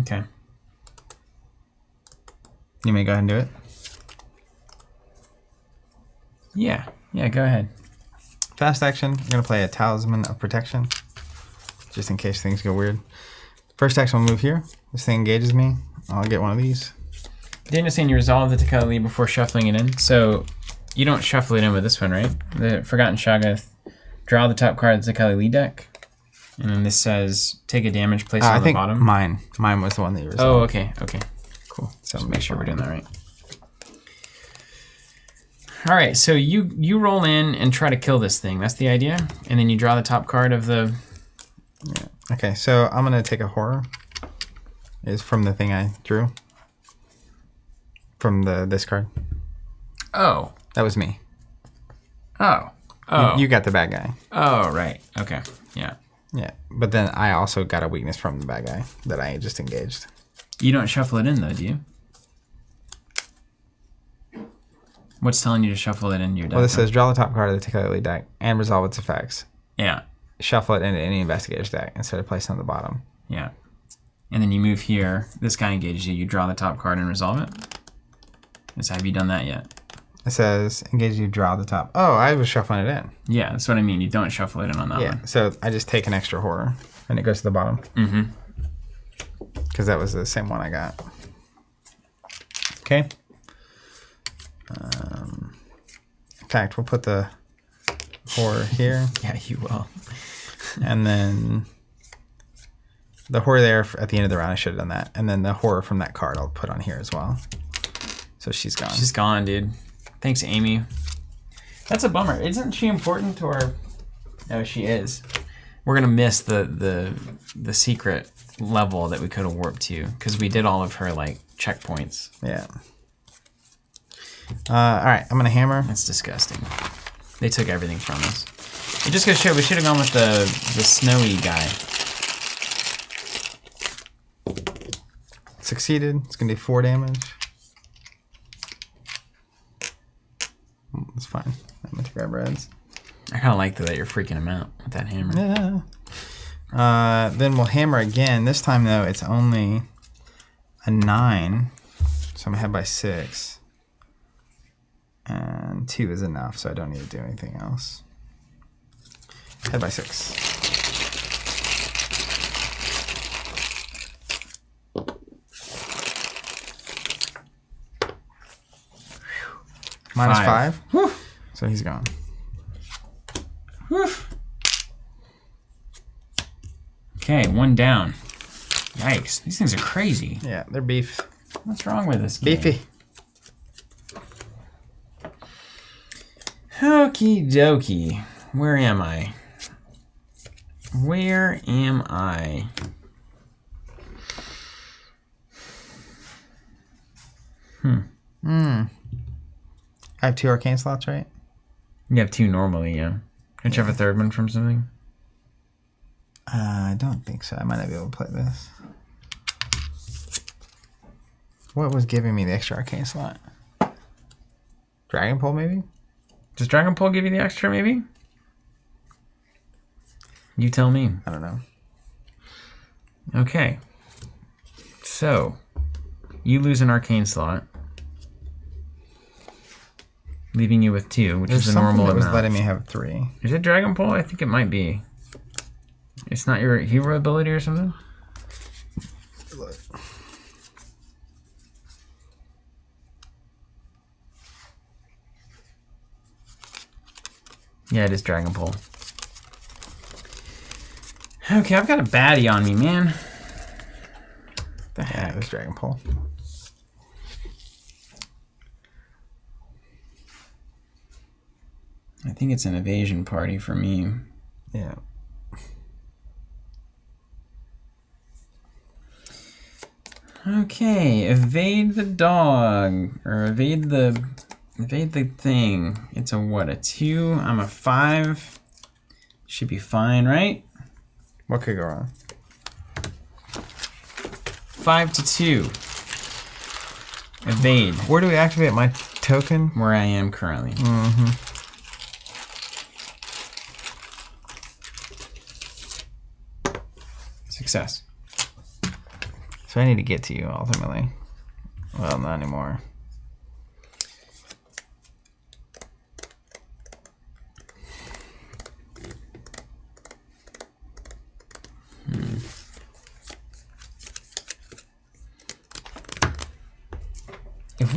Okay.
You may go ahead and do it.
Yeah, go ahead.
Fast action, I'm going to play a Talisman of Protection, just in case things go weird. First action, I'll move here. This thing engages me. I'll get one of these.
Daniel's saying you resolve the Tekali before shuffling it in. So you don't shuffle it in with this one, right? The Forgotten Shoggoth. Draw the top card of the Tekali deck. And then this says take a damage, place it on the bottom.
Mine was the one that you resolved.
Oh, okay. Cool.
So
just make sure we're doing that right. All right, so you roll in and try to kill this thing. That's the idea. And then you draw the top card of the...
Yeah. Okay, so I'm going to take a horror. It's from the thing I drew. From this card.
Oh.
That was me.
Oh.
You got the bad guy.
Oh, right. Okay. Yeah.
Yeah, but then I also got a weakness from the bad guy that I just engaged.
You don't shuffle it in, though, do you? What's telling you to shuffle it into your deck?
Well, this says draw the top card of the Tekali deck and resolve its effects.
Yeah.
Shuffle it into any investigator's deck instead of placing it on the bottom.
Yeah. And then you move here. This guy engages you. You draw the top card and resolve it. Have you done that yet?
It says engage you, draw the top. Oh, I was shuffling it in.
Yeah, that's what I mean. You don't shuffle it in on that one.
So I just take an extra horror and it goes to the bottom.
Mm-hmm.
Because that was the same one I got. Okay. In fact, we'll put the horror here.
Yeah, you will.
And then the horror there at the end of the round, I should have done that. And then the horror from that card I'll put on here as well. So she's gone.
She's gone, dude. Thanks, Amy. That's a bummer. Isn't she important to our... No, she is. We're going to miss the secret level that we could have warped to because we did all of her, like, checkpoints.
Yeah. All right, I'm going to hammer.
That's disgusting. They took everything from us. It just goes to show we should have gone with the snowy guy.
Succeeded. It's going to do 4 damage. It's fine. I'm going to grab reds.
I kind of like that you're freaking him out with that hammer.
Yeah. Then we'll hammer again. This time, though, it's only a 9. So I'm ahead by 6. And 2 is enough, so I don't need to do anything else. Ahead by 6. Minus 5. So he's gone.
Okay, 1 down. Yikes. These things are crazy.
Yeah, they're beef.
What's wrong with this game?
Beefy.
Okie dokie. Where am I? Where am I?
I have 2 arcane slots, right?
You have 2 normally, yeah. Don't you have a third one from something?
I don't think so. I might not be able to play this. What was giving me the extra arcane slot? Dragon Pole, maybe?
Does Dragon Pole give you the extra, maybe? You tell me.
I don't know.
Okay. So, you lose an arcane slot, leaving you with 2, which is the normal
that was
amount.
letting me have 3.
Is it Dragon Pole? I think it might be. It's not your hero ability or something? Yeah, it is Dragon Pole. Okay, I've got a baddie on me, man. What the heck?
Yeah, it was Dragon Pole.
I think it's an evasion party for me.
Yeah.
Okay, evade the dog, or evade the thing. It's a what, a 2? I'm a 5. Should be fine, right?
What could go wrong?
5 to 2. Evade.
Where do we activate my token?
Where I am currently. Success.
So I need to get to you ultimately. Well, not anymore.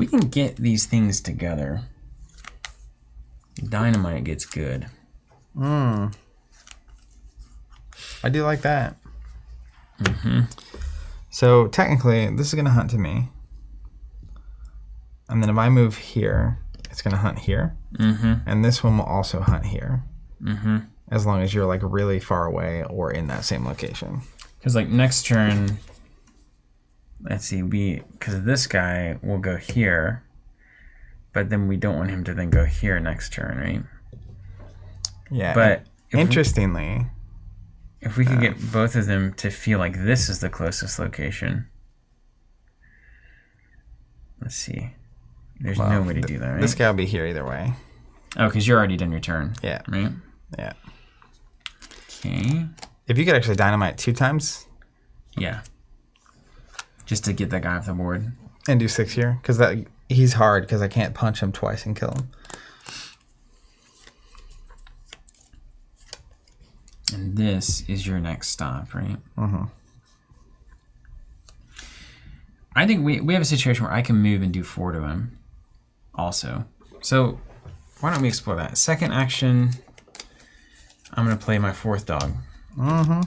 we can get these things together, dynamite gets good.
I do like that. So technically, this is going to hunt to me. And then if I move here, it's going to hunt here. And this one will also hunt here. As long as you're like really far away or in that same location.
Because like next turn, let's see, because this guy will go here, but then we don't want him to then go here next turn, right?
Yeah.
But
interestingly,
if we could get both of them to feel like this is the closest location. Let's see. There's no way to do that, right?
This guy will be here either way.
Oh, because you're already done your turn.
Yeah.
Right?
Yeah.
Okay.
If you could actually dynamite 2 times.
Yeah. Just to get that guy off the board.
And do 6 here. Because he's hard because I can't punch him twice and kill him.
And this is your next stop, right? I think we have a situation where I can move and do 4 to him also. So why don't we explore that? Second action, I'm going to play my 4th dog. Ow!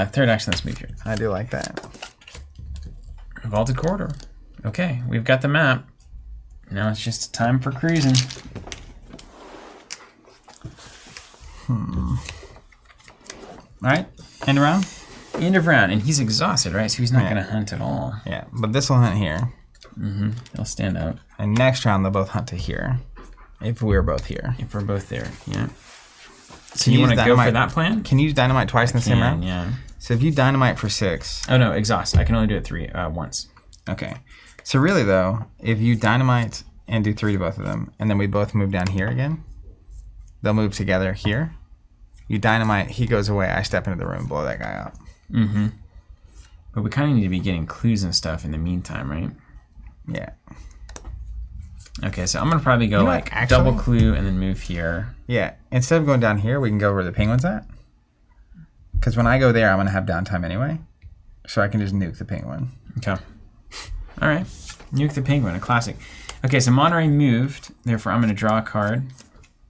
Third action, let's move here.
I do like that.
Vaulted corridor. Okay, we've got the map. Now it's just time for cruising. All right, end of round? End of round, and he's exhausted, right? So he's not going to hunt at all.
Yeah, but this will hunt here.
He'll stand up.
And next round, they'll both hunt to here. If we're both here.
If we're both there, yeah. So you want to go for that plan?
Can you use dynamite twice in the same round?
Yeah.
So if you dynamite for 6.
Oh, no, exhaust. I can only do it once.
Okay. So really, though, if you dynamite and do 3 to both of them, and then we both move down here again, they'll move together here. You dynamite, he goes away, I step into the room, blow that guy up.
But we kind of need to be getting clues and stuff in the meantime, right?
Yeah.
Okay, so I'm going to probably go double clue and then move here.
Yeah. Instead of going down here, we can go where the penguin's at. Because when I go there, I'm going to have downtime anyway. So I can just nuke the penguin.
Okay. All right. Nuke the penguin, a classic. Okay, so Monterey moved. Therefore, I'm going to draw a card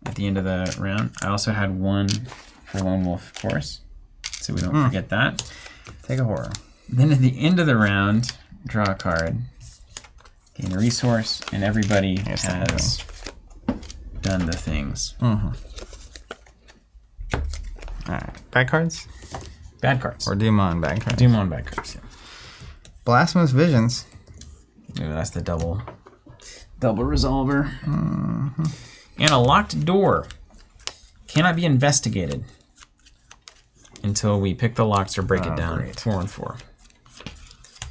at the end of the round. I also had 1 for Lone Wolf, of course. So we don't forget that.
Take a horror.
Then at the end of the round, draw a card. Gain a resource, and everybody has done the things.
All right. Bad cards?
Bad cards.
Or Demon bad cards?
Demon bad cards, yeah.
Blasphemous Visions.
Ooh, that's the double resolver. And a locked door. Cannot be investigated until we pick the locks or break it down.
Great.
4 and 4.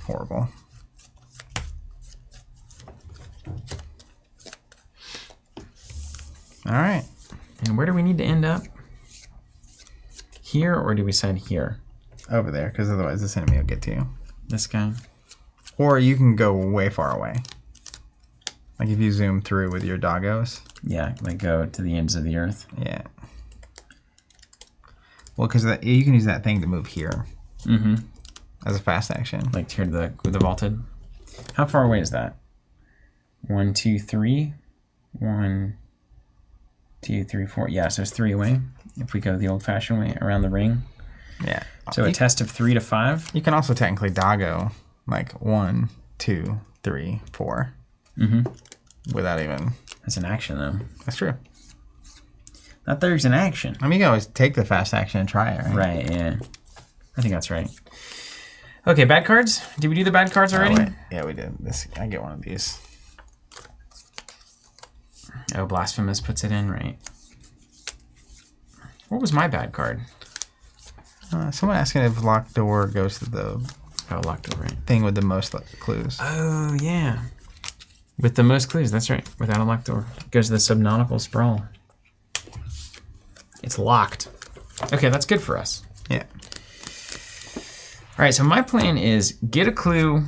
Horrible. All right.
And where do we need to end up? Here, or do we send here?
Over there, because otherwise this enemy will get to you.
This guy?
Or you can go way far away. Like if you zoom through with your doggos.
Yeah, like go to the ends of the earth.
Yeah. Well, because you can use that thing to move here. As a fast action.
Like here to the vaulted. How far away is that? 1, 2, 3. 1, 2, 3, 4. Yeah, so it's 3 away. If we go the old-fashioned way around the ring.
Yeah.
So a test of 3 to 5.
You can also technically doggo like 1, 2, 3, 4. Without even.
That's an action though.
That's true.
Not there's an action.
I mean, you can always take the fast action and try it, right?
Right, yeah. I think that's right. Okay, bad cards? Did we do the bad cards already?
Oh, wait. Yeah, we did. I get one of these.
Oh, Blasphemous puts it in, right. What was my bad card?
Someone asking if locked door goes to the
locked door, right.
thing with the most clues.
Oh, yeah. With the most clues, that's right. Without a locked door. It goes to the subnautical sprawl. It's locked. Okay, that's good for us.
Yeah.
All right, so my plan is get a clue,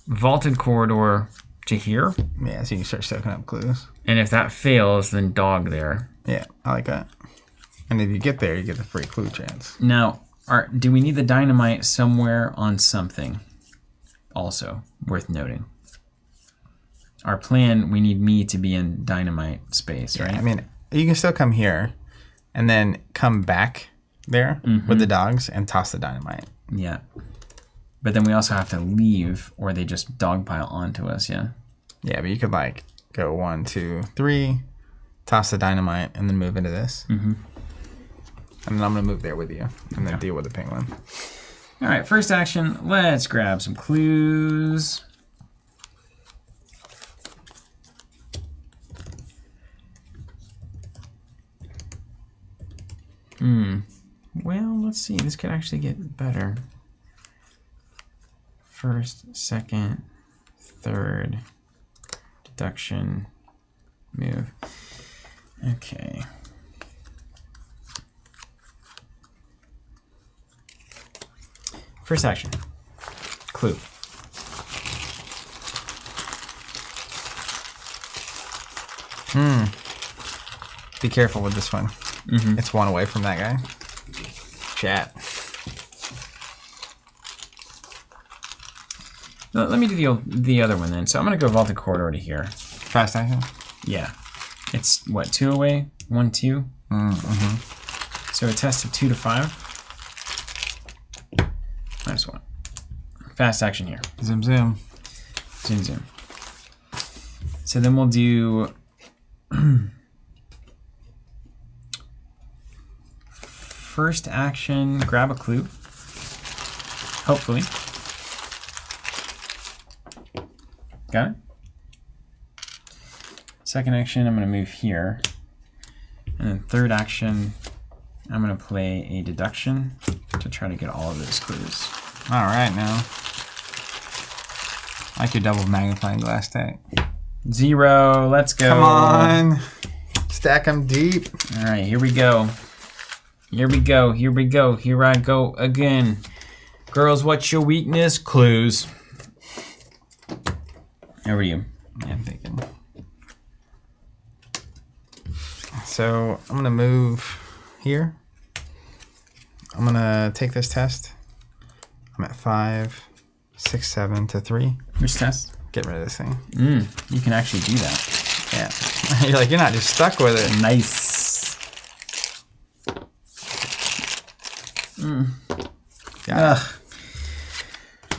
vaulted corridor to here.
Yeah, so you can start soaking up clues.
And if that fails, then dog there.
Yeah, I like that. And if you get there, you get the free clue chance.
Now,
do we need the dynamite somewhere on something? Also worth noting. Our plan, we need me to be in dynamite space, right?
I mean, you can still come here and then come back there with the dogs and toss the dynamite.
Yeah. But then we also have to leave or they just dogpile onto us, yeah?
Yeah, but you could like go 1, 2, 3, toss the dynamite, and then move into this. And then I'm going to move there with you and then deal with the penguin.
All right, first action, let's grab some clues. Well, let's see. This could actually get better. First, second, third, deduction, move. Okay. First action. Clue.
Be careful with this one. It's 1 away from that guy. Chat.
Let me do the other one then. So I'm going to go vaulted corridor to here.
Fast action?
Yeah. It's what, 2 away? 1, 2? So a test of 2 to 5. -1. Fast action here.
Zoom, zoom.
Zoom, zoom. So then we'll do first action, grab a clue. Hopefully. Got it? Second action, I'm going to move here. And then third action, I'm going to play a deduction to try to get all of those clues.
All right, now. I like your double magnifying glass stack.
0, let's go.
Come on. Stack them deep.
All right, here we go. Here we go, here we go. Here I go again. Girls, what's your weakness? Clues. Over to you.
Yeah, I'm thinking. So I'm gonna move here. I'm gonna take this test. I'm at 5, 6, 7 to 3.
Which test?
Get rid of this thing.
You can actually do that.
Yeah. You're like, you're not just stuck with it.
Nice.
Yeah.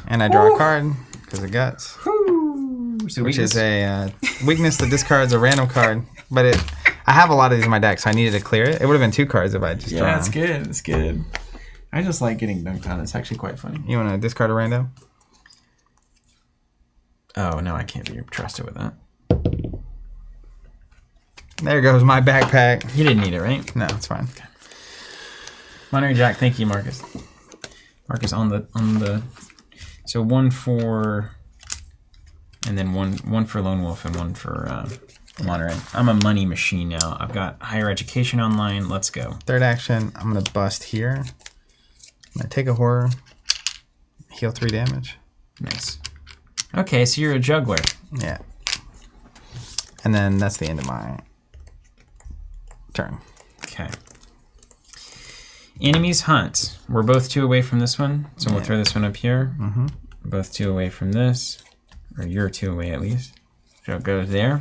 And I draw a card because of guts.
So
Which is a weakness that discards a random card. But I have a lot of these in my deck, so I needed to clear it. It would have been 2 cards if I just drawn
that's
them.
good. That's good. I just like getting dunked on. It's actually quite funny.
You want to discard a random?
Oh, no, I can't be trusted with that.
There goes my backpack.
You didn't need it, right?
No, it's fine.
Monterey Jack, thank you, Marcus. Marcus on the so 1 for and then one for Lone Wolf and 1 for Monterey. I'm a money machine now. I've got higher education online. Let's go.
Third action, I'm gonna bust here. I'm gonna take a horror, heal 3 damage.
Nice. Okay, so you're a juggler.
Yeah. And then that's the end of my turn.
Okay. Enemies hunt. We're both 2 away from this one, so we'll throw this one up here. Both 2 away from this, or you're 2 away at least. So it goes there.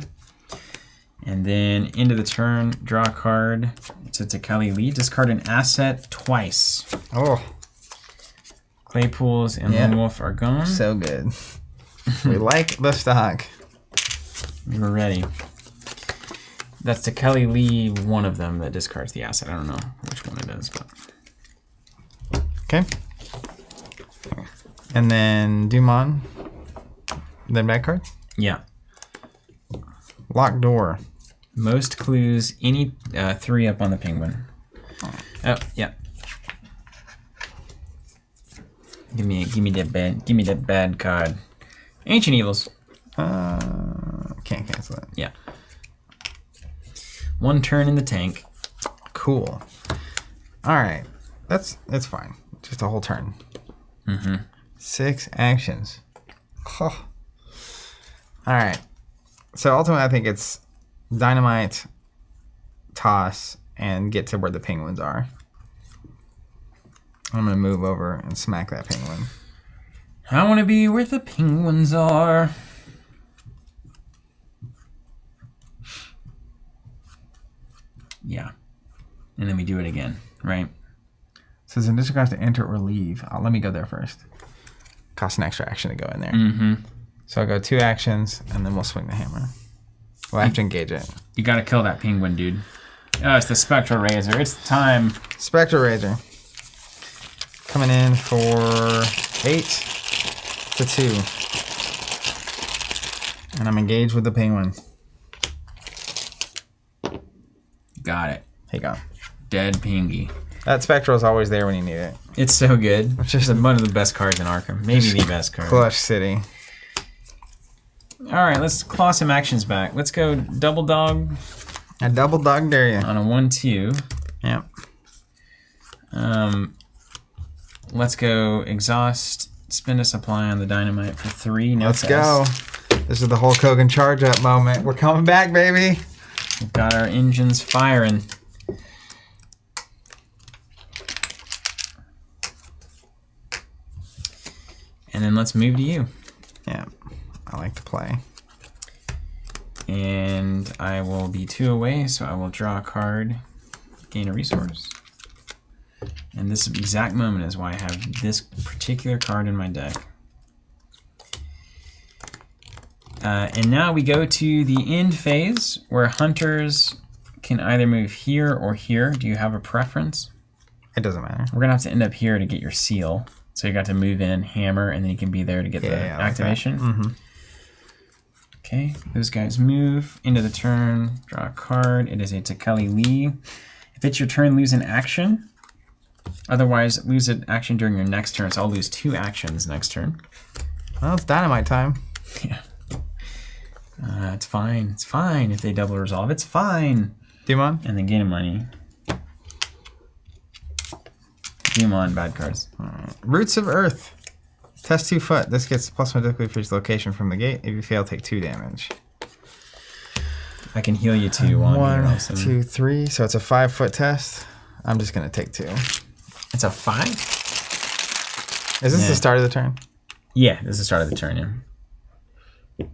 And then into the turn, draw a card. It's a Tekali Lee. Discard an asset twice.
Oh,
Claypools and Lone Wolf are gone.
so good. We like the stock.
We're ready. That's Tekali Lee, one of them that discards the asset. I don't know which one it is, but.
Okay. And then Dumont. Then back card.
Yeah.
Locked door.
Most clues, any 3 up on the penguin. Oh, yeah. Give me that bad card. Ancient Evils.
Can't cancel it.
Yeah. 1 turn in the tank.
Cool. All right. That's fine. Just a whole turn. 6 actions. Oh. All right. So ultimately, I think it's dynamite, toss, and get to where the penguins are. I'm gonna move over and smack that penguin.
I want to be where the penguins are. Yeah. And then we do it again, right?
So there's an additional cost to enter or leave. Let me go there first. Costs an extra action to go in there.
Mm-hmm.
So I'll go 2 actions, and then we'll swing the hammer. We'll have to engage it.
You gotta kill that penguin, dude. Oh, it's the Spectral Razor. It's time.
Spectral Razor. Coming in for 8 to 2. And I'm engaged with the penguin.
Got it.
Here you go.
Dead Pingy.
That Spectral is always there when you need it.
It's so good.
It's just
one of the best cards in Arkham. Maybe the best card.
Clutch City.
All right, let's claw some actions back. Let's go double dog.
A double dog dare you.
On a 1/2.
Yep.
Let's go exhaust. Spend a supply on the dynamite for 3. No
Let's
test.
go. This is the Hulk Hogan charge up moment. We're coming back, baby.
We've got our engines firing. And then let's move to you.
Yeah, I like to play.
And I will be 2 away, so I will draw a card, gain a resource. And this exact moment is why I have this particular card in my deck. And now we go to the end phase, where hunters can either move here or here. Do you have a preference?
It doesn't matter.
We're going to have to end up here to get your seal. So you got to move in, hammer, and then you can be there to get the activation.
Mm-hmm.
Okay, those guys move into the turn, draw a card. It is a Tekeli Lee. If it's your turn, lose an action. Otherwise, lose an action during your next turn. So I'll lose 2 actions next turn.
Well, it's dynamite time.
Yeah. It's fine. It's fine if they double resolve. It's fine.
Demon?
And then gain money. Demon, bad cards.
Right. Roots of Earth. Test 2 foot. This gets +1 difficulty for each location from the gate. If you fail, take 2 damage.
I can heal you 2 on
1, 2, 3. So it's a 5 foot test. I'm just gonna take 2.
It's a 5?
Is this the start of the turn?
Yeah, this is the start of the turn, yeah.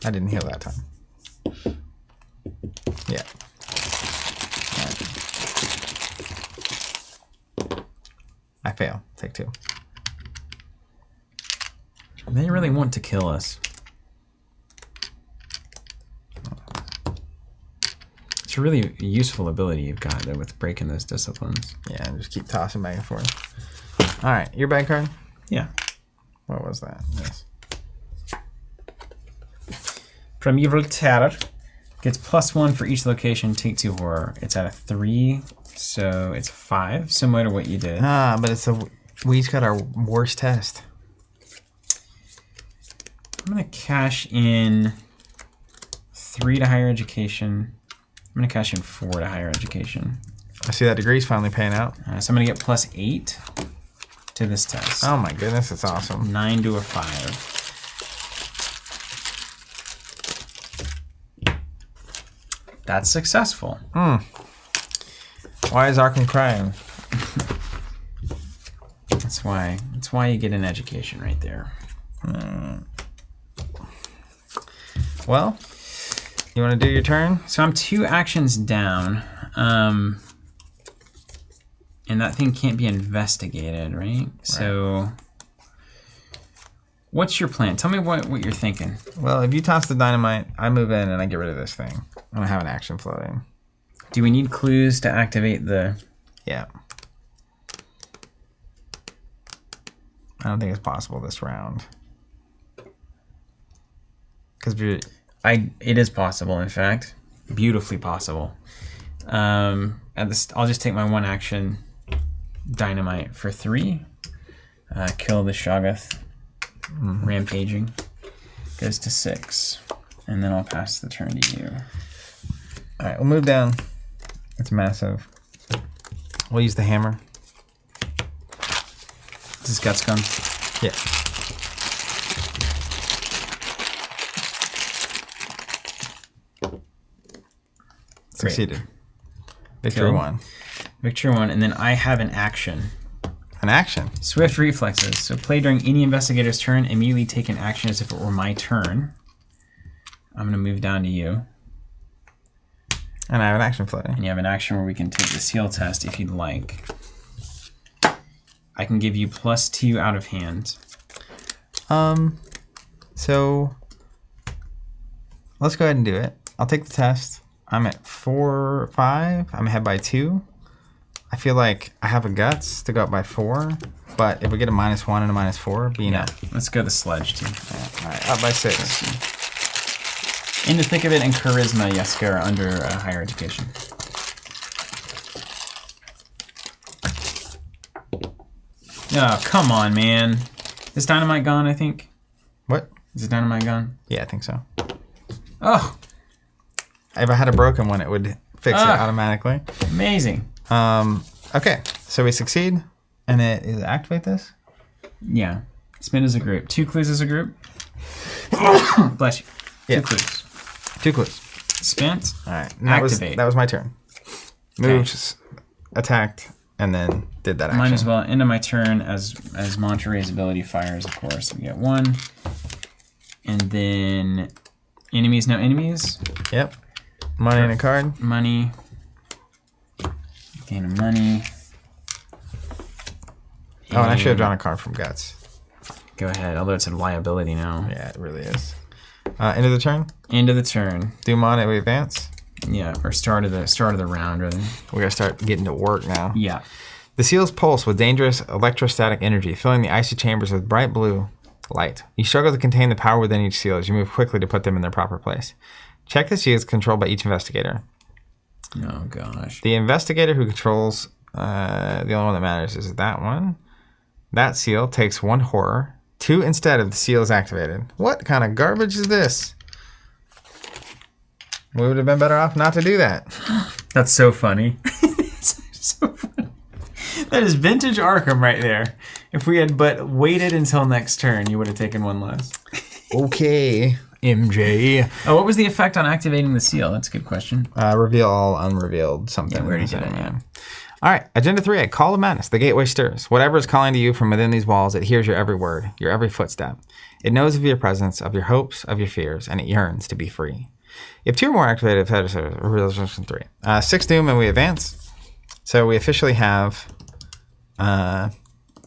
I didn't heal that time. Yeah. Right. I fail. Take 2.
They really want to kill us. It's a really useful ability you've got though with breaking those disciplines.
Yeah, just keep tossing back and forth. All right, your bad card?
Yeah.
What was that? Yes.
Primeval Terror gets +1 for each location, take 2 horror. It's at a 3, so it's 5, similar to what you did.
Ah, but we each got our worst test.
I'm gonna cash in 3 to higher education. I'm gonna cash in 4 to higher education.
I see that degree's finally paying out.
So I'm gonna get +8 to this test.
Oh my goodness, it's awesome.
9 to a 5. That's successful.
Why is Arkham crying?
That's why you get an education right there.
Well, you want to do your turn?
So I'm 2 actions down. And that thing can't be investigated, right? So what's your plan? Tell me what you're thinking.
Well, if you toss the dynamite, I move in and I get rid of this thing. I don't have an action floating.
Do we need clues to activate the...
Yeah. I don't think it's possible this round. Because
it is possible, in fact. Beautifully possible. I'll just take my 1 action dynamite for 3. Kill the Shoggoth. Rampaging. Goes to 6. And then I'll pass the turn to you.
Alright, we'll move down. It's massive. We'll use the hammer.
Does this guts come?
Yeah. Succeeded. Victory
Kill.
1.
Victory 1, and then I have an action.
An action.
Swift reflexes. So play during any investigator's turn. Immediately take an action as if it were my turn. I'm going to move down to you.
And I have an action floating.
And you have an action where we can take the seal test if you'd like. I can give you +2 out of hand.
So let's go ahead and do it. I'll take the test. I'm at 4, 5. I'm ahead by 2. I feel like I have a guts to go up by 4, but if we get a -1 and a -4, be enough.
Let's go the sledge team.
All right, up by 6.
In the thick of it and charisma, Jessica, are under higher education. Oh, come on, man. Is dynamite gone, I think?
What?
Is the dynamite gone?
Yeah, I think so.
Oh,
If I had a broken one, it would fix it automatically.
amazing.
Okay, so we succeed, and it is activate this.
Yeah. Spin as a group. 2 clues as a group. Bless you.
Yeah.
2 clues.
2 clues.
Spent.
All right,
Activate.
that was my turn. Moved, attacked, and then did that action.
Mine as well. End of my turn as Monterey's ability fires, of course. We get 1. And then enemies, no enemies.
Yep. Money and a card.
Money. Gain of money.
Oh, and I should have drawn a card from Guts.
Go ahead, although it's a liability now.
Yeah, it really is. End of the turn.
End of the turn.
Doom on it, we advance.
Yeah, or start of the round, rather.
We gotta start getting to work now.
Yeah.
The seals pulse with dangerous electrostatic energy, filling the icy chambers with bright blue light. You struggle to contain the power within each seal as you move quickly to put them in their proper place. Check the seals controlled by each investigator.
Oh, gosh.
The investigator who controls, the only one that matters is that one. That seal takes 1 horror. 2 instead of the seal is activated. What kind of garbage is this? We would have been better off not to do that.
That's so funny. So funny. That is vintage Arkham right there. If we had but waited until next turn, you would have taken 1 less.
Okay, MJ.
Oh, what was the effect on activating the seal? That's a good question.
Reveal all unrevealed something.
Yeah, we already did it, yeah.
All right, Agenda 3A, Call of Madness. The gateway stirs. Whatever is calling to you from within these walls, it hears your every word, your every footstep. It knows of your presence, of your hopes, of your fears, and it yearns to be free. You have 2 more activated Resolution 3. 6 Doom, and we advance. So we officially have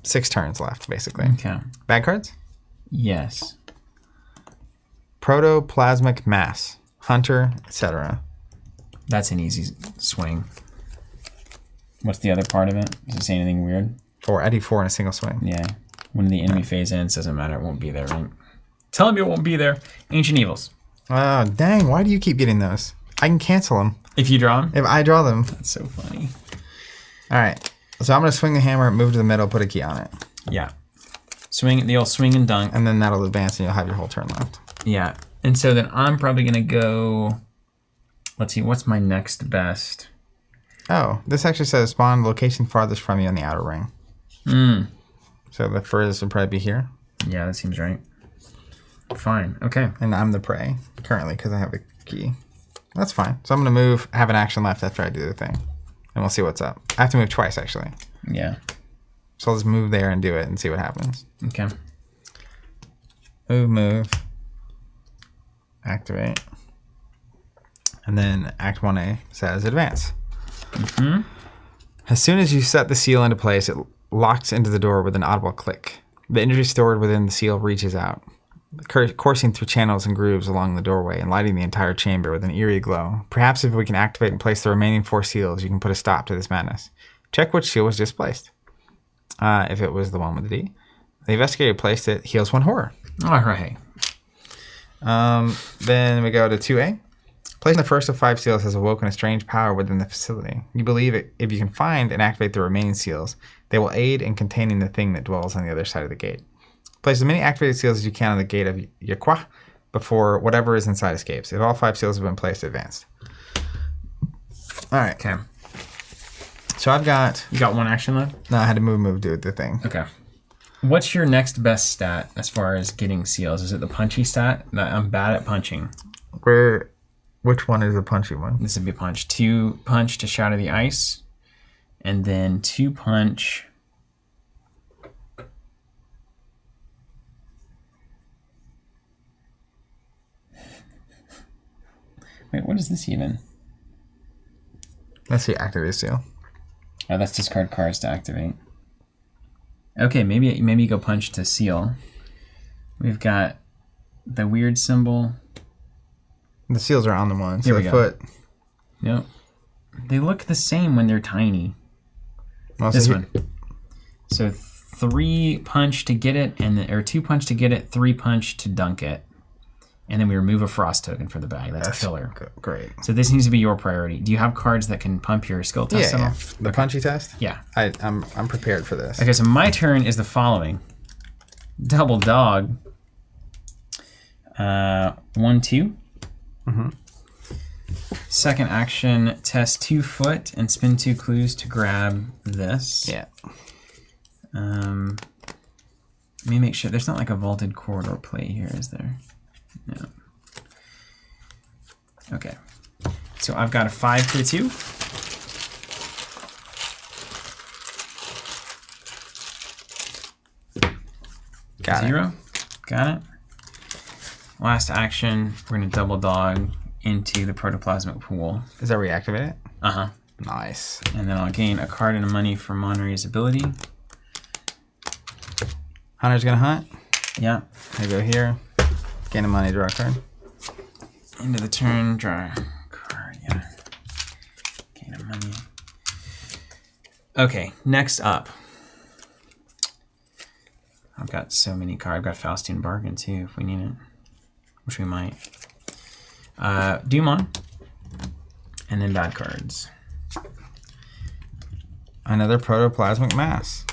6 turns left, basically.
Okay.
Bad cards?
Yes.
Protoplasmic Mass, Hunter, etc.
That's an easy swing. What's the other part of it? Does it say anything weird?
Or Eddie 4 in a single swing.
Yeah. When the enemy phase ends, doesn't matter. It won't be there, right? Tell him it won't be there. Ancient Evils.
Oh, dang. Why do you keep getting those? I can cancel them.
If you draw them?
If I draw them.
That's so funny.
All right. So I'm going to swing the hammer, move to the middle, put a key on it.
Yeah. Swing, the old swing and dunk.
And then that'll advance and you'll have your whole turn left.
Yeah. And so then I'm probably going to go... Let's see. What's my next best?
Oh, this actually says spawn location farthest from you on the outer ring. So the furthest would probably be here.
Yeah, that seems right. Fine. Okay.
And I'm the prey currently because I have the key. That's fine. So I'm going to move, have an action left after I do the thing. And we'll see what's up. I have to move twice, actually.
Yeah.
So I'll just move there and do it and see what happens.
Okay.
Move. Activate. And then Act 1A says advance. As soon as you set the seal into place, it locks into the door with an audible click. The energy stored within the seal reaches out, coursing through channels and grooves along the doorway and lighting the entire chamber with an eerie glow. Perhaps if we can activate and place the remaining 4 seals, you can put a stop to this madness. Check which seal was displaced. If it was the one with the D. The investigator placed it, heals 1 horror.
All right.
Then we go to 2A. Placing the first of 5 seals has awoken a strange power within the facility. You believe if you can find and activate the remaining seals, they will aid in containing the thing that dwells on the other side of the gate. Place as many activated seals as you can on the gate of Yaqua before whatever is inside escapes. If all 5 seals have been placed, advanced. All right.
Okay.
So I've got...
You got 1 action left?
No, I had to move, do the thing.
Okay. What's your next best stat as far as getting seals? Is it the punchy stat? I'm bad at punching.
Which one is the punchy one?
This would be punch. 2 punch to shatter the ice. And then 2 punch Wait, what is this even?
That's the activate seal.
Oh, that's discard cards to activate. Okay, maybe you go punch to seal. We've got the weird symbol.
The seals are on the one. So
Here we
the
go.
foot.
Yep. They look the same when they're tiny.
Well,
This
so
one. So 3 punch to get it, or 2 punch to get it, 3 punch to dunk it. And then we remove a frost token for the bag. That's killer.
Great.
So this needs to be your priority. Do you have cards that can pump your skill test at all?
The punchy test?
Yeah.
I'm prepared for this.
Okay, so my turn is the following. Double dog. 1/2. Second action, test 2 foot and spin 2 clues to grab this.
Yeah.
Let me make sure there's not like a vaulted corridor play here, is there? No. Okay. So I've got a 5 for 2.
Got
0. Got it. Last action, we're going to double dog into the protoplasmic pool.
it. Is that reactivate it?
Uh-huh.
Nice.
And then I'll gain a card and a money from Monterey's ability.
Hunter's gonna hunt.
Yeah.
I go here. Gain a money, draw a card.
End of the turn, draw a card, yeah. Gain a money. Okay, next up. I've got so many cards. I've got Faustian Bargain too, if we need it. Which we might. Dumon. And then bad cards.
Another protoplasmic mass.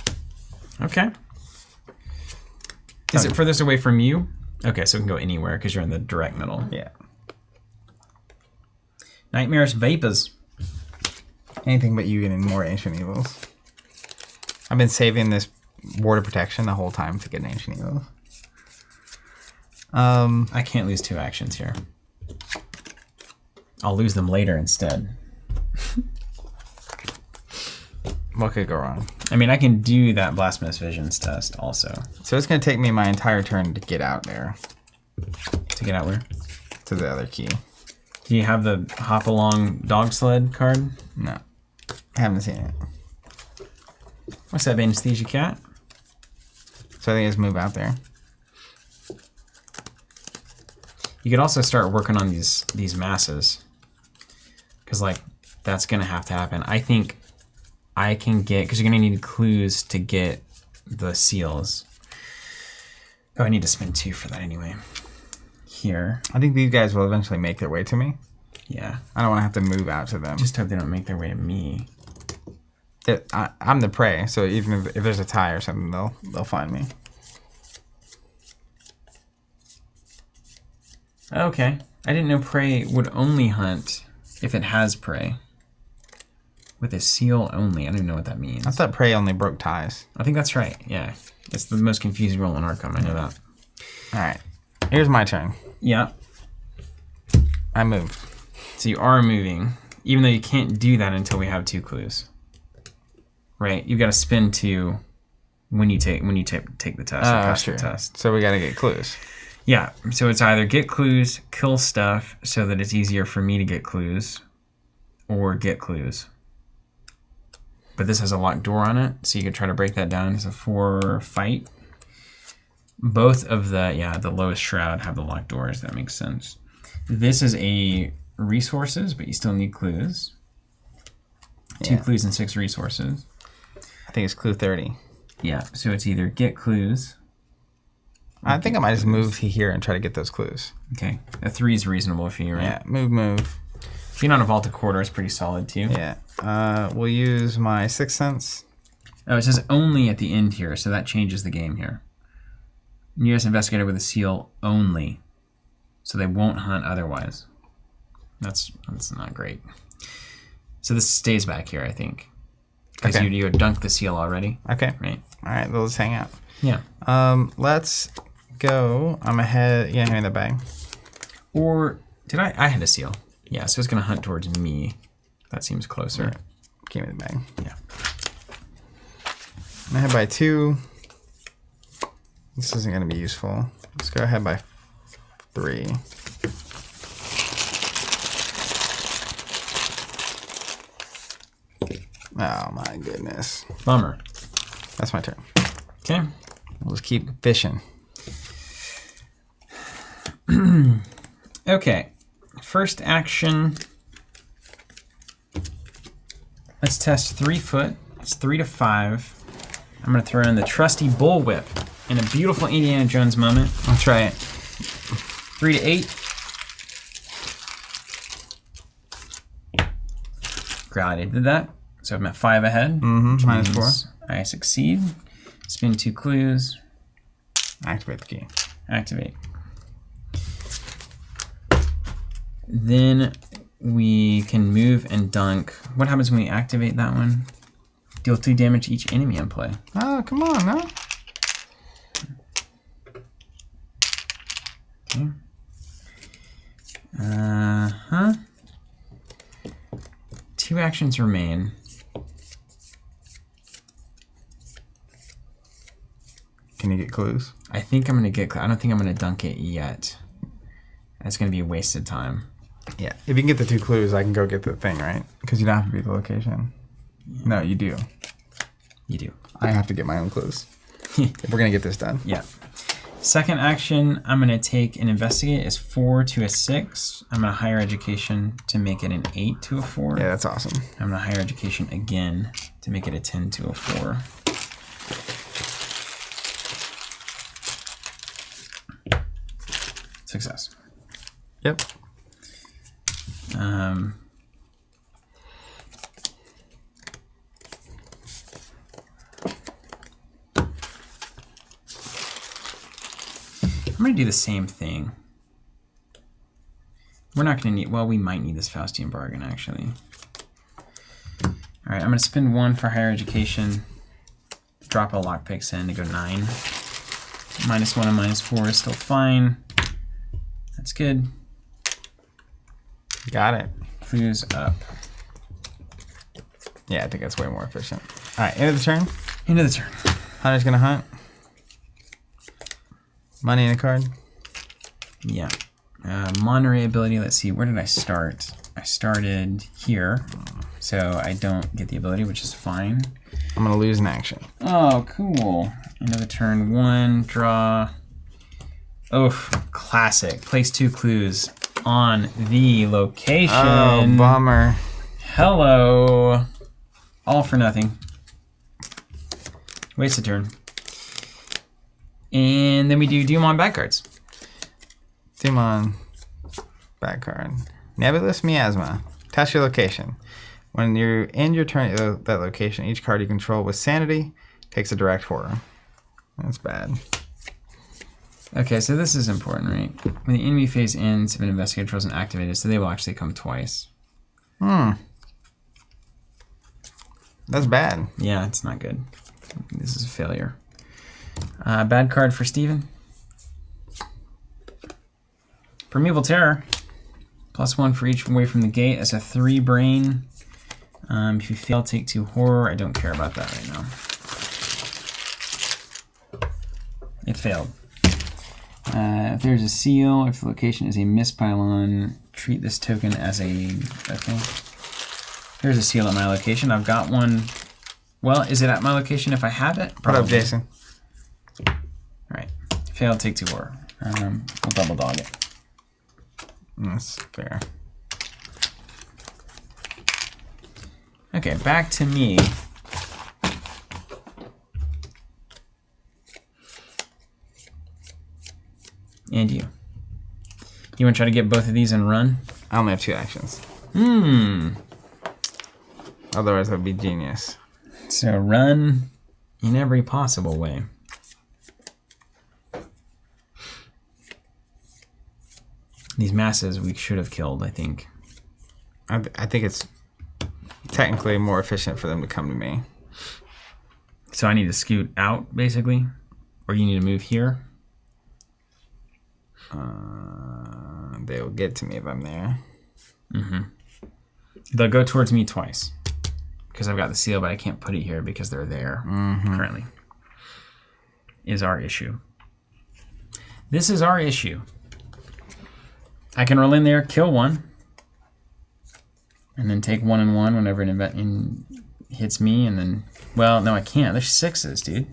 Okay. Is it furthest away from you? Okay, so it can go anywhere because you're in the direct middle.
Yeah.
Nightmares Vapors.
Anything but you getting more ancient evils. I've been saving this ward of protection the whole time to get an ancient evil.
I can't lose 2 actions here. I'll lose them later instead.
What could go wrong?
I mean, I can do that Blasphemous Visions test also.
So it's gonna take me my entire turn to get out there
To get out where?
to the other key.
Do you have the Hop Along Dog Sled card?
No, I haven't seen it.
What's that, Anesthesia Cat?
So I think it's move out there.
You could also start working on these masses. Because, like, that's going to have to happen. I think I can get... Because you're going to need clues to get the seals. Oh, I need to spend 2 for that anyway. Here.
I think these guys will eventually make their way to me.
Yeah.
I don't want to have to move out to them.
Just hope they don't make their way to me.
I'm the prey, so even if there's a tie or something, they'll find me.
Okay. I didn't know prey would only hunt if it has prey. With a seal only. I don't even know what that means.
I thought prey only broke ties.
I think that's right. Yeah. It's the most confusing rule in Arkham. I know that.
All right, here's my turn.
Yeah.
I move.
So you are moving, even though you can't do that until we have 2 clues. Right? You've got to spin 2 when you take the test or pass
Sure.
the test.
So we got to get clues.
Yeah. So it's either get clues, kill stuff so that it's easier for me to get clues, or get clues. But this has a locked door on it, so you could try to break that down as a 4 fight. Both of the lowest shroud have the locked doors. That makes sense. This is a resources, but you still need clues. 2 clues and 6 resources.
I think it's clue 30.
Yeah, so it's either get clues.
I think I might just move to here and try to get those clues.
Okay, a 3 is reasonable for you, right?
Yeah, move.
Being on a vaulted corridor is pretty solid too.
Yeah. We'll use my Sixth Sense.
Oh, it says only at the end here, so that changes the game here. U.S. investigator with a seal only, so they won't hunt otherwise. That's not great. So this stays back here, I think, because
Okay.
you had dunked the seal already.
Okay.
Right.
All right, let's hang out.
Yeah.
Let's go. I'm ahead. Yeah, hand me the bag.
Or did I had a seal? Yeah, so it's gonna hunt towards me. That seems closer.
Yeah. Give me the bag.
Yeah.
I'm ahead by 2. This isn't going to be useful. Let's go ahead by 3. Oh my goodness.
Bummer.
That's my turn.
Okay.
We'll just keep fishing.
Okay. First action. Let's test 3 foot. It's 3 to 5. I'm going to throw in the trusty bullwhip in a beautiful Indiana Jones moment.
I'll try it.
3 to 8. Glad I did that. So I'm at 5 ahead.
Mm-hmm. Minus
means
4.
I succeed. Spin 2 clues.
Activate the key.
Activate. Then we can move and dunk. What happens when we activate that one? Deal 2 damage to each enemy in play.
Oh, come on, no?
Okay. Uh-huh. 2 actions remain.
Can you get clues?
I think I'm going to get... I don't think I'm going to dunk it yet. That's going to be a wasted time.
Yeah. If you can get the 2 clues, I can go get the thing, right? Because you don't have to be the location. Yeah. No, you do.
You do.
I have to get my own clues. If we're going to get this done.
Yeah. Second action, I'm going to take an investigate is 4 to a 6. I'm going to higher education to make it an 8 to a 4.
Yeah, that's awesome.
I'm going to higher education again to make it a 10 to a 4. Success.
Yep.
I'm going to do the same thing. We're not going to need... Well, we might need this Faustian bargain, actually. All right, I'm going to spend 1 for higher education. Drop a lockpicks in to go 9. -1 and -4 is still fine. That's good.
Got it.
Clues up.
Yeah, I think that's way more efficient. All right, end of the turn.
End of the turn.
Hunter's going to hunt. Money in a card.
Yeah. Monterey ability, let's see, where did I start? I started here, so I don't get the ability, which is fine.
I'm going to lose an action.
Oh, cool. End of the turn, 1, draw. Oof, classic. Place 2 clues on the location.
Oh, bummer.
Hello. All for nothing. Waste a turn. And then we do Dumont back cards.
Demon. Back card. Nebulous Miasma. Test your location. When you end your turn at that location, each card you control with Sanity takes a direct horror. That's bad.
Okay, so this is important, right? When the enemy phase ends, if an investigator controls and activated, so they will actually come twice.
That's bad.
Yeah, it's not good. This is a failure. Bad card for Steven. Primeval Terror. +1 for each away from the gate. That's a 3 brain. If you fail, take 2 horror. I don't care about that right now. It failed. If there's a seal, if the location is a mist pylon, treat this token as a... Okay. There's a seal at my location. I've got one. Well, is it at my location if I have it?
What up, Jason?
All right. Failed, take 2 horror. We'll double dog it.
That's fair.
Okay, back to me. And you. You want to try to get both of these and run?
I only have 2 actions. Otherwise, that would be genius.
So run in every possible way. These masses we should have killed, I think.
I think it's technically more efficient for them to come to me.
So I need to scoot out, basically? Or you need to move here?
They'll get to me if I'm there.
They'll go towards me twice. Because I've got the seal, but I can't put it here because they're there currently. Is our issue. This is our issue. I can roll in there, kill 1. And then take 1 and 1 whenever
hits me, and then well, no, I can't. There's 6s, dude.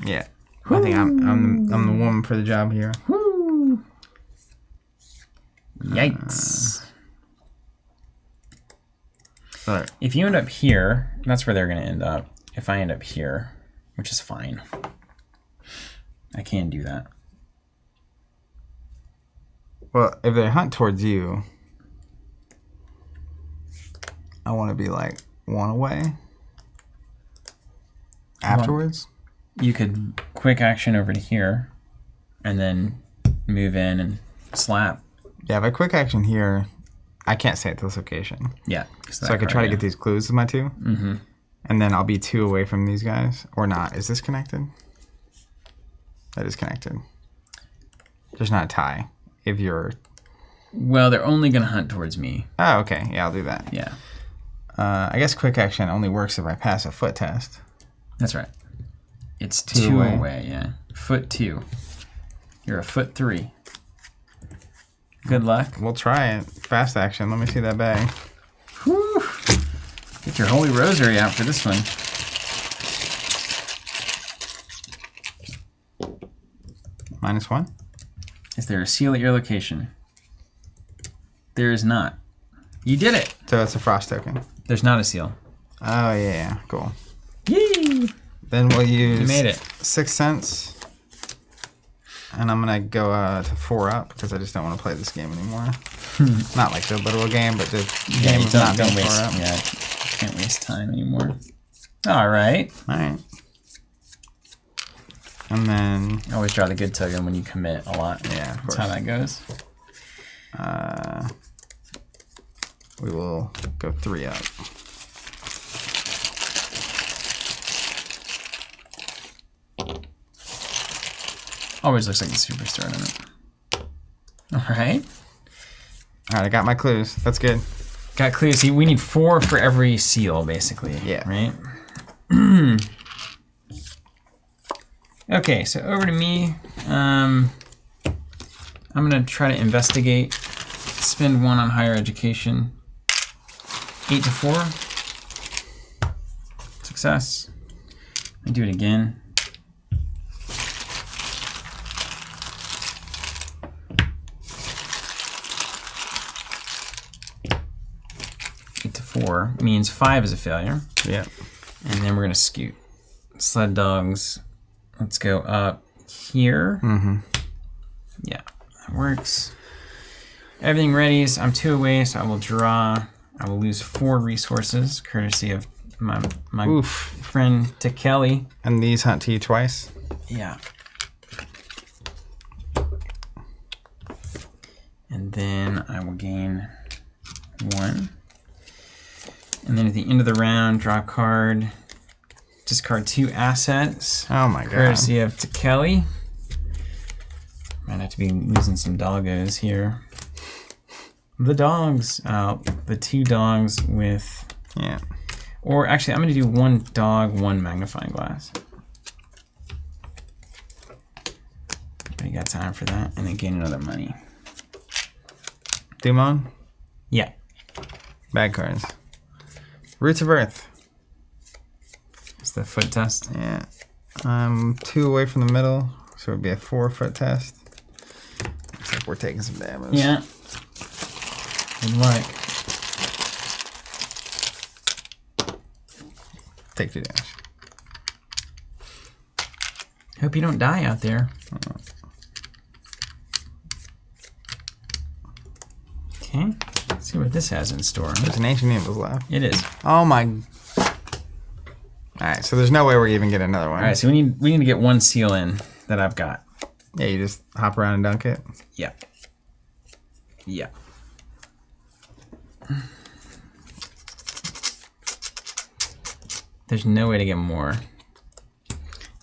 Yeah. I think I'm the woman for the job here.
Woo! Yikes!
All right.
If you end up here, that's where they're gonna end up. If I end up here, which is fine, I can do that.
Well, if they hunt towards you, I want to be like 1 away. Afterwards.
You could quick action over to here, and then move in and slap.
Yeah, if I quick action here, I can't stay at this location.
Yeah.
So I could try to get these clues with my 2. Mm-hmm. And then I'll be 2 away from these guys. Or not. Is this connected? That is connected. There's not a tie. If you're...
Well, they're only going to hunt towards me.
Oh, okay. Yeah, I'll do that.
Yeah.
I guess quick action only works if I pass a foot test.
That's right. It's
2
2
away.
away, yeah. Foot 2. You're a foot 3. Good luck.
We'll try it. Fast action. Let me see that bag.
Whew. Get your holy rosary out for this one.
-1.
Is there a seal at your location? There is not. You did it.
So it's a frost token.
There's not a seal.
Oh, yeah. Cool.
Yay!
Then we'll use
You made it.
6 cents. And I'm going to go to 4 up because I just don't want to play this game anymore. Not like the literal game, but the game is not being 4 up.
Yeah, can't waste time anymore. All right.
All right. And then,
Always draw the good token when you commit a lot.
yeah, of
That's
course.
how that goes.
We will go 3 up.
Always looks like the superstar, doesn't it? All right.
All right, I got my clues. That's good.
Got clues. See, we need 4 for every seal, basically.
Yeah.
Right? Okay, so over to me. I'm going to try to investigate. Spend 1 on higher education. 8 to 4. Success. I do it again. Four means 5 is a failure.
Yeah.
And then we're going to scoot. Sled dogs. Let's go up here.
Mm-hmm.
Yeah, that works. Everything ready. So I'm 2 away, so I will draw. I will lose 4 resources, courtesy of my
Oof.
friend Tekeli.
And these hunt to you twice.
Yeah. And then I will gain 1. And then at the end of the round, draw a card. Discard 2 assets.
Oh my god.
Courtesy of Tekeli. Might have to be losing some doggos here. The dogs. The 2 dogs with...
Yeah.
Or actually, I'm going to do 1 dog, 1 magnifying glass. I got time for that. And then gain another money.
Dumon?
Yeah.
Bad cards. Roots of Earth.
It's the foot test.
Yeah. I'm 2 away from the middle, so it would be a 4-foot test. Looks like we're taking some damage.
Yeah. Good luck.
Take 2 damage.
Hope you don't die out there. Okay. Let's see what this has in store.
There's an Ancient Needles left.
It is.
Oh my... Alright, so there's no way we're even getting another one.
All right, so we need to get 1 seal in that I've got.
Yeah, you just hop around and dunk it.
Yeah. Yeah. There's no way to get more.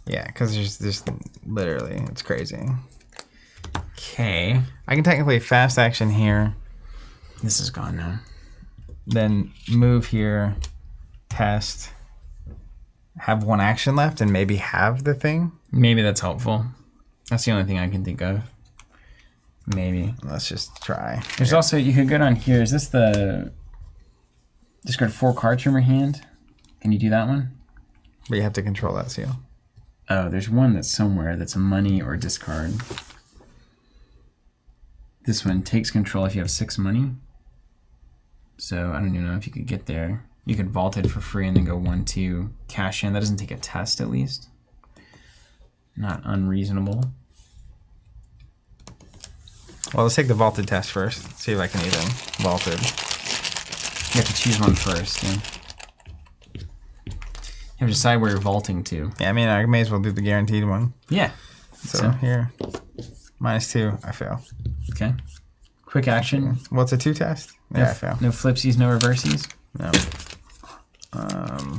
Yeah, because there's just literally, it's crazy.
Okay.
I can technically fast action here,
This is gone now.
then move here, test, have 1 action left, and maybe have the thing.
Maybe that's helpful. That's the only thing I can think of. Maybe.
Let's just try.
There's also, you could go down here. Is this the... Discard 4 cards from your hand? Can you do that one?
But you have to control that seal.
Oh, there's one that's somewhere that's a money or discard. This one takes control if you have 6 money. So I don't even know if you could get there. You could vault it for free and then go 1-2, cash in. That doesn't take a test at least. Not unreasonable.
Well, let's take the vaulted test first. See if I can even vaulted.
You have to choose one first. Yeah. You have to decide where you're vaulting to.
Yeah, I mean, I may as well do the guaranteed one.
Yeah.
So here, -2, I fail.
Okay. Quick action.
Well, it's a 2 test. Yeah, I fail.
No flipsies, no reversies.
No.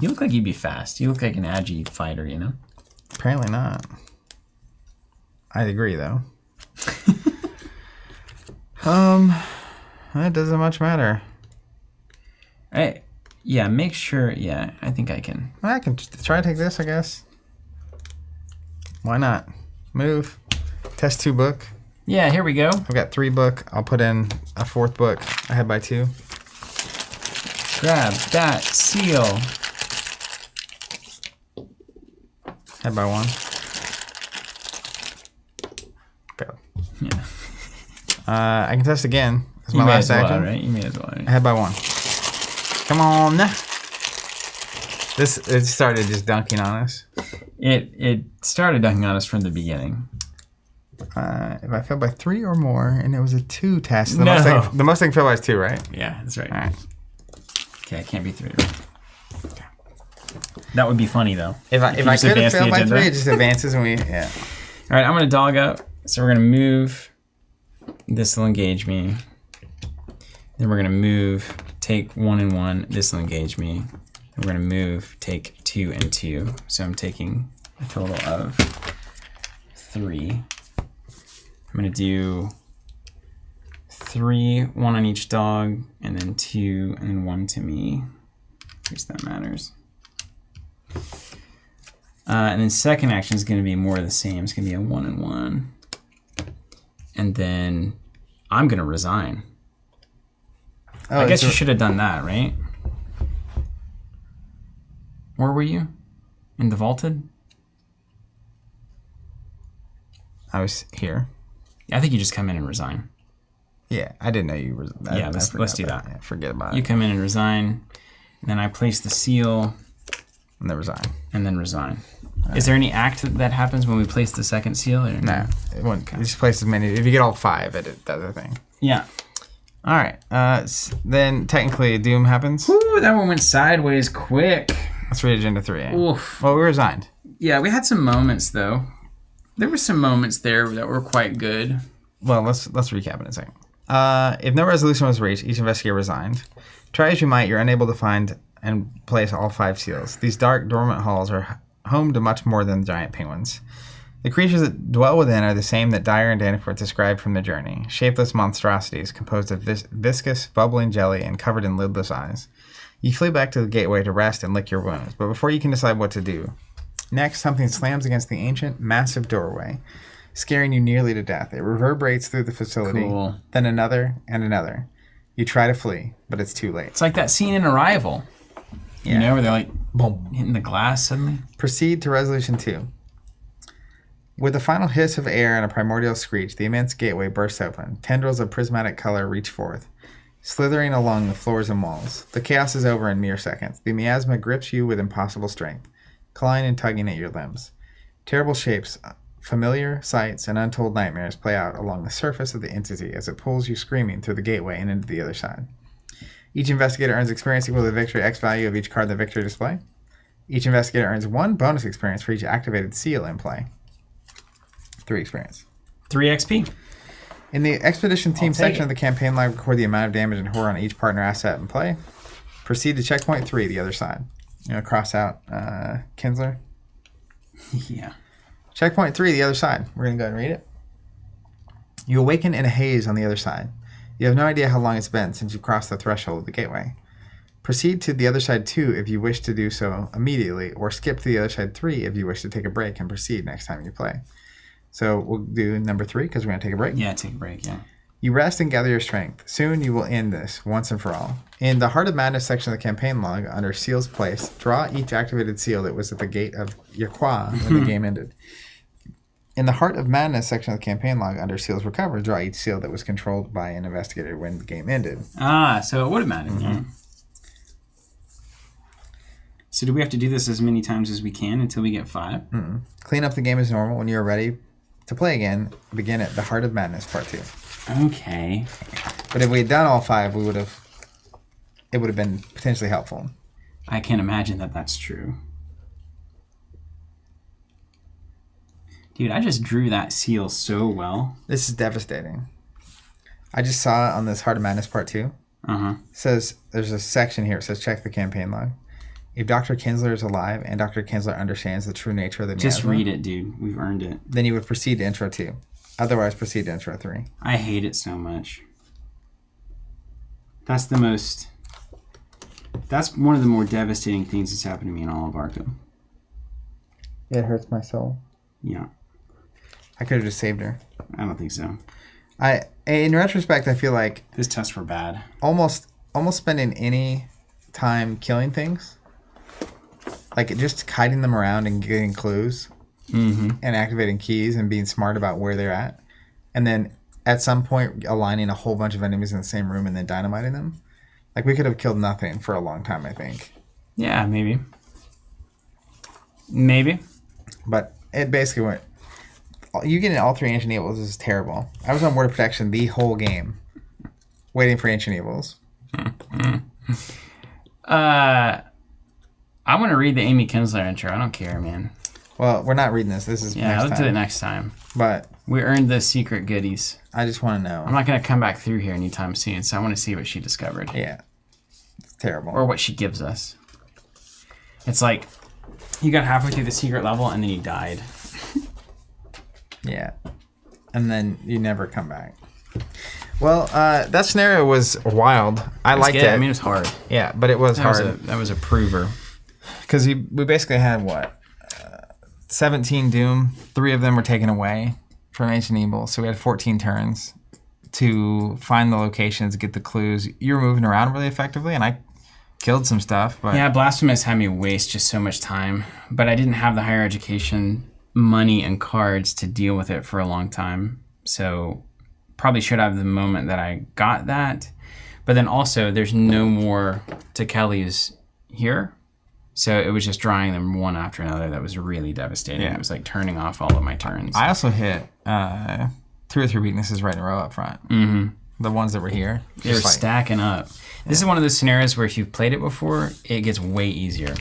You look like you'd be fast. You look like an agi fighter, you know?
Apparently not. I'd agree, though. It doesn't much matter.
Yeah, make sure. Yeah, I think I can.
I can try to take this, I guess. Why not? Move. Test 2 book.
Yeah, here we go.
I've got 3 book. I'll put in a 4th book. Ahead by 2.
Grab that seal.
Ahead by 1. Failed.
Yeah.
I can test again. It's
You
my
may
last
as well,
action.
right? You may as well. Right?
Ahead by 1. Come on. It started just dunking on us.
It started dunking on us from the beginning.
If I fail by 3 or more, and it was a 2 test, the most I can fail by is 2, right?
Yeah, that's right.
All right.
Okay, it can't be 3. Right? Okay. That would be funny though.
If I
just
could have
advance the
failed by
agenda.
3, it just advances and we yeah.
All right, I'm gonna dog up. So we're gonna move. This will engage me. Then we're gonna move. Take 1 and 1. This will engage me. And we're gonna move. Take 2 and 2. So I'm taking a total of 3. I'm gonna do 3, 1 on each dog, and then 2, and then 1 to me. At least that matters. And then second action is going to be more of the same. It's going to be a 1 and 1. And then I'm going to resign.
Oh,
I guess you should have done that, right? Where were you? In the vaulted?
I was here.
I think you just come in and resign.
Yeah, I didn't know you were.
Yeah, let's do that.
Yeah, forget about
You
it.
come in and resign. And then I place the seal.
And then resign.
And then resign. Is there any act that happens when we place the second seal? Or
No, it wouldn't. You just place as many. If you get all 5, it does the thing.
Yeah.
All right. Then technically, Doom happens.
Ooh, that one went sideways quick.
Let's read Agenda 3.
Oof.
Well, we resigned.
Yeah, we had some moments though. There were some moments there that were quite good.
Well, let's recap in a second. If no resolution was reached, each investigator resigned. Try as you might, you're unable to find and place all 5 seals. These dark, dormant halls are home to much more than giant penguins. The creatures that dwell within are the same that Dyer and Danforth described from the journey, shapeless monstrosities composed of viscous, bubbling jelly and covered in lidless eyes. You flee back to the gateway to rest and lick your wounds, but before you can decide what to do, next something slams against the ancient, massive doorway, scaring you nearly to death. It reverberates through the facility,
Cool.
then another and another. You try to flee, but it's too late.
It's like that scene in Arrival.
Yeah.
You know, where they're like boom, hitting the glass suddenly.
Proceed to Resolution 2. With a final hiss of air and a primordial screech, the immense gateway bursts open. Tendrils of prismatic color reach forth, slithering along the floors and walls. The chaos is over in mere seconds. The miasma grips you with impossible strength, clawing and tugging at your limbs. Terrible shapes, familiar sights, and untold nightmares play out along the surface of the entity as it pulls you screaming through the gateway and into the other side. Each investigator earns experience equal to the victory X value of each card in the victory display. Each investigator earns 1 bonus experience for each activated seal in play. 3 experience.
3 XP.
In the expedition team
take
section
it.
of the campaign log, record the amount of damage and horror on each partner asset in play. Proceed to checkpoint 3, the other side. You know, cross out Kinsler.
Yeah.
Checkpoint 3, the other side. We're going to go ahead and read it. You awaken in a haze on the other side. You have no idea how long it's been since you crossed the threshold of the gateway. Proceed to the other side 2 if you wish to do so immediately, or skip to the other side 3 if you wish to take a break and proceed next time you play. So we'll do number 3 because we're going to take a break.
Yeah, take a break, yeah.
You rest and gather your strength. Soon you will end this, once and for all. In the Heart of Madness section of the campaign log, under Seal's Place, draw each activated seal that was at the gate of Yaqua when the game ended. In the Heart of Madness section of the campaign log, under Seal's Recover, draw each seal that was controlled by an investigator when the game ended.
Ah, so it would have mattered. Mm-hmm. So do we have to do this as many times as we can until we get 5?
Mm-mm. Clean up the game as normal. When you are ready to play again, begin at the Heart of Madness Part 2.
Okay.
But if we had done all 5, it would have been potentially helpful.
I can't imagine that that's true. Dude, I just drew that seal so well.
This is devastating. I just saw it on this Heart of Madness Part 2.
Uh-huh.
It says, there's a section here. It says, check the campaign log. If Dr. Kinsler is alive and Dr. Kinsler understands the true nature of the miasma,
just read it, dude. We've earned it.
Then you would proceed to Intro 2. Otherwise, proceed to Intro 3.
I hate it so much. That's one of the more devastating things that's happened to me in all of Arkham.
It hurts my soul.
Yeah.
I could have just saved her.
I don't think so.
In retrospect, I feel like
This tests were bad.
almost spending any time killing things, like just hiding them around and getting clues and activating keys and being smart about where they're at, and then at some point aligning a whole bunch of enemies in the same room and then dynamiting them. Like, we could have killed nothing for a long time, I think.
Yeah, maybe. Maybe.
But it basically went... You getting all 3 Ancient Evils is terrible. I was on Word of Protection the whole game, waiting for Ancient Evils.
I want to read the Amy Kinsler intro. I don't care, man.
Well, we're not reading this. This is next
I'll
time.
do it next time.
But
We earned the secret goodies.
I just want to know.
I'm not going to come back through here anytime soon, so I want to see what she discovered.
Yeah. It's terrible.
Or what she gives us. It's like, you got halfway through the secret level, and then you died.
Yeah. And then you never come back. Well, that scenario was wild. I liked it.
I mean, it was hard.
Yeah, but it was hard.
That was a prover.
Because we basically had, 17 Doom. 3 of them were taken away from Ancient Evil. So we had 14 turns to find the locations, get the clues. You were moving around really effectively, and I killed some stuff. But
Yeah, Blasphemous had me waste just so much time. But I didn't have the higher education money and cards to deal with it for a long time. So probably should have the moment that I got that. But then also, there's no more to Kelly's here. So it was just drawing them one after another. That was really devastating.
Yeah.
It was like turning off all of my turns.
I also hit 2 or 3 weaknesses right in a row up front.
Mm-hmm.
The ones that were here.
They were stacking up. This is one of those scenarios where if you've played it before, it gets way easier.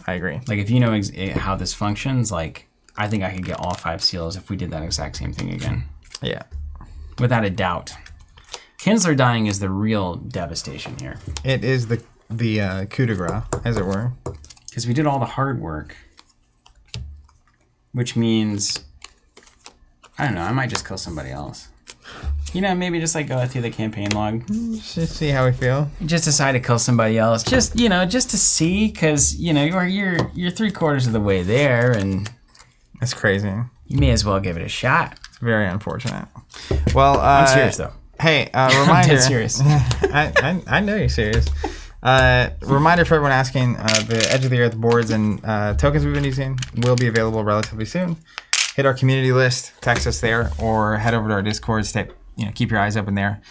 I agree.
Like if you know how this functions, like I think I could get all 5 seals if we did that exact same thing again.
Yeah.
Without a doubt. Kinsler dying is the real devastation here.
It is the coup de grace, as it were.
Because we did all the hard work. Which means, I don't know, I might just kill somebody else. You know, maybe just like go through the campaign log.
Just see how we feel.
Just decide to kill somebody else. Just to see, because, you're 3/4 of the way there, and
That's crazy.
you may as well give it a shot.
It's very unfortunate. Well,
I'm serious, though.
Hey,
I'm
reminder.
dead serious.
I know you're serious. Reminder for everyone asking, the Edge of the Earth boards and tokens we've been using will be available relatively soon. Hit our community list, text us there, or head over to our Discord. Keep your eyes open there.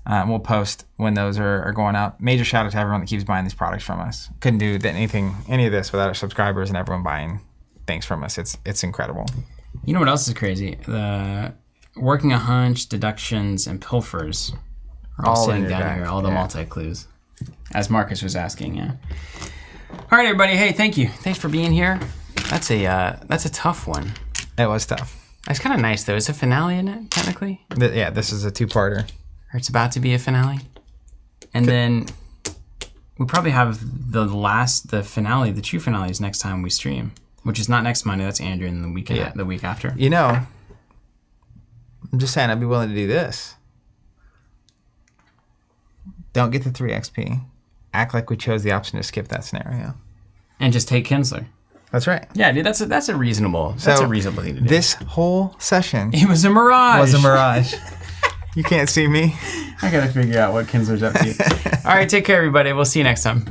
We'll post when those are going out. Major shout out to everyone that keeps buying these products from us. Couldn't do any of this without our subscribers and everyone buying things from us. It's incredible.
You know what else is crazy? The working a hunch, deductions, and pilfers are all
All in
sitting
your
down
deck,
here. All the
yeah.
multi-clues. As Marcus was asking, yeah. All right, everybody. Hey, thank you. Thanks for being here. That's a tough one.
It was tough.
It's kind of nice, though. It's a finale, isn't it, technically?
Yeah, this is a 2-parter.
Or it's about to be a finale. And then we probably have the finale, the true finale is next time we stream. Which is not next Monday. That's Andrew, and the week after.
I'm just saying I'd be willing to do this. Don't get the 3 XP. Act like we chose the option to skip that scenario.
And just take Kinsler.
That's right.
Yeah, dude, that's a reasonable thing to do.
This whole session
It was a mirage.
was a mirage. You can't see me.
I gotta figure out what Kinsler's up to. All right, take care, everybody. We'll see you next time.